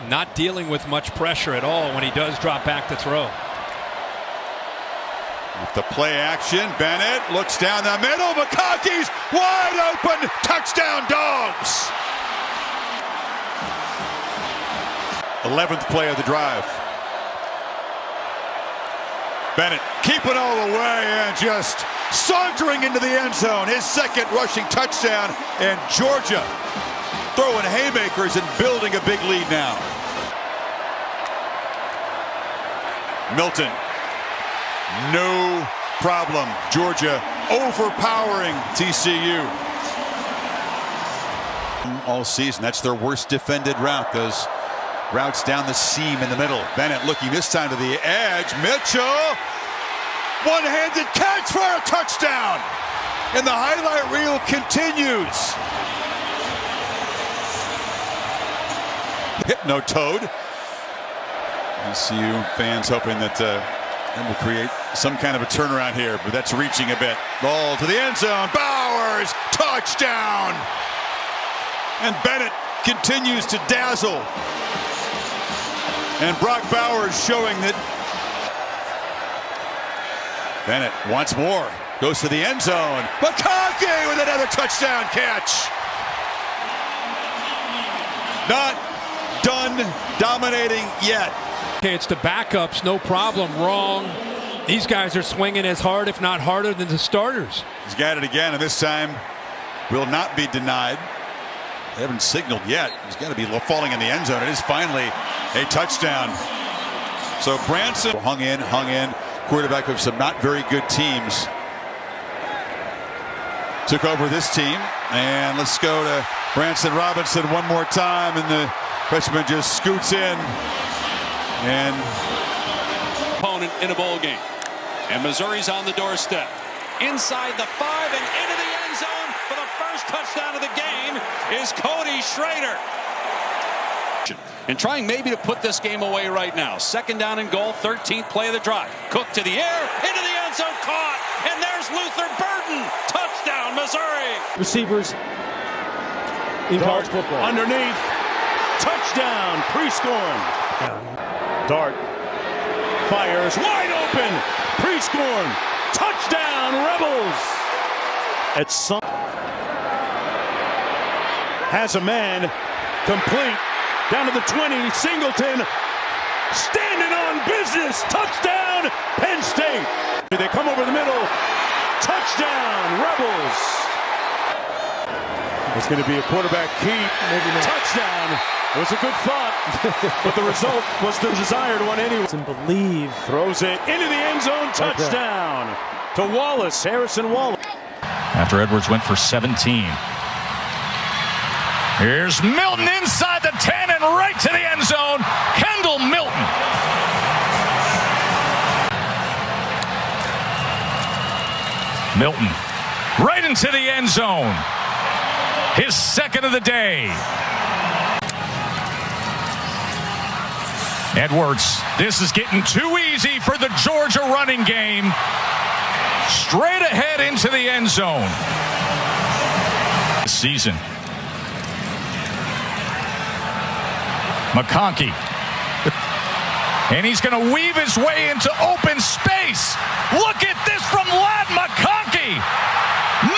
Not dealing with much pressure at all when he does drop back to throw. With the play action, Bennett looks down the middle. McConkey's wide open. Touchdown, Dogs. 11th play of the drive. Bennett keeping all the way and just sauntering into the end zone. His second rushing touchdown, and Georgia throwing haymakers and building a big lead now. Milton, no problem. Georgia overpowering TCU. All season, that's their worst defended route. Those routes down the seam in the middle. Bennett looking this time to the edge. Mitchell, one-handed catch for a touchdown. And the highlight reel continues. Hypno-toad. TCU fans hoping that will create some kind of a turnaround here, but that's reaching a bit. Ball to the end zone. Bowers, touchdown. And Bennett continues to dazzle. And Brock Bowers showing that Bennett once more goes to the end zone. McConkey with another touchdown catch. Not done dominating yet. Okay, it's the backups, no problem. Wrong. These guys are swinging as hard, if not harder, than the starters. He's got it again, and this time will not be denied. They haven't signaled yet. He's got to be falling in the end zone. It is finally a touchdown. So Branson hung in. Quarterback of some not very good teams. Took over this team. And let's go to Branson Robinson one more time. And the freshman just scoots in. And opponent in a bowl game. And Missouri's on the doorstep. Inside the 5 and into the end zone for the first touchdown of the game is Cody Schrader. And trying maybe to put this game away right now. 2nd down and goal, 13th play of the drive. Cook to the air, into the end zone, caught. And there's Luther Burden. Touchdown, Missouri. Receivers in college football. Underneath. Touchdown, pre-scoring. Dart fires wide open. Pre-scoring. Touchdown, Rebels. At some has a man complete. Down to the 20, Singleton, standing on business, touchdown, Penn State. They come over the middle, touchdown, Rebels. It's going to be a quarterback keep, maybe not. Touchdown. It was a good thought, but the result was the desired one anyway. And believe. Throws it into the end zone, touchdown to Wallace, Harrison Wallace. After Edwards went for 17. Here's Milton inside the 10 and right to the end zone. Kendall Milton. Milton right into the end zone. His second of the day. Edwards, this is getting too easy for the Georgia running game. Straight ahead into the end zone. This season. McConkey. And he's going to weave his way into open space. Look at this from Ladd McConkey.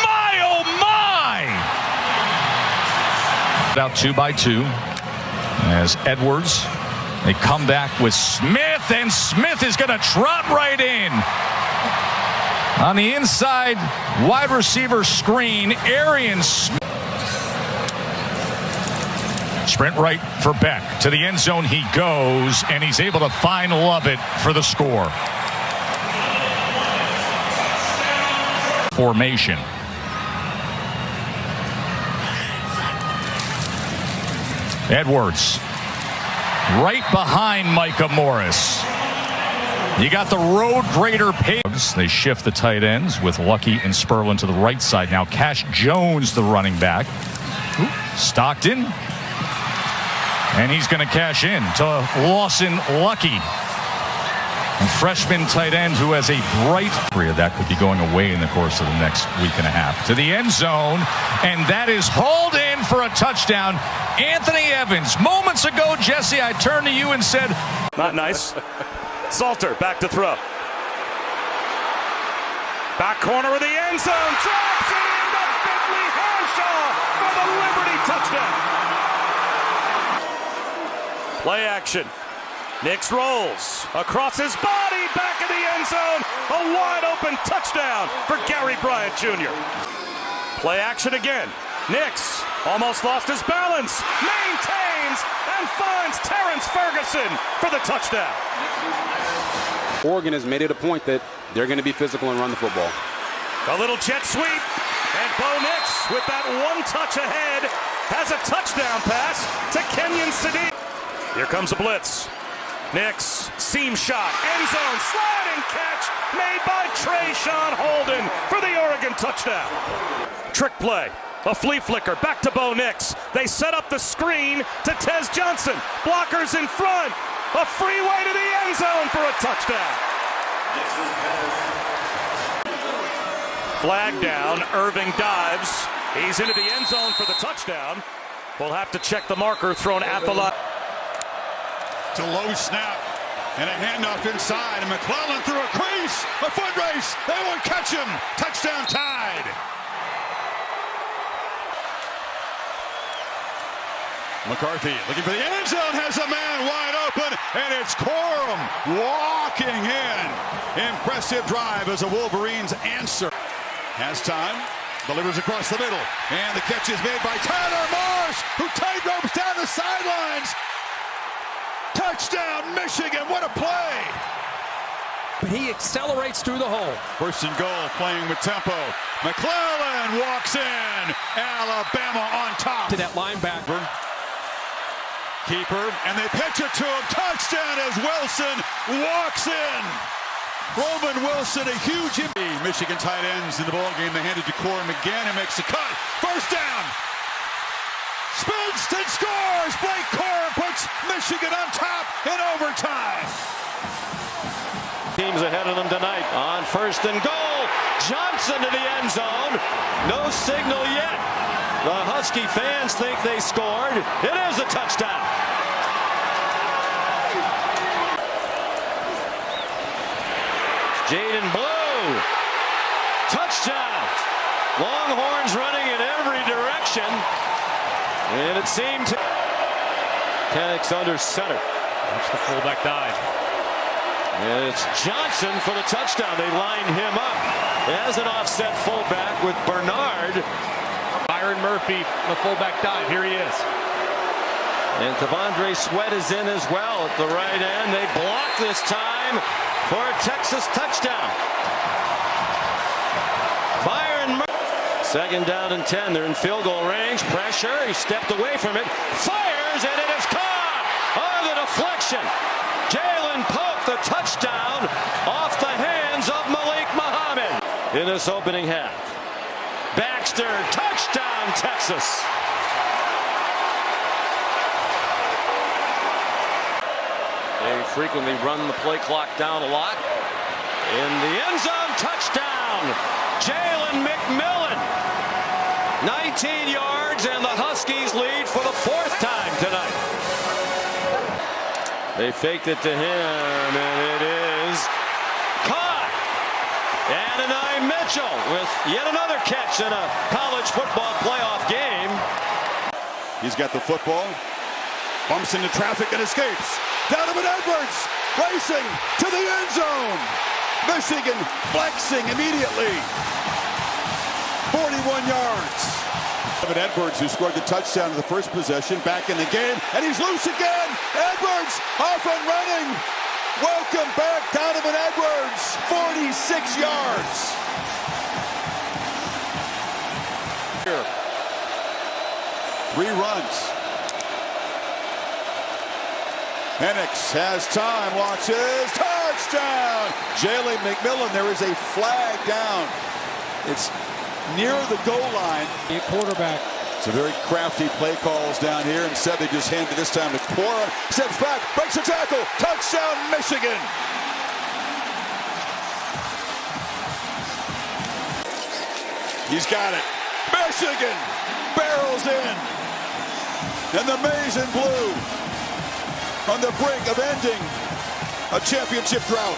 My, oh, my. About 2 by 2 as Edwards They come back with Smith, and Smith is going to trot right in. On the inside wide receiver screen, Arian Smith. Sprint right for Beck. To the end zone he goes, and he's able to find Lovett for the score. Formation. Edwards. Right behind Micah Morris. You got the road grader Paves. They shift the tight ends with Lucky and Spurlin to the right side. Now Cash Jones, the running back. Stockton. And he's going to cash in to Lawson Lucky. And freshman tight end who has a bright career that could be going away in the course of the next week and a half. To the end zone. And that is hauled in for a touchdown. Anthony Evans. Moments ago, Jesse, I turned to you and said, not nice. Salter back to throw. Back corner of the end zone. Drops it into Bentley Hanshaw for the Liberty touchdown. Play action. Nix rolls across his body, back in the end zone. A wide open touchdown for Gary Bryant Jr. Play action again. Nix almost lost his balance, maintains, and finds Terrence Ferguson for the touchdown. Oregon has made it a point that they're going to be physical and run the football. A little jet sweep, and Bo Nix, with that one touch ahead, has a touchdown pass to Kenyon Sadiq. Here comes a blitz. Nix, seam shot, end zone, sliding catch made by Trayshawn Holden for the Oregon touchdown. Trick play, a flea flicker, back to Bo Nix. They set up the screen to Tez Johnson. Blockers in front, a freeway to the end zone for a touchdown. Flag down, Irving dives. He's into the end zone for the touchdown. We'll have to check the marker thrown at the line. It's a low snap and a handoff inside, and McClellan through a crease, a foot race. They won't catch him. Touchdown Tide. McCarthy looking for the end zone, has a man wide open, and it's Corum walking in. Impressive drive as a Wolverines answer. Has time, delivers across the middle, and the catch is made by Tyler Morris, who tight ropes down the sidelines. Touchdown, Michigan. What a play. But he accelerates through the hole. First and goal, playing with tempo. McClellan walks in. Alabama on top. To that linebacker. Keeper, and they pitch it to him. Touchdown as Wilson walks in. Roman Wilson, a huge impact. Michigan tight ends in the ballgame. They hand it to Corum again and makes the cut. First down. Spins and scores. Blake Corum puts Michigan on top in overtime. Teams ahead of them tonight on first and goal. Johnson to the end zone. No signal yet. The Husky fans think they scored. It is a touchdown. Jaden Blue. Touchdown. Longhorns running in every direction. And it seemed to Kenix under center. Watch the fullback dive. And it's Johnson for the touchdown. They lined him up as an offset fullback with Bernard. Byron Murphy, the fullback dive. Here he is. And T'Vondre Sweat is in as well at the right end. They block this time for a Texas touchdown. Byron Murphy. Second down and 10. They're in field goal range. Pressure. He stepped away from it. Fires, and it is caught on the deflection. Jalen Pope, the touchdown off the hands of Malik Muhammad in this opening half. Baxter, touchdown, Texas. They frequently run the play clock down a lot. In the end zone, touchdown, Jalen McMillan. 19 yards, and the Huskies lead for the fourth time tonight. They faked it to him, and it is caught. Adonai Mitchell with yet another catch in a college football playoff game. He's got the football, bumps into traffic and escapes. Donovan Edwards racing to the end zone. Michigan flexing immediately. 41 yards. Donovan Edwards, who scored the touchdown in the first possession, back in the game, and he's loose again. Edwards off and running. Welcome back, Donovan Edwards. 46 yards. Here. 3 runs. Penix has time, watches, touchdown! Jalen McMillan, there is a flag down. It's near the goal line. Quarterback. It's a very crafty play calls down here. Instead, they just hand it this time to Quora. Steps back, breaks a tackle, touchdown, Michigan! He's got it. Michigan barrels in. And the maize and blue on the brink of ending a championship drought.